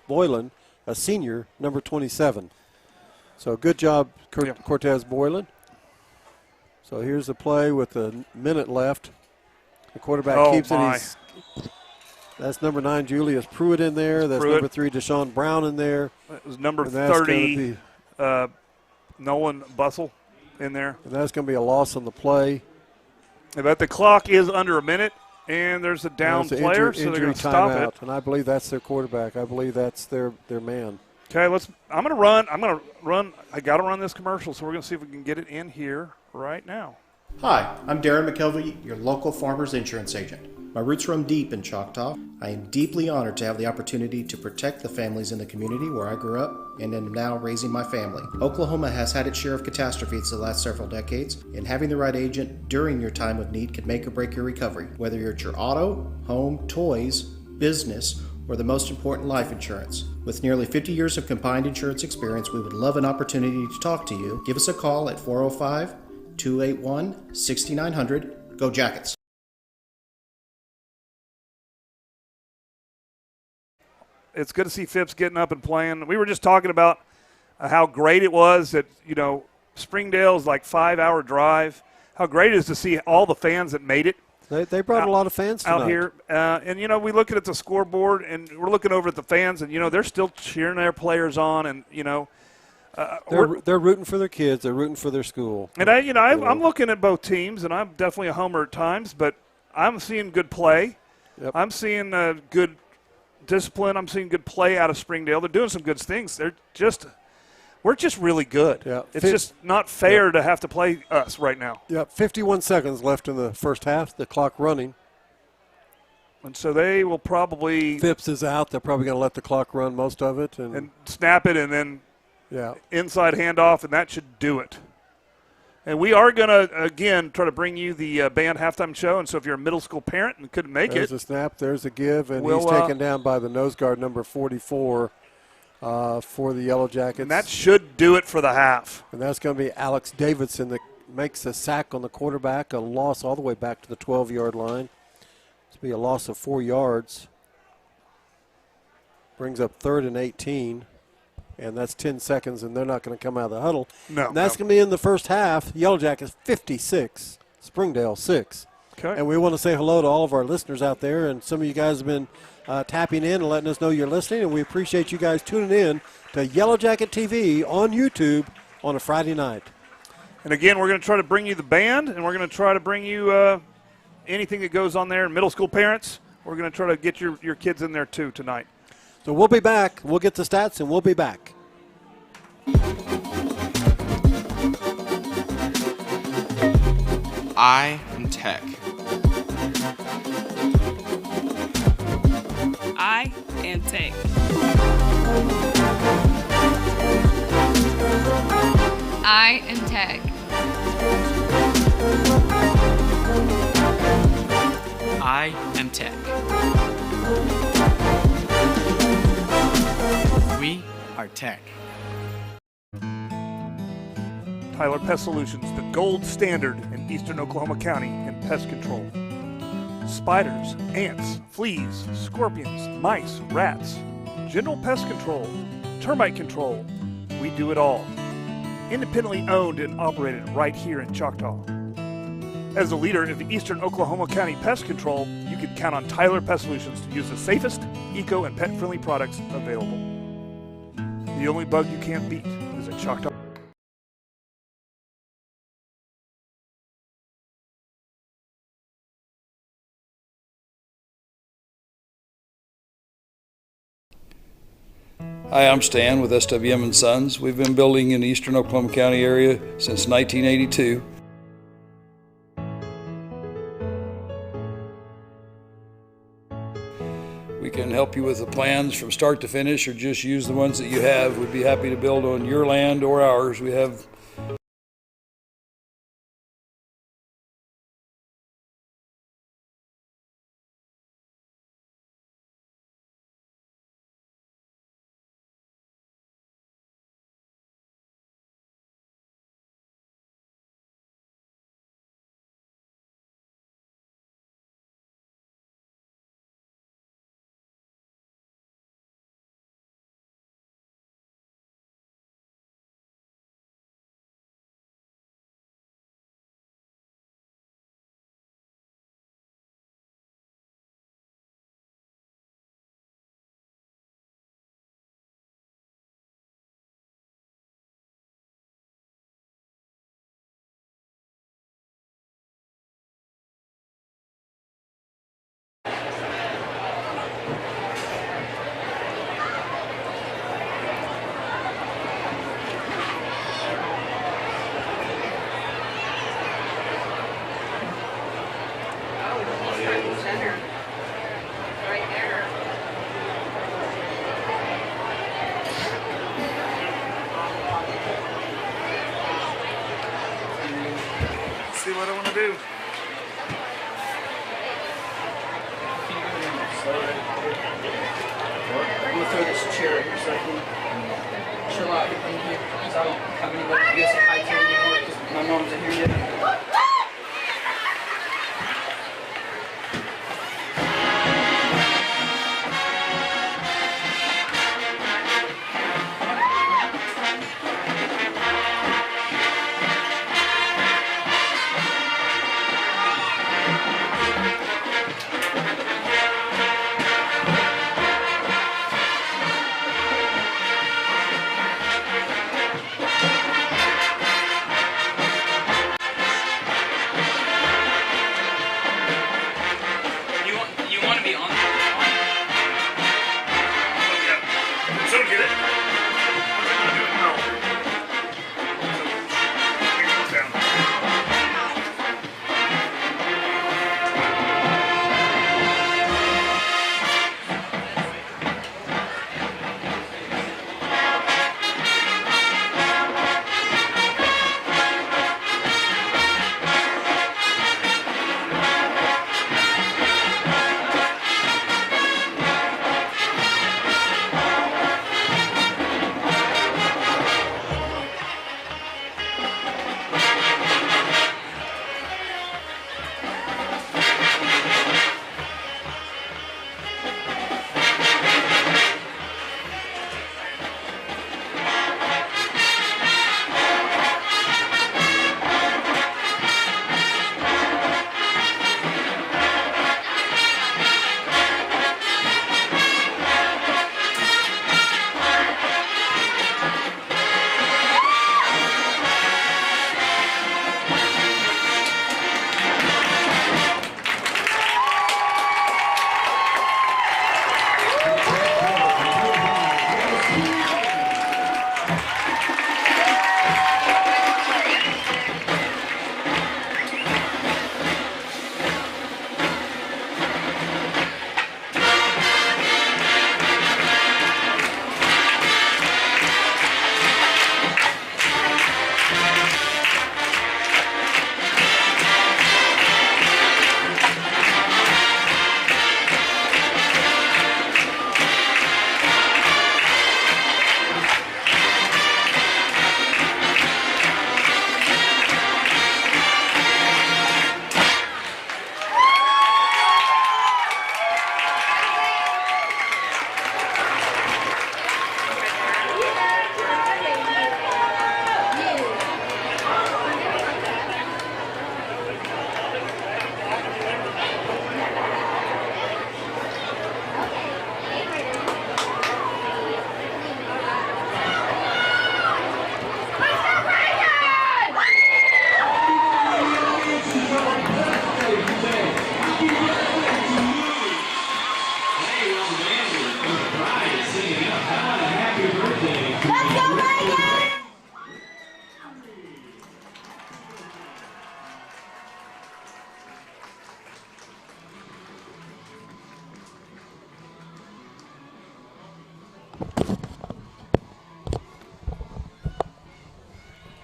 Boylan, a senior, number 27. So good job, Cortez Boylan. So here's the play with a minute left. The quarterback keeps it. That's number 9, Julius Pruitt in there. That's number 3, Deshaun Brown in there. That was number 30, Nolan Bussell in there. And that's going to be a loss on the play. But the clock is under a minute, and there's a down player, so they're going to stop it. And I believe that's their quarterback. I believe that's their man. Okay, I'm going to run. I got to run this commercial, so we're going to see if we can get it in here right now. Hi, I'm Darren McKelvey, your local farmer's insurance agent. My roots run deep in Choctaw. I am deeply honored to have the opportunity to protect the families in the community where I grew up and am now raising my family. Oklahoma has had its share of catastrophes the last several decades, and having the right agent during your time of need can make or break your recovery, whether you're at your auto, home, toys, business, or the most important, life insurance. With nearly 50 years of combined insurance experience, we would love an opportunity to talk to you. Give us a call at 405-281-6900 Go Jackets! It's good to see Phipps getting up and playing. We were just talking about how great it was that, Springdale's like 5-hour drive. How great it is to see all the fans that made it. They brought a lot of fans tonight. Out here. And, we look at the scoreboard, and we're looking over at the fans, and, they're still cheering their players on. And, they're rooting for their kids. They're rooting for their school. And, I'm looking at both teams, and I'm definitely a homer at times, but I'm seeing good play. Yep. I'm seeing good discipline. I'm seeing good play out of Springdale. They're doing some good things. We're just really good. Yeah. It's just not fair to have to play us right now. Yep, 51 seconds left in the first half, the clock running. And so they will probably – Phipps is out. They're probably going to let the clock run most of it. And snap it and then inside handoff, and that should do it. And we are going to, again, try to bring you the band halftime show. And so if you're a middle school parent and couldn't make there's a snap, there's a give, and he's taken down by the nose guard number 44 for the Yellow Jackets. And that should do it for the half. And that's going to be Alex Davidson that makes a sack on the quarterback, a loss all the way back to the 12-yard line. It's going to be a loss of 4 yards. Brings up 3rd and 18. And that's 10 seconds, and they're not going to come out of the huddle. No. And that's going to be in the first half. Yellow Jackets 56, Springdale 6. Okay. And we want to say hello to all of our listeners out there, and some of you guys have been tapping in and letting us know you're listening, and we appreciate you guys tuning in to Yellow Jacket TV on YouTube on a Friday night. And again, we're going to try to bring you the band, and we're going to try to bring you anything that goes on there. Middle school parents, we're going to try to get your kids in there too tonight. So we'll be back. We'll get the stats, and we'll be back. I am Tech. I am Tech. I am Tech. I am Tech. We are Tech. Tyler Pest Solutions, the gold standard in eastern Oklahoma County in pest control. Spiders, ants, fleas, scorpions, mice, rats, general pest control, termite control. We do it all. Independently owned and operated right here in Choctaw. As a leader of eastern Oklahoma County pest control, you can count on Tyler Pest Solutions to use the safest, eco, and pet-friendly products available. The only bug you can't beat is a Choctaw. Hi, I'm Stan with SWM & Sons. We've been building in the eastern Oklahoma County area since 1982. We can help you with the plans from start to finish or just use the ones that you have. We'd be happy to build on your land or ours. We have See what I want to do. I'm going to throw this chair here so I can chill out in here because I don't have anybody to say hi to anymore because my mom's in here yet.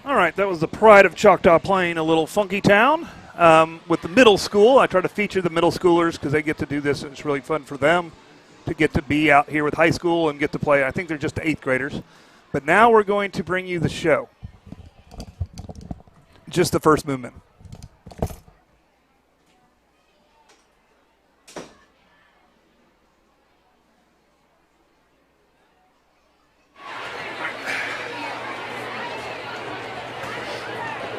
All right, that was the pride of Choctaw playing a little funky town with the middle school. I try to feature the middle schoolers because they get to do this, and it's really fun for them to get to be out here with high school and get to play. I think they're just 8th graders. But now we're going to bring you the show. Just the first movement.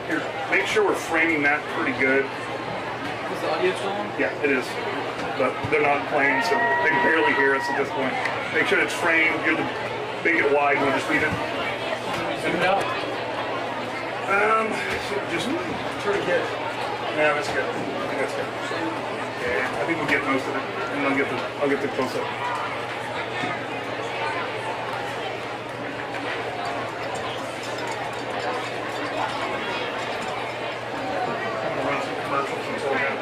Here, make sure we're framing that pretty good. Is the audio still on? Yeah, it is. But they're not playing, so they can barely hear us at this point. Make sure it's framed. Make it wide. We'll just leave it. Zoom it out. Just try to get. Yeah, that's good. I think that's good. Yeah, I think we'll get most of it, and I'll get the close up. I'm gonna run some commercials until we have.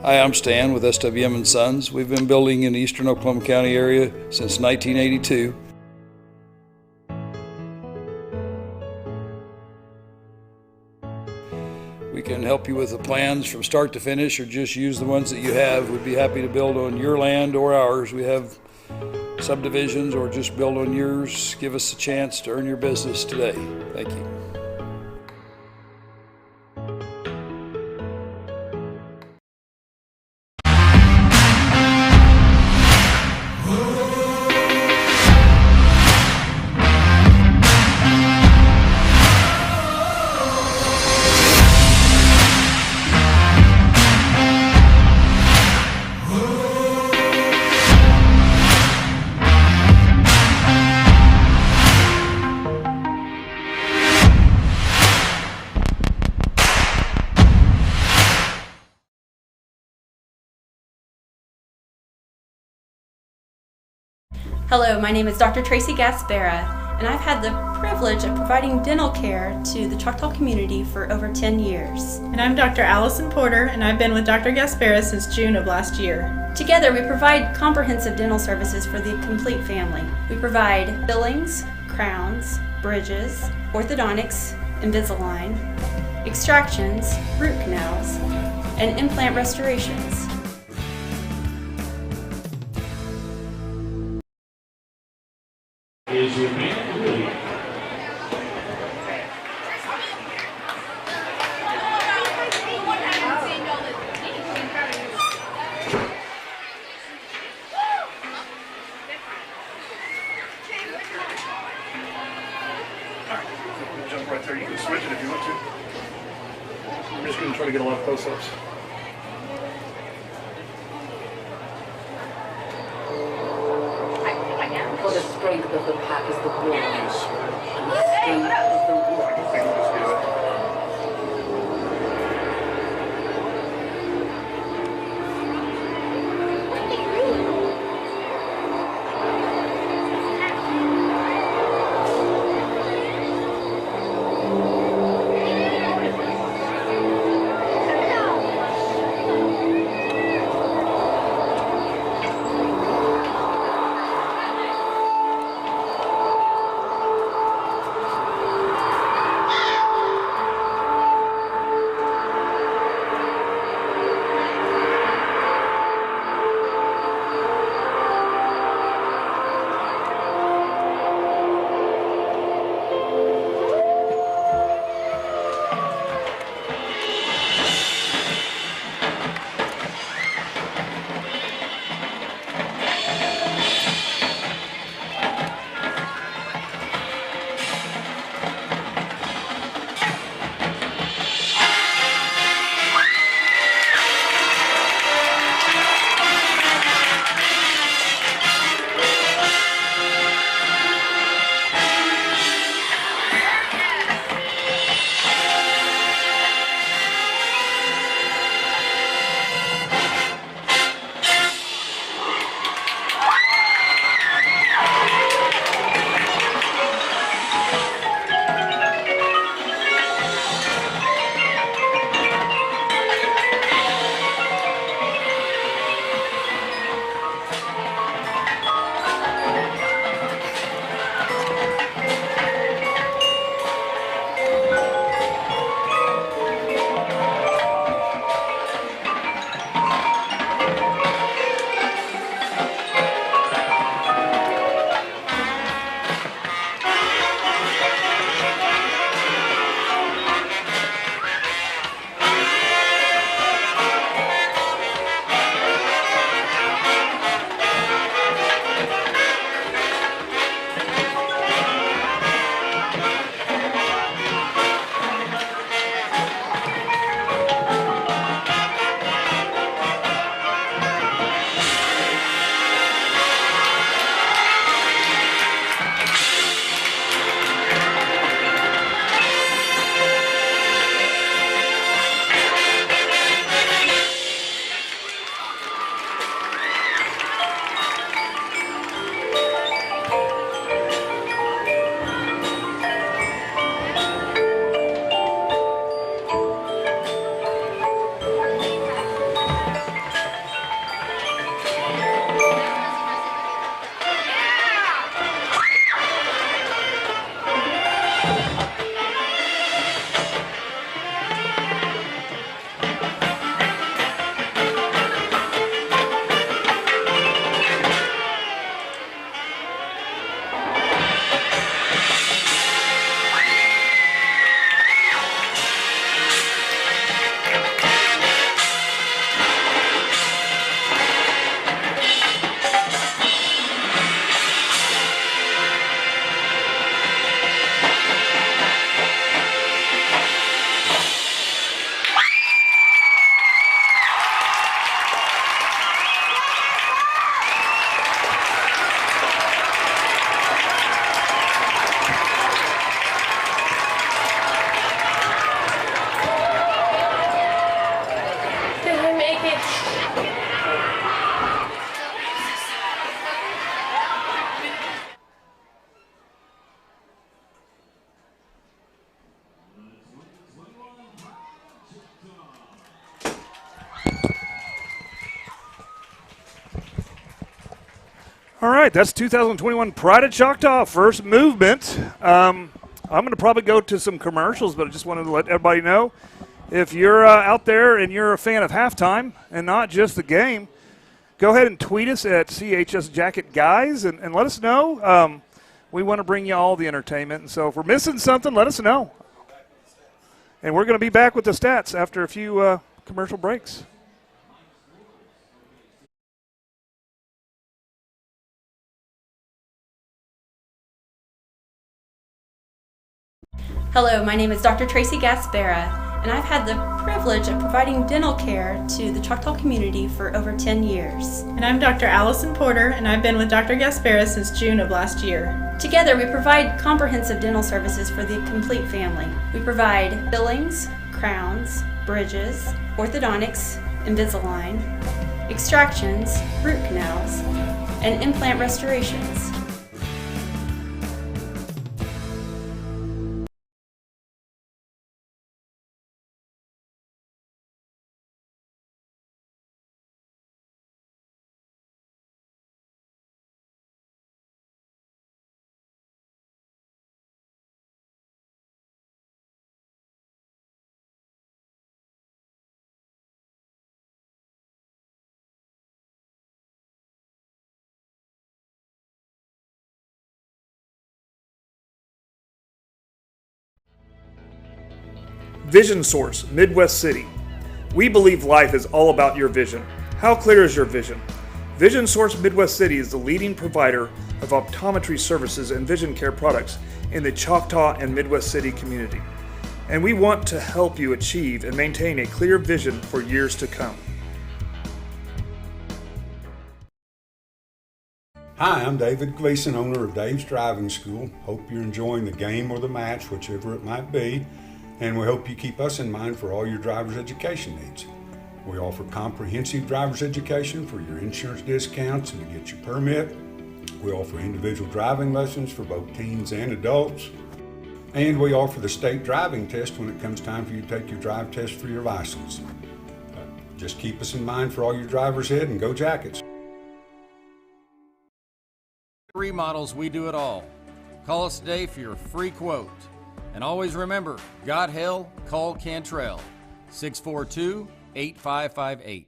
Hi, I'm Stan with SWM & Sons. We've been building in the eastern Oklahoma County area since 1982. We can help you with the plans from start to finish or just use the ones that you have. We'd be happy to build on your land or ours. We have subdivisions or just build on yours. Give us a chance to earn your business today. Thank you. Hello, my name is Dr. Tracy Gaspera, and I've had the privilege of providing dental care to the Choctaw community for over 10 years. And I'm Dr. Allison Porter, and I've been with Dr. Gaspera since June of last year. Together, we provide comprehensive dental services for the complete family. We provide fillings, crowns, bridges, orthodontics, Invisalign, extractions, root canals, and implant restorations. Is your man ready? Jump right there. You can switch it if you want to. I'm just going to try to get a lot of close-ups. For the strength of the pack is the war, and the strength of the war. All right, that's 2021 Pride of Choctaw, first movement. I'm going to probably go to some commercials, but I just wanted to let everybody know, if you're out there and you're a fan of halftime and not just the game, go ahead and tweet us at CHS Jacket Guys and let us know. We want to bring you all the entertainment, and so if we're missing something, let us know. And we're going to be back with the stats after a few commercial breaks. Hello, my name is Dr. Tracy Gaspera, and I've had the privilege of providing dental care to the Choctaw community for over 10 years. And I'm Dr. Allison Porter, and I've been with Dr. Gaspera since June of last year. Together, we provide comprehensive dental services for the complete family. We provide fillings, crowns, bridges, orthodontics, Invisalign, extractions, root canals, and implant restorations. Vision Source, Midwest City. We believe life is all about your vision. How clear is your vision? Vision Source Midwest City is the leading provider of optometry services and vision care products in the Choctaw and Midwest City community. And we want to help you achieve and maintain a clear vision for years to come. Hi, I'm David Gleason, owner of Dave's Driving School. Hope you're enjoying the game or the match, whichever it might be. And we hope you keep us in mind for all your driver's education needs. We offer comprehensive driver's education for your insurance discounts and to get your permit. We offer individual driving lessons for both teens and adults. And we offer the state driving test when it comes time for you to take your drive test for your license. Just keep us in mind for all your drivers ahead and go Jackets. Remodels, we do it all. Call us today for your free quote. And always remember, got hell, call Cantrell, 642-8558.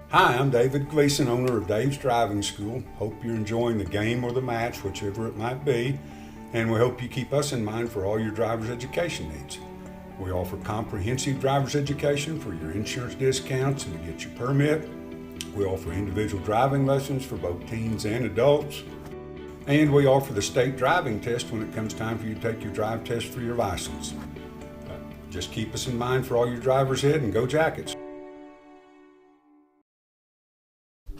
Hi, I'm David Gleason, owner of Dave's Driving School. Hope you're enjoying the game or the match, whichever it might be. And we hope you keep us in mind for all your driver's education needs. We offer comprehensive driver's education for your insurance discounts and to get your permit. We offer individual driving lessons for both teens and adults. And we offer the state driving test when it comes time for you to take your drive test for your license. Just keep us in mind for all your drivers ahead and go Jackets.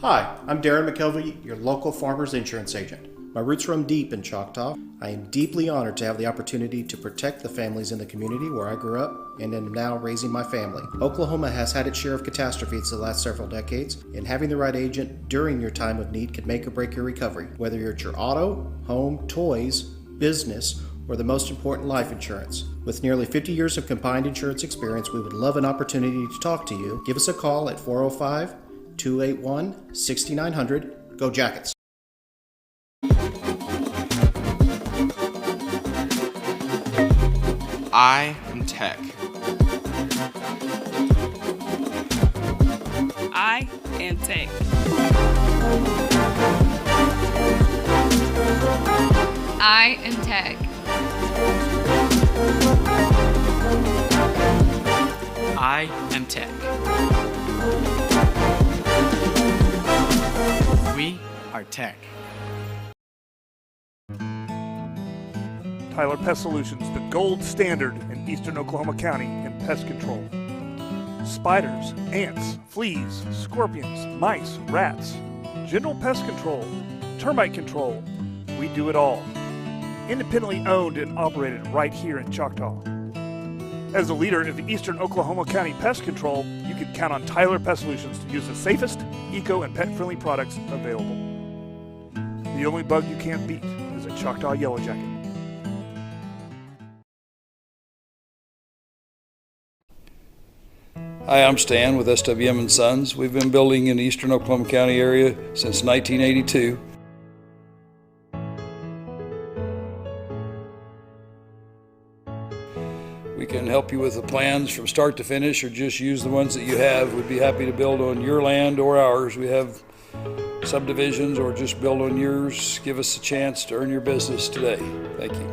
Hi, I'm Darren McKelvey, your local farmer's insurance agent. My roots run deep in Choctaw. I am deeply honored to have the opportunity to protect the families in the community where I grew up and am now raising my family. Oklahoma has had its share of catastrophes the last several decades, and having the right agent during your time of need can make or break your recovery, whether you're at your auto, home, toys, business, or the most important, life insurance. With nearly 50 years of combined insurance experience, we would love an opportunity to talk to you. Give us a call at 405-281-6900. Go Jackets! I am Tech. I am Tech. I am Tech. I am Tech. We are Tech. Tyler Pest Solutions, the gold standard in eastern Oklahoma County in pest control. Spiders, ants, fleas, scorpions, mice, rats, general pest control, termite control. We do it all. Independently owned and operated right here in Choctaw. As the leader of eastern Oklahoma County pest control, you can count on Tyler Pest Solutions to use the safest, eco, and pet-friendly products available. The only bug you can't beat is a Choctaw Yellow Jacket. Hi, I'm Stan with SWM & Sons. We've been building in the eastern Oklahoma County area since 1982. We can help you with the plans from start to finish or just use the ones that you have. We'd be happy to build on your land or ours. We have subdivisions or just build on yours. Give us a chance to earn your business today. Thank you.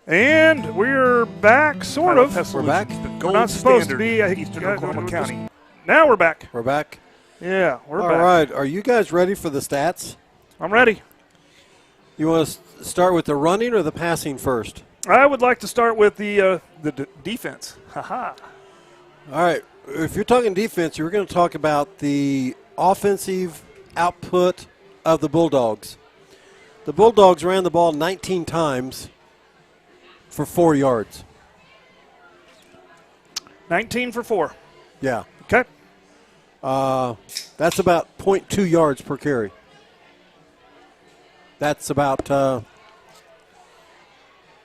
And we're back, sort of. We're back. We're not supposed to be. I think Eastern Oklahoma County. Now we're back. We're back. Yeah, we're back. All right. Are you guys ready for the stats? I'm ready. You want to start with the running or the passing first? I would like to start with the defense. Ha-ha. All right. If you're talking defense, you're going to talk about the offensive output of the Bulldogs. The Bulldogs ran the ball 19 times for 4 yards. 19 for 4. Yeah. Okay. That's about 0.2 yards per carry. That's about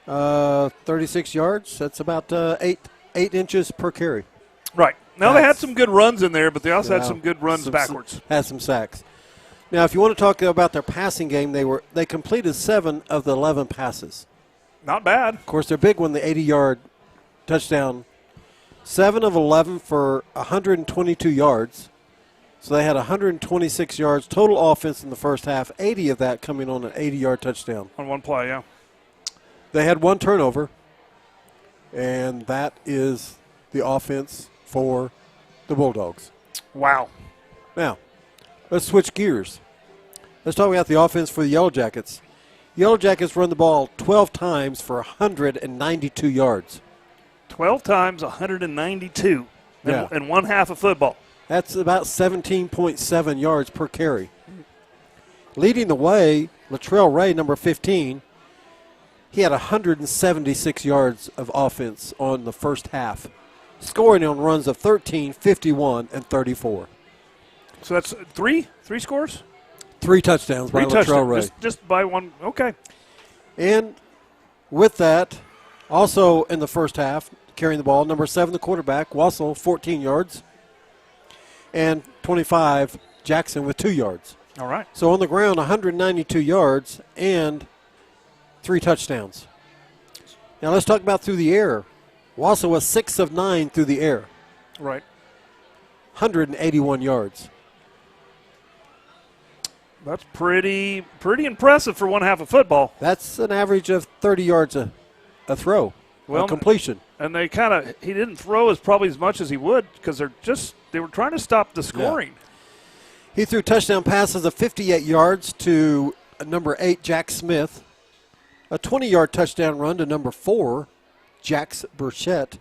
36 yards. That's about 8 inches per carry. Right. Now, they had some good runs in there, but they also had some good runs backwards. Had some sacks. Now, if you want to talk about their passing game, they completed 7 of the 11 passes. Not bad. Of course, their big one, the 80-yard touchdown, 7 of 11 for 122 yards. So they had 126 yards total offense in the first half, 80 of that coming on an 80-yard touchdown. On one play, yeah. They had 1 turnover, and that is the offense for the Bulldogs. Wow. Now, let's switch gears. Let's talk about the offense for the Yellow Jackets. Yellow Jackets run the ball 12 times for 192 yards. 12 times, 192 in one half of football. That's about 17.7 yards per carry. Leading the way, Latrell Ray, number 15, he had 176 yards of offense on the first half, scoring on runs of 13, 51, and 34. So that's three scores? 3 touchdowns by Latrell Ray. Just by one. Okay. And with that, also in the first half, carrying the ball, number 7, the quarterback, Wassel, 14 yards. And 25, Jackson with 2 yards. All right. So on the ground, 192 yards and 3 touchdowns. Now let's talk about through the air. Wassel was 6 of 9 through the air. Right. 181 yards. That's pretty impressive for one half of football. That's an average of 30 yards a throw, a completion. And he didn't throw probably as much as he would because they were trying to stop the scoring. Yeah. He threw touchdown passes of 58 yards to number 8, Jack Smith, a 20-yard touchdown run to number 4, Jax Burchett,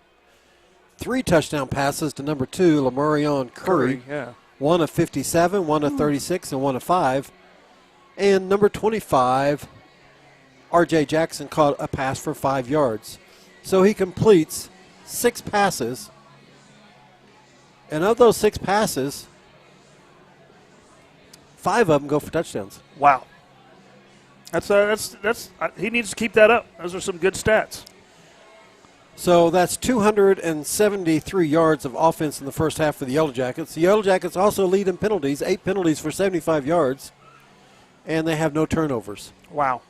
3 touchdown passes to number 2, Lamarion Curry. Yeah. 1 of 57, 1 of 36, and 1 of 5. And number 25, R.J. Jackson, caught a pass for 5 yards. So he completes 6 passes. And of those 6 passes, 5 of them go for touchdowns. Wow. That's he needs to keep that up. Those are some good stats. So that's 273 yards of offense in the first half for the Yellow Jackets. The Yellow Jackets also lead in penalties, 8 penalties for 75 yards, and they have no turnovers. Wow.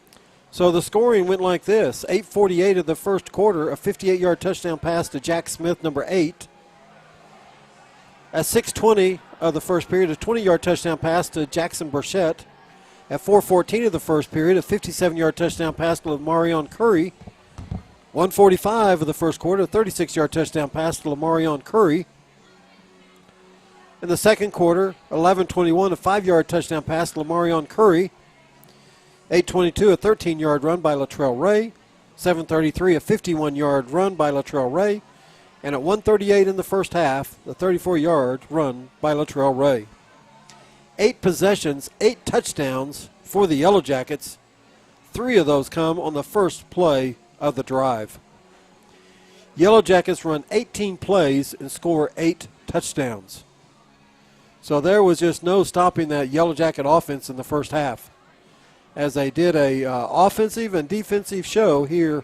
So the scoring went like this. 8:48 of the first quarter, a 58-yard touchdown pass to Jack Smith, number 8. At 6:20 of the first period, a 20-yard touchdown pass to Jackson Burchett. At 4:14 of the first period, a 57-yard touchdown pass to Lamarion Curry. 1:45 of the first quarter, a 36-yard touchdown pass to Lamarion Curry. In the second quarter, 11:21, a 5-yard touchdown pass to Lamarion Curry. 8:22, a 13-yard run by Latrell Ray. 7:33, a 51-yard run by Latrell Ray. And at 1:38 in the first half, the 34-yard run by Latrell Ray. 8 possessions, 8 touchdowns for the Yellow Jackets. 3 of those come on the first play of the drive. Yellow Jackets run 18 plays and score 8 touchdowns. So there was just no stopping that Yellow Jacket offense in the first half, as they did a offensive and defensive show here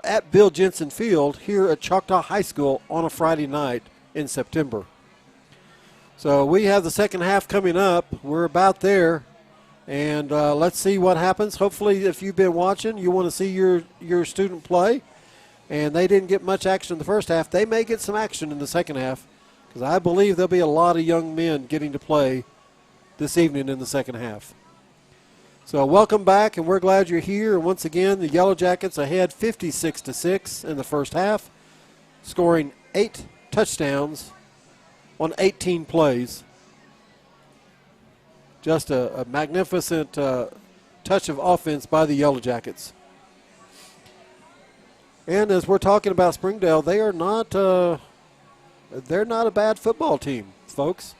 at Bill Jensen Field here at Choctaw High School on a Friday night in September. So we have the second half coming up. We're about there, and let's see what happens. Hopefully, if you've been watching, you want to see your student play, and they didn't get much action in the first half. They may get some action in the second half, because I believe there'll be a lot of young men getting to play this evening in the second half. So welcome back, and we're glad you're here. And once again, the Yellow Jackets ahead 56-6 in the first half, scoring 8 touchdowns on 18 plays. Just a magnificent touch of offense by the Yellow Jackets. And as we're talking about Sringdale, they're not a bad football team, folks.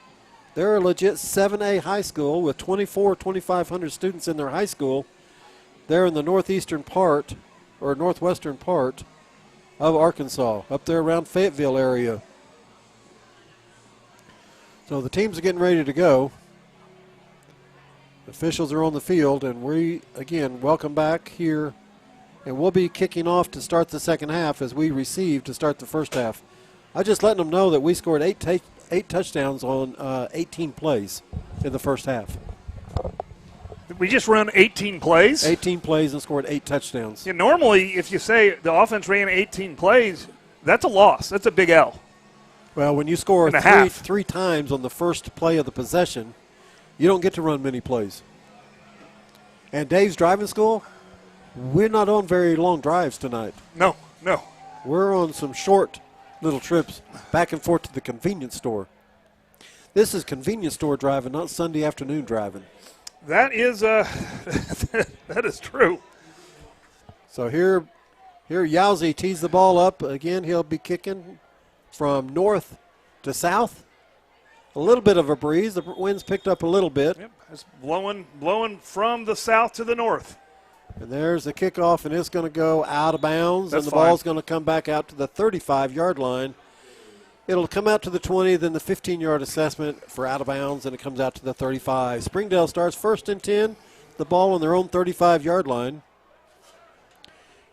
They're a legit 7A high school with 2,500 students in their high school. They're in the northwestern part of Arkansas, up there around Fayetteville area. So the teams are getting ready to go. Officials are on the field, and we, again, welcome back here. And we'll be kicking off to start the second half as we receive to start the first half. I just letting them know that we scored 8 touchdowns on 18 plays in the first half. We just run 18 plays? 18 plays and scored 8 touchdowns. Yeah, normally, if you say the offense ran 18 plays, that's a loss. That's a big L. Well, when you score three times on the first play of the possession, you don't get to run many plays. And Dave's driving school, we're not on very long drives tonight. No. We're on some short little trips back and forth to the convenience store. This is convenience store driving, not Sunday afternoon driving. That is that is true. So here Yowzy tees the ball up. Again, he'll be kicking from north to south. A little bit of a breeze. The wind's picked up a little bit. Yep, it's blowing from the south to the north. And there's the kickoff, and it's going to go out of bounds. That's and the fine. ball's going to come back out to the 35-yard line. It'll come out to the 20, then the 15-yard assessment for out of bounds, and it comes out to the 35. Sringdale starts first and 10, the ball on their own 35-yard line.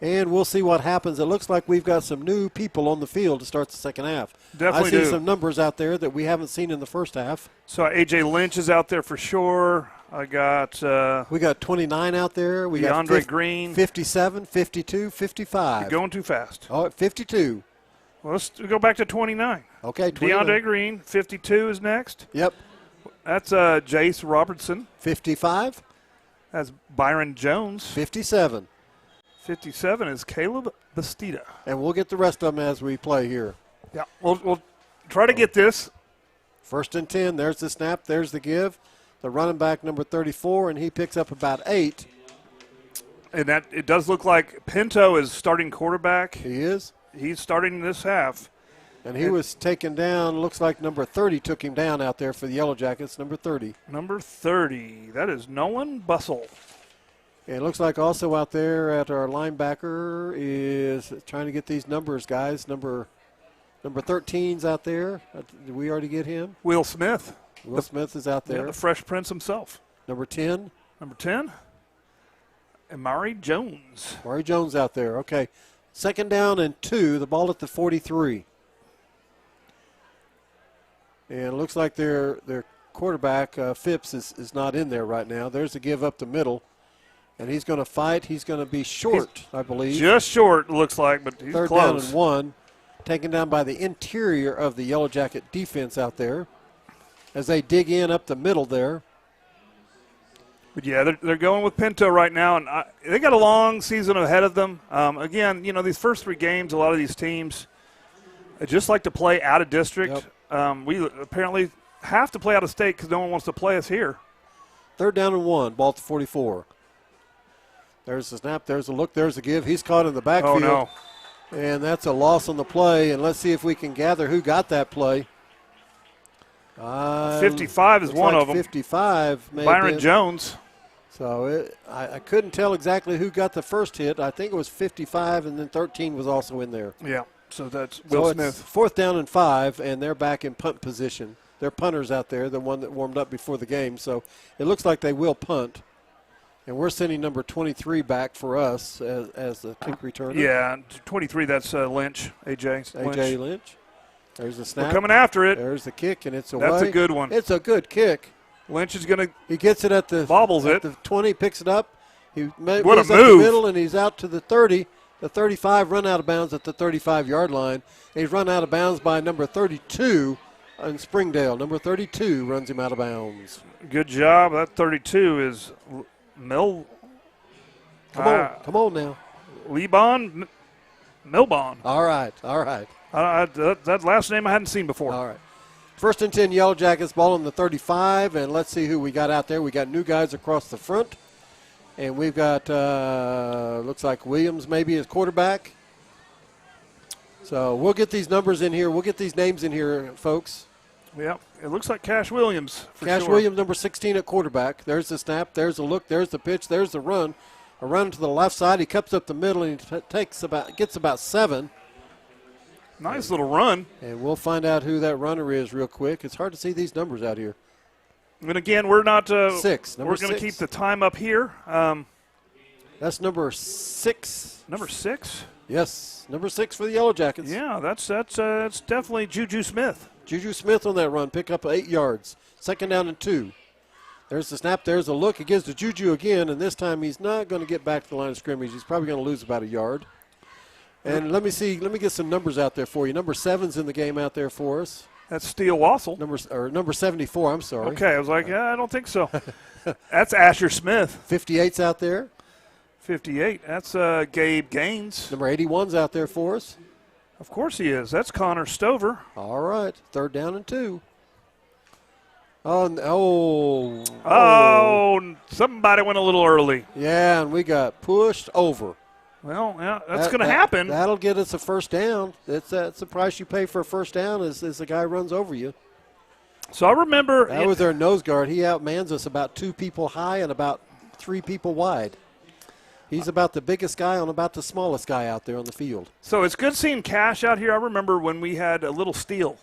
And we'll see what happens. It looks like we've got some new people on the field to start the second half. Definitely I see some numbers out there that we haven't seen in the first half. So A.J. Lynch is out there for sure. We got 29 out there. We got DeAndre Green. 57, 52, 55. You're going too fast. Oh, 52. Well, let's go back to 29. Okay, 29. DeAndre Green, 52 is next. Yep. That's Jace Robertson. 55. That's Byron Jones. 57. 57 is Caleb Bastida. And we'll get the rest of them as we play here. Yeah, we'll try to get this. First and 10. There's the snap. There's the give. The running back, number 34, and he picks up about 8. And that it does look like Pinto is starting quarterback. He is. He's starting this half. And he was taken down. Looks like number 30 took him down out there for the Yellow Jackets, number 30. Number 30. That is Nolan Bussell. And it looks like also out there at our linebacker is trying to get these numbers, guys. Number 13's out there. Did we already get him? Will Smith. Will Smith is out there. Yeah, the Fresh Prince himself. Number 10. Number 10. And Mari Jones. Mari Jones out there. Okay. Second down and 2. The ball at the 43. And it looks like their quarterback, Phipps, is not in there right now. There's a give up the middle. And he's going to fight. He's going to be short, I believe. Just short, looks like, but he's Third close. Down and 1. Taken down by the interior of the Yellow Jacket defense out there as they dig in up the middle there. But, yeah, they're going with Pinto right now, and they got a long season ahead of them. Again, these first 3 games, a lot of these teams just like to play out of district. Yep. We apparently have to play out of state because no one wants to play us here. Third down and 1, ball at the 44. There's the snap, there's the look, there's the give. He's caught in the backfield. Oh, no. And that's a loss on the play, and let's see if we can gather who got that play. 55 is one of them. 55. Byron Jones. So I couldn't tell exactly who got the first hit. I think it was 55, and then 13 was also in there. Yeah, so that's Will Smith. It's 4th down and 5, and they're back in punt position. They're punters out there, the one that warmed up before the game. So it looks like they will punt. And we're sending number 23 back for us as the kick returner. Yeah, 23, that's Lynch, A.J. Lynch. There's the snap. We're coming after it. There's the kick, and it's away. That's a good one. It's a good kick. Lynch is going to. He gets it at the bobbles at the 20, picks it up. He what moves a up move. the middle, and he's out to the 30. The 35 run out of bounds at the 35-yard line. He's run out of bounds by number 32 in Sringdale. Number 32 runs him out of bounds. Good job. That 32 is Come on now. Milbon. All right. That last name I hadn't seen before. All right. 1st and 10 Yellow Jackets, ball on the 35, and let's see who we got out there. We got new guys across the front, and we've got, looks like Williams maybe as quarterback. So we'll get these numbers in here. We'll get these names in here, folks. Yeah, it looks like Cash Williams. Cash Williams, number 16 at quarterback. There's the snap. There's the look. There's the pitch. There's the run. A run to the left side. He cups up the middle, and he gets about 7. Nice little run. And we'll find out who that runner is real quick. It's hard to see these numbers out here. And again, we're not 6. We're going to keep the time up here. That's number 6. Number 6? Yes, number 6 for the Yellow Jackets. Yeah, that's definitely Juju Smith. Juju Smith on that run, pick up 8 yards. 2nd down and 2. There's the snap. There's the look. He gives to Juju again, and this time he's not going to get back to the line of scrimmage. He's probably going to lose about a yard. And let me get some numbers out there for you. Number 7's in the game out there for us. That's Steele Wassel. Number 74, I'm sorry. Okay, I was like, I don't think so. That's Asher Smith. 58's out there. 58. That's Gabe Gaines. Number 81's out there for us. Of course he is. That's Connor Stover. All right, 3rd down and 2. Oh, somebody went a little early. Yeah, and we got pushed over. Well, yeah, that's going to happen. That'll get us a 1st down. That's the price you pay for a 1st down is the guy runs over you. So I remember. That was their nose guard. He outmans us about 2 people high and about 3 people wide. He's about the biggest guy on about the smallest guy out there on the field. So it's good seeing Cash out here. I remember when we had a little Steele.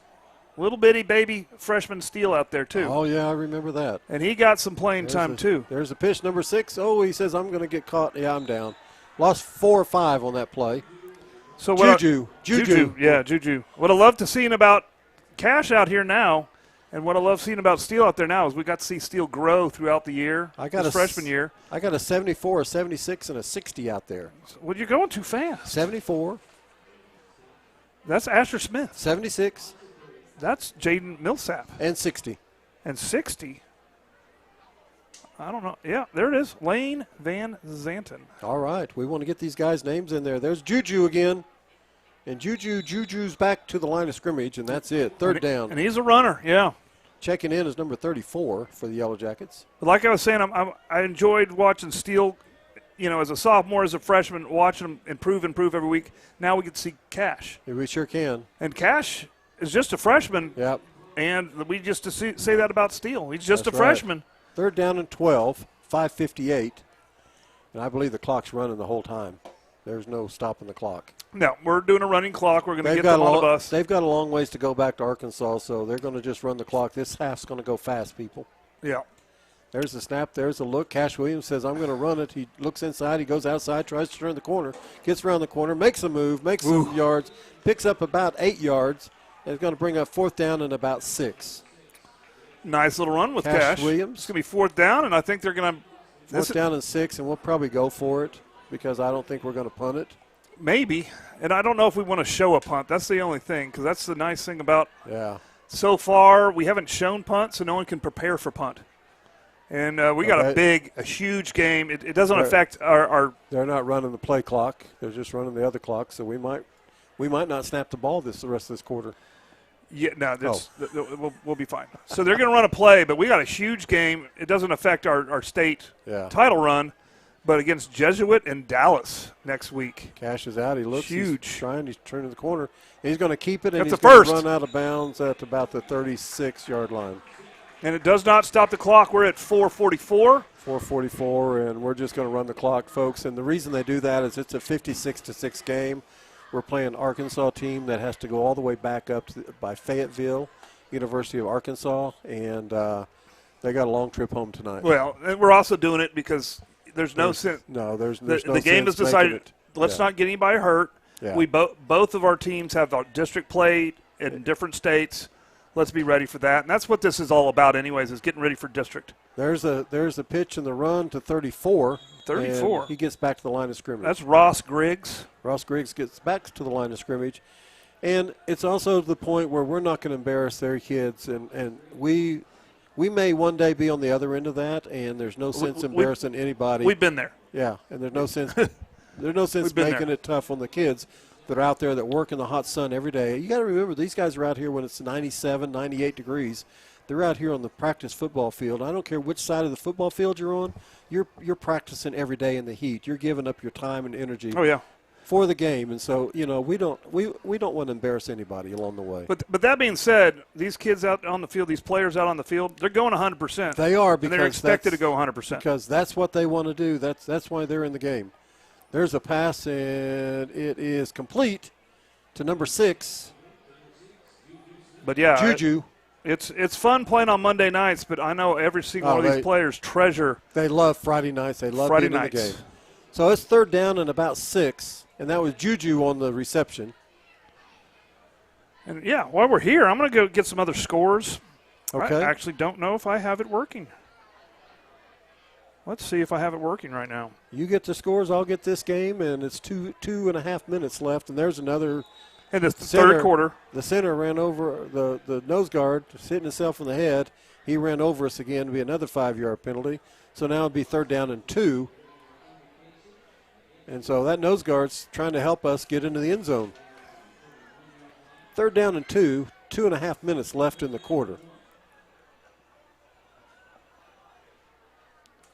Little bitty baby freshman Steele out there, too. Oh, yeah, I remember that. And he got some playing time, too. There's a pitch, number 6. Oh, he says, I'm going to get caught. Yeah, I'm down. Lost 4 or 5 on that play. So Juju. Yeah, Juju. What I love to seeing about Cash out here now, and what I love seeing about Steele out there now is we got to see Steele grow throughout the year, his freshman year. I got a 74, a 76, and a 60 out there. Well, you're going too fast. 74. That's Asher Smith. 76. That's Jaden Millsap. And 60. And 60. I don't know. Yeah, there it is. Lane Van Zanten. All right. We want to get these guys' names in there. There's Juju again. And Juju's back to the line of scrimmage, and that's it. 3rd down. And he's a runner, yeah. Checking in is number 34 for the Yellow Jackets. But like I was saying, I enjoyed watching Steele, as a sophomore, as a freshman, watching him improve every week. Now we get to see Cash. Yeah, we sure can. And Cash is just a freshman. Yep. And we just to say that about Steele. He's just That's a freshman. Right. 3rd down and 12, 5:58. And I believe the clock's running the whole time. There's no stopping the clock. No, we're doing a running clock. We're going to get them on the bus. They've got a long ways to go back to Arkansas, so they're going to just run the clock. This half's going to go fast, people. Yeah. There's the snap. There's the look. Cash Williams says, I'm going to run it. He looks inside. He goes outside, tries to turn the corner, gets around the corner, makes a move, makes some yards, picks up about 8 yards, and is going to bring up 4th down and about 6. Nice little run with Cash Williams. It's going to be 4th down, and I think they're going to. 4th down and 6, and we'll probably go for it because I don't think we're going to punt it. Maybe. And I don't know if we want to show a punt. That's the only thing, because that's the nice thing about so far we haven't shown punt, so no one can prepare for punt. And we got a huge game. It doesn't affect our – They're not running the play clock. They're just running the other clock, so we might not snap the ball the rest of this quarter. Yeah, no, we'll be fine. So they're going to run a play, but we got a huge game. It doesn't affect our state title run. But against Jesuit and Dallas next week. Cash is out. He looks huge. He's turning the corner. He's going to keep it, and That's he's going to run out of bounds at about the 36-yard line. And it does not stop the clock. We're at 4:44. 4:44, and we're just going to run the clock, folks. And the reason they do that is it's a 56-6 game. We're playing Arkansas team that has to go all the way back up by Fayetteville, University of Arkansas, and they got a long trip home tonight. Well, and we're also doing it because there's no sense. No, there's no the game sense has decided. making it. Let's not get anybody hurt. Yeah. We both of our teams have the district play in different states. Let's be ready for that, and that's what this is all about, anyways. Is getting ready for district. There's a pitch in the run to 34. 34. And he gets back to the line of scrimmage. That's Ross Griggs. Ross Griggs gets back to the line of scrimmage. And it's also the point where we're not going to embarrass their kids. And we may one day be on the other end of that, and there's no sense embarrassing anybody. We've been there. Yeah, and there's no sense making it tough on the kids that are out there that work in the hot sun every day. You got to remember, these guys are out here when it's 97, 98 degrees. They're out here on the practice football field. I don't care which side of the football field you're on. You're practicing every day in the heat. You're giving up your time and energy. Oh, yeah. For the game, and so we don't want to embarrass anybody along the way. But that being said, these kids out on the field, these players out on the field, they're going 100%. They are, because and they're expected to go 100%. Because that's what they want to do. That's why they're in the game. There's a pass, and it is complete to number 6. But yeah, Juju. It's fun playing on Monday nights, but I know every single one of these players treasure. They love Friday nights. They love Friday being nights. in the game. So it's 3rd down and about 6, and that was Juju on the reception. And yeah, while we're here, I'm going to go get some other scores. Okay. I actually don't know if I have it working. Let's see if I have it working right now. You get the scores, I'll get this game, and it's 2.5 minutes left, and there's another. In the third quarter. The center ran over the nose guard, hitting himself in the head. He ran over us again to be another 5-yard penalty. So now it'd be 3rd down and 2. And so that nose guard's trying to help us get into the end zone. 3rd down and 2, 2.5 minutes left in the quarter.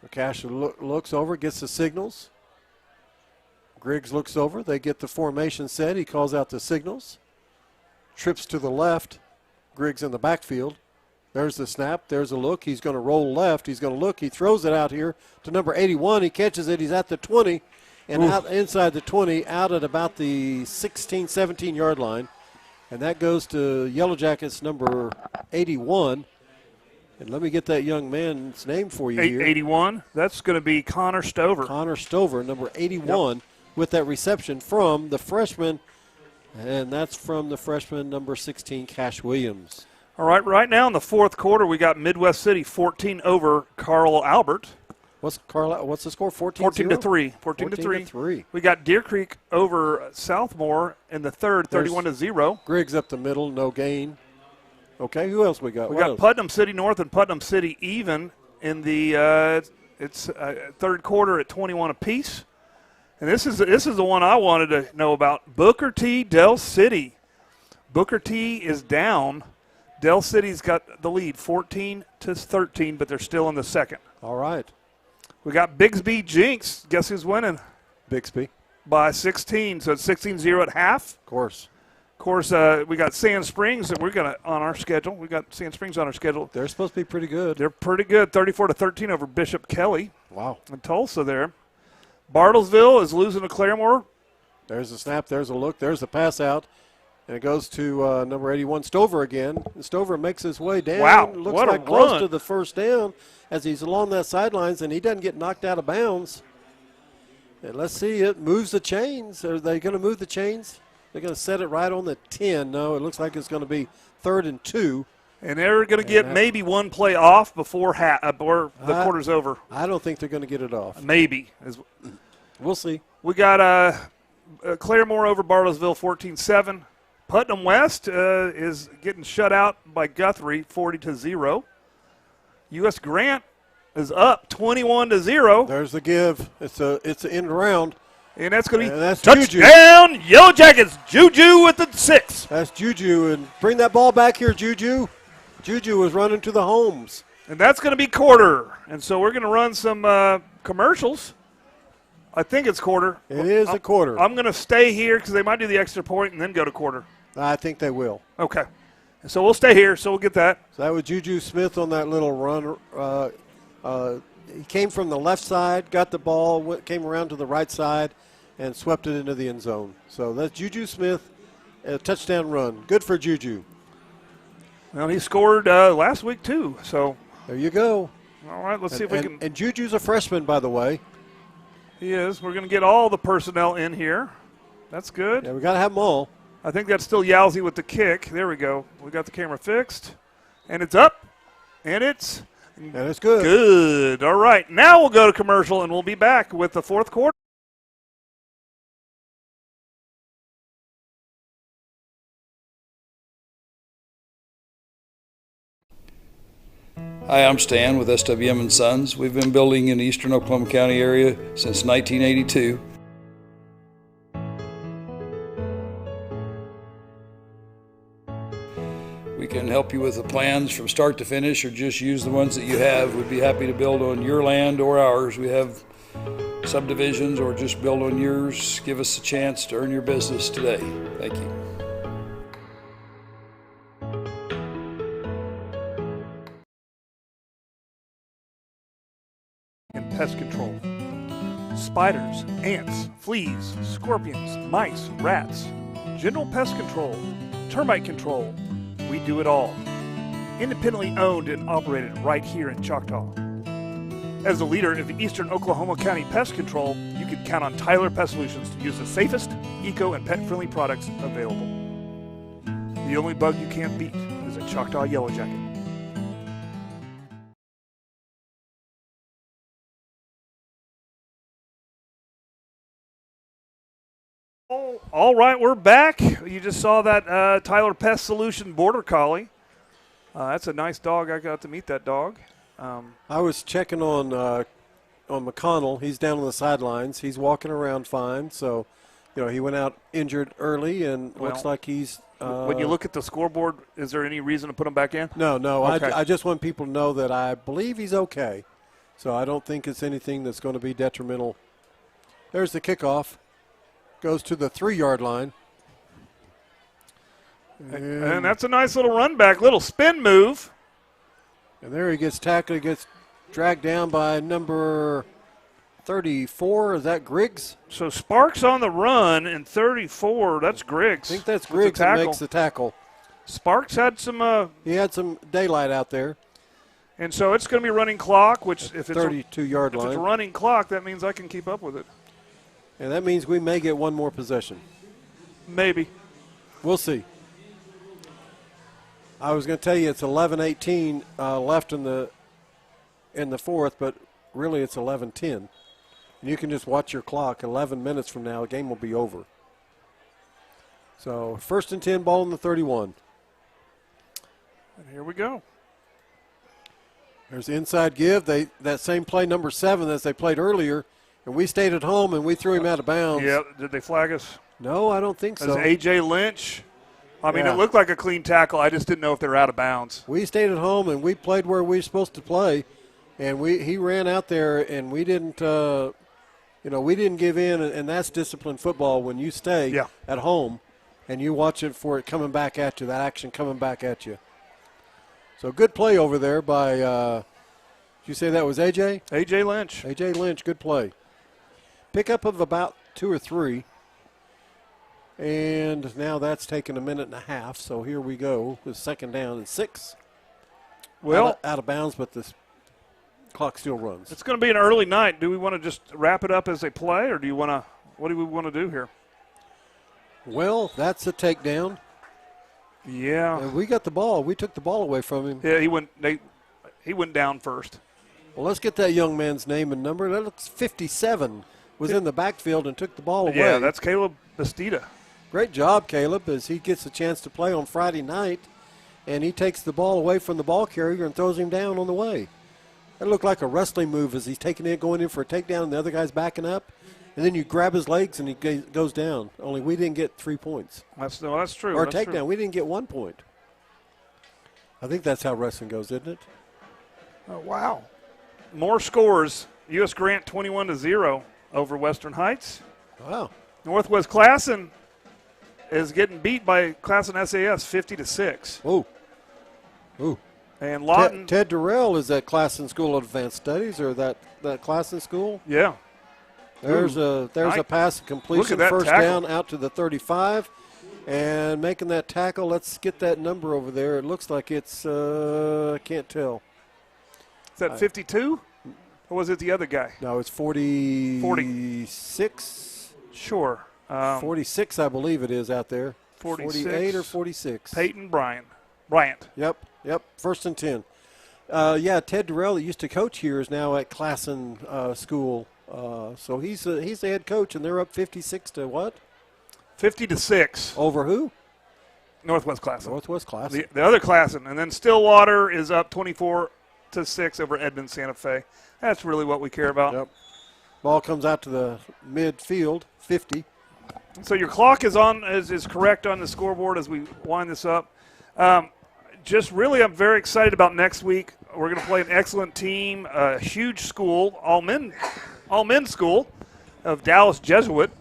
Cash looks over, gets the signals. Griggs looks over. They get the formation set. He calls out the signals. Trips to the left. Griggs in the backfield. There's the snap. There's a look. He's going to roll left. He's going to look. He throws it out here to number 81. He catches it. He's at the 20. And out inside the 20, out at about the 16, 17-yard line. And that goes to Yellow Jackets number 81. And let me get that young man's name for you here. 81. That's going to be Connor Stover. Connor Stover, number 81, with that reception from the freshman. And that's from the freshman, number 16, Cash Williams. All right, right now in the 4th quarter, we got Midwest City 14 over Carl Albert. What's the score? 14 to 3. 14 to 3. We got Deer Creek over Southmore in the 3rd, 31 to 0. Griggs up the middle, no gain. Okay, who else we got? We got Putnam City North and Putnam City even in the 3rd quarter at 21 apiece. And this is the one I wanted to know about. Booker T, Del City. Booker T is down. Del City's got the lead, 14 to 13, but they're still in the 2nd. All right. We got Bigsby Jinx. Guess who's winning? Bixby. By 16, so it's 16-0 at half. Of course. Of course, we got Sand Springs that we're going to on our schedule. We got Sand Springs on our schedule. They're supposed to be pretty good. They're pretty good, 34 to 13 over Bishop Kelly. Wow. And Tulsa there. Bartlesville is losing to Claremore. There's a snap. There's a look. There's the pass out. And it goes to number 81, Stover again. And Stover makes his way down. Wow, Looks what a like close run. to the 1st down as he's along that sidelines, and he doesn't get knocked out of bounds. And let's see, it moves the chains. Are they going to move the chains? They're going to set it right on the 10. No, it looks like it's going to be 3rd and 2. And they're going to get maybe one play off before the quarter's over. I don't think they're going to get it off. Maybe. We'll see. We got Claremore over Bartlesville 14-7. Putnam West is getting shut out by Guthrie 40 to 0. U.S. Grant is up 21 to 0. There's the give. It's an end around. And that's going to be that's touchdown, Juju. Yellow Jackets. Juju with the 6. That's Juju. And bring that ball back here, Juju. Juju was running to the homes. And that's going to be quarter. And so we're going to run some commercials. I think it's quarter. It is a quarter. I'm going to stay here because they might do the extra point and then go to quarter. I think they will. Okay. So we'll stay here, so we'll get that. So that was Juju Smith on that little run. He came from the left side, got the ball, came around to the right side, and swept it into the end zone. So that's Juju Smith, a touchdown run. Good for Juju. Well, he scored last week, too. So there you go. All right, let's see if we can. And Juju's a freshman, by the way. He is. We're going to get all the personnel in here. That's good. Yeah, we got to have them all. I think that's still Yowzy with the kick. There we go. We got the camera fixed. And it's up. And it's good. Good. All right. Now we'll go to commercial, and we'll be back with the fourth quarter. Hi, I'm Stan with SWM & Sons. We've been building in the eastern Oklahoma County area since 1982. We can help you with the plans from start to finish or just use the ones that you have. We'd be happy to build on your land or ours. We have subdivisions or just build on yours. Give us a chance to earn your business today. Thank you. And pest control. Spiders, ants, fleas, scorpions, mice, rats, general pest control, termite control. We do it all. Independently owned and operated right here in Choctaw. As the leader of the Eastern Oklahoma County Pest Control, you can count on Tyler Pest Solutions to use the safest, eco, and pet-friendly products available. The only bug you can't beat is a Choctaw Yellow Jacket. All right, we're back. You just saw that Tyler Pest Solution Border Collie. That's a nice dog. I got to meet that dog. I was checking on McConnell. He's down on the sidelines. He's walking around fine. So, he went out injured early, and looks like he's. When you look at the scoreboard, is there any reason to put him back in? No. Okay. I just want people to know that I believe he's okay. So I don't think it's anything that's going to be detrimental. There's the kickoff. Goes to the 3-yard line. And that's a nice little run back, little spin move. And there he gets tackled. He gets dragged down by number 34. Is that Griggs? So Sparks on the run, and 34, that's Griggs. I think that's Griggs that makes the tackle. Sparks had some. He had some daylight out there. And so it's going to be running clock, which if it's 32-yard line. If it's a running clock, that means I can keep up with it. And that means we may get one more possession. Maybe. We'll see. I was going to tell you it's 11:18 left in the fourth, but really it's 11:10. And you can just watch your clock. 11 minutes from now, the game will be over. So 1st and 10, ball in the 31. And here we go. There's the inside give. That same play, number 7, as they played earlier. And we stayed at home, and we threw him out of bounds. Yeah, did they flag us? No, I don't think so. As A.J. Lynch. I mean, it looked like a clean tackle. I just didn't know if they were out of bounds. We stayed at home, and we played where we were supposed to play. And he ran out there, and we didn't we didn't give in, and that's disciplined football when you stay at home and you watch it for it coming back at you, that action coming back at you. So good play over there by, did you say that was A.J.? A.J. Lynch. A.J. Lynch, good play. Pickup of about 2 or 3. And now that's taken a minute and a half, so here we go with 2nd down and 6. Well, out of bounds, but the clock still runs. It's going to be an early night. Do we want to just wrap it up as they play, or what do we want to do here? Well, that's a takedown. Yeah. And we got the ball. We took the ball away from him. Yeah, he went down first. Well, let's get that young man's name and number. That looks 57. Was in the backfield and took the ball away. Yeah, that's Caleb Bastida. Great job, Caleb, as he gets a chance to play on Friday night, and he takes the ball away from the ball carrier and throws him down on the way. That looked like a wrestling move as he's taking it, going in for a takedown, and the other guy's backing up. And then you grab his legs and he goes down. Only we didn't get 3 points. That's true. Or a that's takedown. True. We didn't get 1 point. I think that's how wrestling goes, isn't it? Oh, wow. More scores. U.S. Grant 21-0 over Western Heights. Wow. Northwest Classen is getting beat by Classen SAS 50-6. Oh. Ooh. And Lawton. Ted Durrell is at Classen School of Advanced Studies, or that Classen School? Yeah. There's a pass completion, first down out to the 35. And making that tackle, let's get that number over there. It looks like it's, I can't tell. Is that 52? Or was it the other guy? No, it's 46. Sure. 46, I believe it is out there. 46. 48 or 46. Peyton Bryant. Yep. First and 10. Yeah, Ted Durrell, that used to coach here, is now at Classen School. So he's the head coach, and they're up 56 to what? 50-6. Over who? Northwest Classen. Northwest Classen. The other Classen. And then Stillwater is up 24-6 over Edmond Santa Fe. That's really what we care about. Yep. Ball comes out to the midfield, 50. So your clock is correct on the scoreboard as we wind this up. Just really, I'm very excited about next week. We're going to play an excellent team, a huge school, all men school of Dallas Jesuit.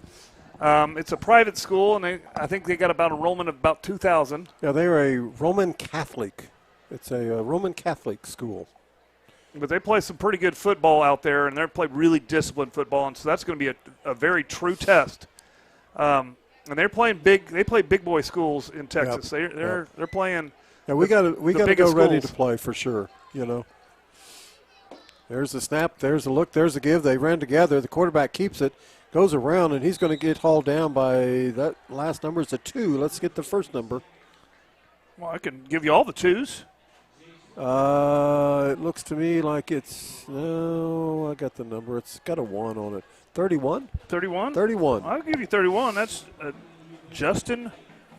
It's a private school, and I think they got about enrollment of about 2,000. Yeah, they're a Roman Catholic. It's a Roman Catholic school. But they play some pretty good football out there, and they play really disciplined football, and so that's going to be a very true test. And they're playing big. They play big boy schools in Texas. Yep. They're playing. Yeah, we got to go ready to schools. play for sure. You know. There's the snap. There's the look. There's the give. They ran together. The quarterback keeps it, goes around, and he's going to get hauled down by that last number is a 2. Let's get the first number. Well, I can give you all the 2s. It looks to me like it's no. I got the number. It's got a 1 on it. 31. 31. 31. I'll give you 31. That's Justin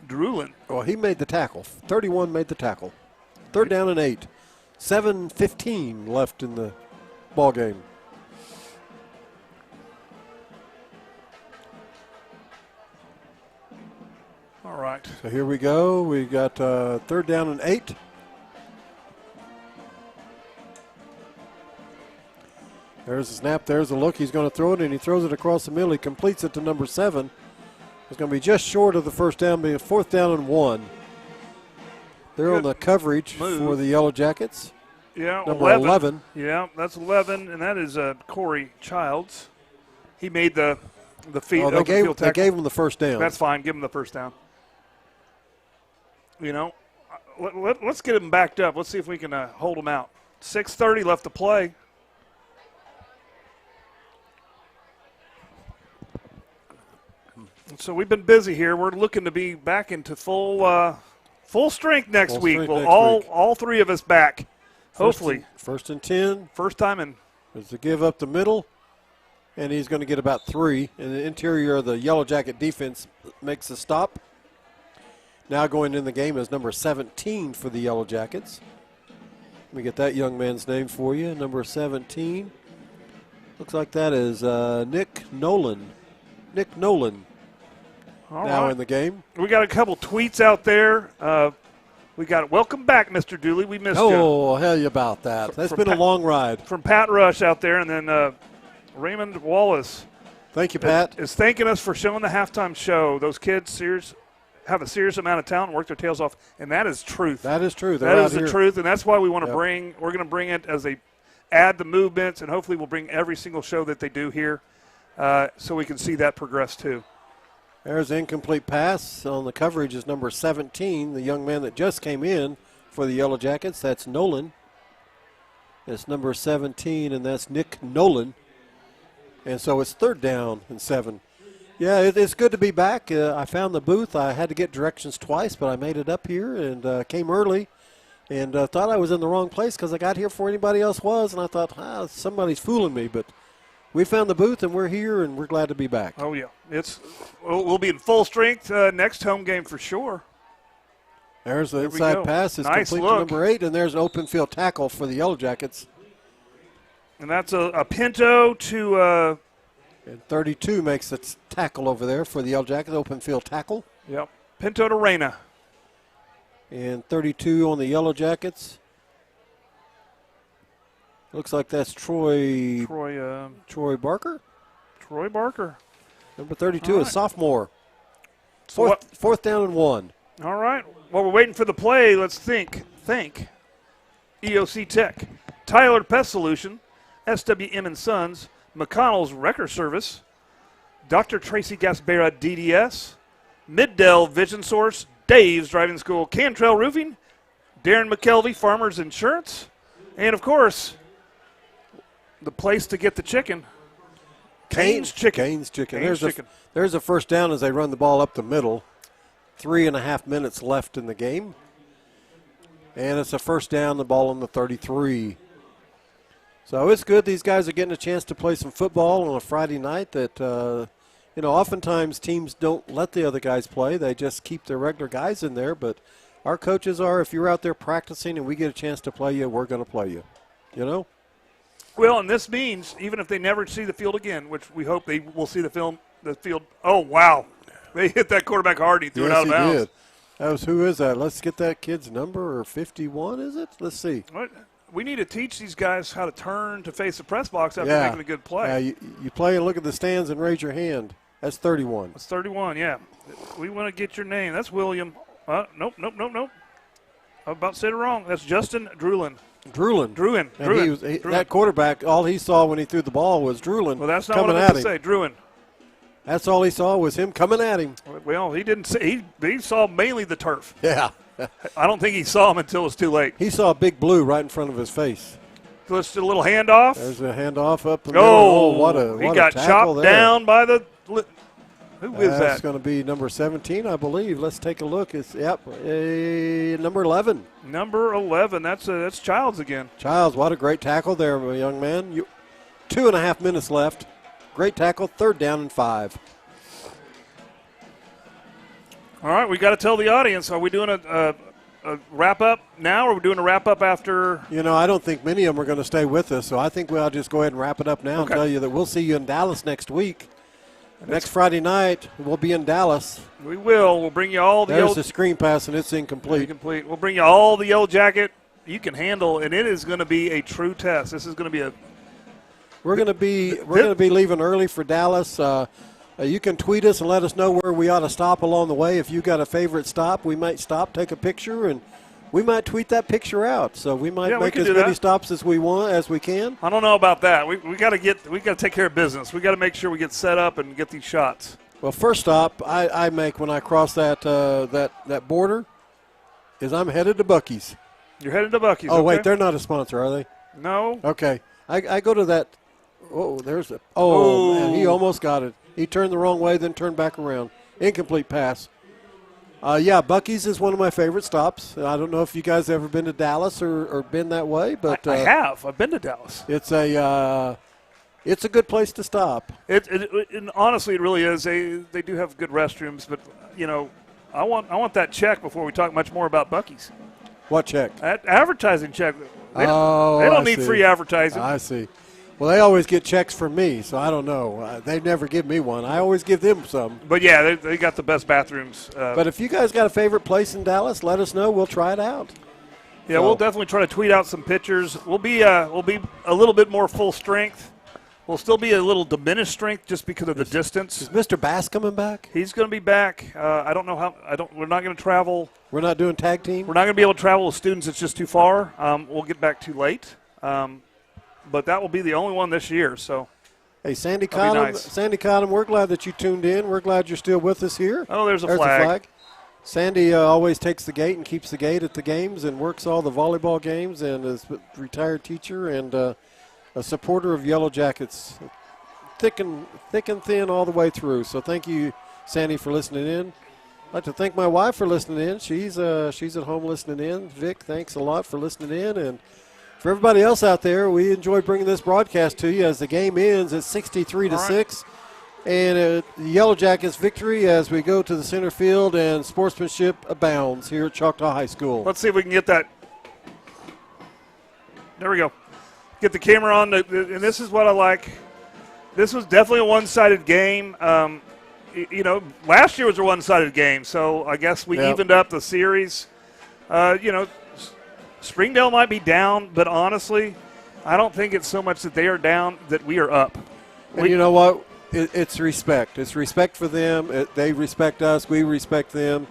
Drulin. Well, he made the tackle. 31 made the tackle. Third down and 8. 7:15 left in the ball game. All right. So here we go. We got third down and 8. There's the snap. There's the look. He's going to throw it, and he throws it across the middle. He completes it to number 7. It's going to be just short of the first down, being a 4th down and 1. They're on the coverage for the Yellow Jackets. Yeah, number 11. Yeah, that's 11, and that is Corey Childs. He made the feed. Oh, they gave him the first down. That's fine. Give him the first down. You know, let's get him backed up. Let's see if we can hold him out. 6:30 left to play. So we've been busy here. We're looking to be back into full strength next week. All 3 of us back. Hopefully. First and 10. First time in. There's the give up the middle, and he's going to get about 3. And the interior of the Yellow Jacket defense makes a stop. Now going in the game is number 17 for the Yellow Jackets. Let me get that young man's name for you. Number 17. Looks like that is Nick Nolan. Nick Nolan. All now right. in the game. We got a couple tweets out there. We got welcome back, Mr. Dooley. We missed you. Oh, hell you about that. That's been a long ride. From Pat Rush out there, and then Raymond Wallace. Thank you, Pat. Is thanking us for showing the halftime show. Those kids have a serious amount of talent and work their tails off, and that is truth. That is true. That is the truth, and that's why we want to we're going to bring it as add the movements, and hopefully we'll bring every single show that they do here so we can see that progress too. There's an incomplete pass. On the coverage is number 17, the young man that just came in for the Yellow Jackets. That's Nolan. It's number 17, and that's Nick Nolan. And so it's third down and 7. Yeah, it's good to be back. I found the booth. I had to get directions twice, but I made it up here and came early and thought I was in the wrong place because I got here before anybody else was, and I thought, somebody's fooling me. But we found the booth, and we're here, and we're glad to be back. Oh, yeah. We'll be in full strength next home game for sure. There's the inside pass. It's nice complete look. to number 8, and there's an open field tackle for the Yellow Jackets. And that's a Pinto to and 32 makes the tackle over there for the Yellow Jackets, open field tackle. Yep. Pinto to Reyna. And 32 on the Yellow Jackets. Looks like that's Troy Barker? Troy Barker. Number 32 is sophomore. Fourth down and 1. All right. While we're waiting for the play, let's thank EOC Tech, Tyler Pest Solution, SWM & Sons, McConnell's Wrecker Service, Dr. Tracy Gaspera DDS, Middell Vision Source, Dave's Driving School, Cantrell Roofing, Darren McKelvey Farmers Insurance, and of course, the place to get the chicken, Cane's Chicken. Cane's Chicken. There's a first down as they run the ball up the middle. 3.5 minutes left in the game. And it's a first down, the ball on the 33. So it's good these guys are getting a chance to play some football on a Friday night that, oftentimes teams don't let the other guys play. They just keep their regular guys in there. But our coaches are, if you're out there practicing and we get a chance to play you, we're going to play you, Well, and this means even if they never see the field again, which we hope they will see the field. Oh, wow. They hit that quarterback hard. He threw it out of bounds. Did. Who is that? Let's get that kid's number, or 51, is it? Let's see. What? We need to teach these guys how to turn to face the press box after making a good play. You play and look at the stands and raise your hand. That's 31. That's 31, yeah. We want to get your name. That's William. Nope. I'm about to say it wrong. That's Justin Drulin. Druin. That quarterback, all he saw when he threw the ball was Drulin. Well, that's not what I meant to say, Druin. That's all he saw was him coming at him. Well, he didn't see. He saw mainly the turf. Yeah. I don't think he saw him until it was too late. He saw Big Blue right in front of his face. Just a little handoff. There's a handoff up the middle. He got chopped down by the. Who is that? That's going to be number 17, I believe. Let's take a look. It's number 11. Number 11. That's Childs again. Childs, what a great tackle there, my young man. 2.5 minutes left. Great tackle. 3rd down and 5. All right, we got to tell the audience. Are we doing a wrap up now, or are we doing a wrap up after? I don't think many of them are going to stay with us, so I think we'll just go ahead and wrap it up now and tell you that we'll see you in Dallas next week. Next Friday night, we'll be in Dallas. We will. We'll bring you all the There's the screen pass, and it's incomplete. We'll bring you all the Yellow Jacket you can handle, and it is going to be a true test. This is going to be a. We're going to be leaving early for Dallas. You can tweet us and let us know where we ought to stop along the way. If you got a favorite stop, we might stop, take a picture, and we might tweet that picture out. So we might make as many stops as we can. I don't know about that. We got to take care of business. We got to make sure we get set up and get these shots. Well, first stop I make when I cross that border is I'm headed to Buc-ee's. You're headed to Buc-ee's. Oh, wait, they're not a sponsor, are they? No. Okay. I go to that. Oh, there's a. Oh, man, he almost got it. He turned the wrong way, then turned back around. Incomplete pass. Buc-ee's is one of my favorite stops. I don't know if you guys have ever been to Dallas or been that way, but I have. I've been to Dallas. It's a good place to stop. And honestly, it really is. They do have good restrooms, but I want that check before we talk much more about Buc-ee's. What check? Advertising check. They don't need free advertising. I see. Well, they always get checks from me, so I don't know. They never give me one. I always give them some. But, yeah, they got the best bathrooms. But if you guys got a favorite place in Dallas, let us know. We'll try it out. Yeah, we'll definitely try to tweet out some pictures. We'll be a little bit more full strength. We'll still be a little diminished strength just because of the distance. Is Mr. Bass coming back? He's going to be back. I don't know how. We're not going to travel. We're not doing tag team? We're not going to be able to travel with students. It's just too far. We'll get back too late. But that will be the only one this year. So, hey, Sandy Cottom, we're glad that you tuned in. We're glad you're still with us here. Oh, there's a flag. Sandy always takes the gate and keeps the gate at the games and works all the volleyball games and is a retired teacher and a supporter of Yellow Jackets, thick and thin all the way through. So thank you, Sandy, for listening in. I'd like to thank my wife for listening in. She's at home listening in. Vic, thanks a lot for listening in. And for everybody else out there, we enjoy bringing this broadcast to you as the game ends at 63-6. And the Yellow Jackets victory as we go to the center field and sportsmanship abounds here at Choctaw High School. Let's see if we can get that. There we go. Get the camera on, and this is what I like. This was definitely a one-sided game. Last year was a one-sided game, so I guess we evened up the series. Sringdale might be down, but honestly, I don't think it's so much that they are down that we are up. And you know what? It's respect. It's respect for them. They respect us. We respect them.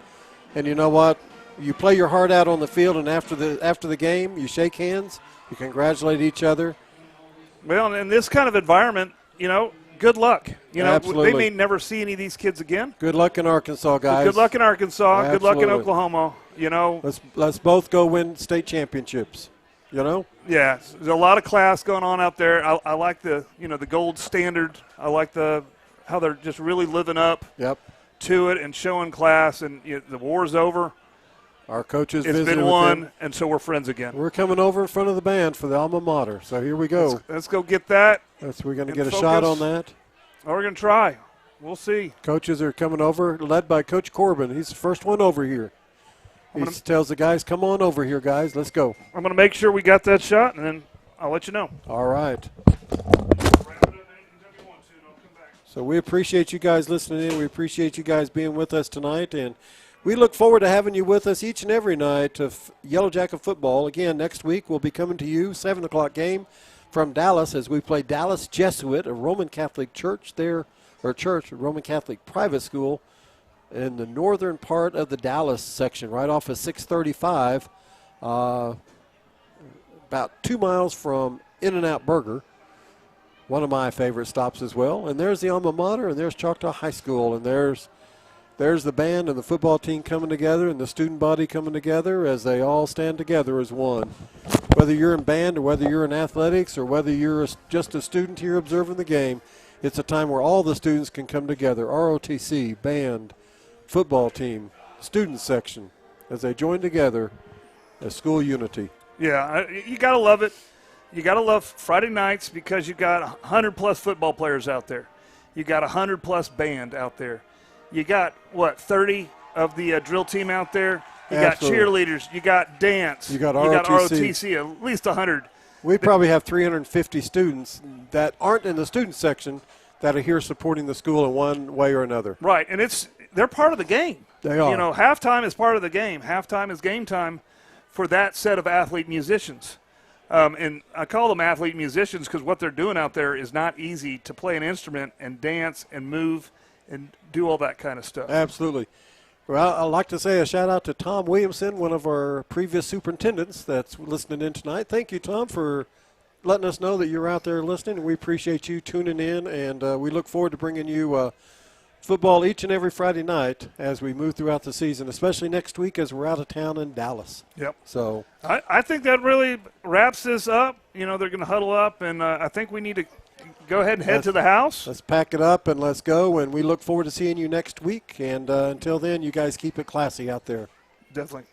And you know what? You play your heart out on the field, and after the game, you shake hands. You congratulate each other. Well, in this kind of environment, good luck. Absolutely. They may never see any of these kids again. Good luck in Arkansas, guys. Good luck in Arkansas. Absolutely. Good luck in Oklahoma. Let's both go win state championships. Yeah, there's a lot of class going on out there. I like the gold standard. I like how they're just really living up to it and showing class. And the war's over. Our coaches it's visited been with won, them. and so we're friends again. We're coming over in front of the band for the alma mater. So here we go. Let's go get that. We're going to get a shot on that. We're going to try. We'll see. Coaches are coming over, led by Coach Corbin. He's the first one over here. He tells the guys, come on over here, guys. Let's go. I'm going to make sure we got that shot, and then I'll let you know. All right. So we appreciate you guys listening in. We appreciate you guys being with us tonight. And we look forward to having you with us each and every night of Yellow Jacket football. Again, next week we'll be coming to you, 7 o'clock game from Dallas as we play Dallas Jesuit, a Roman Catholic church there, or church, a Roman Catholic private school in the northern part of the Dallas section, right off of 635, about 2 miles from In-N-Out Burger, one of my favorite stops as well. And there's the alma mater, and there's Choctaw High School, and there's the band and the football team coming together and the student body coming together as they all stand together as one. Whether you're in band or whether you're in athletics or whether you're just a student here observing the game, it's a time where all the students can come together, ROTC, band, football team, student section, as they join together as school unity. Yeah, you got to love it. You got to love Friday nights because you got 100-plus football players out there. You got 100-plus band out there. You got, 30 of the drill team out there? You Absolutely. got cheerleaders. You got dance. You got ROTC, at least 100. We probably have 350 students that aren't in the student section that are here supporting the school in one way or another. Right, and they're part of the game. They are. Halftime is part of the game. Halftime is game time for that set of athlete musicians. And I call them athlete musicians because what they're doing out there is not easy to play an instrument and dance and move and do all that kind of stuff. Absolutely. Well, I'd like to say a shout-out to Tom Williamson, one of our previous superintendents that's listening in tonight. Thank you, Tom, for letting us know that you're out there listening. We appreciate you tuning in, and we look forward to bringing you football each and every Friday night as we move throughout the season, especially next week as we're out of town in Dallas. Yep. So I think that really wraps this up. They're going to huddle up, and I think we need to go ahead and head to the house. Let's pack it up and let's go, and we look forward to seeing you next week. And until then, you guys keep it classy out there. Definitely.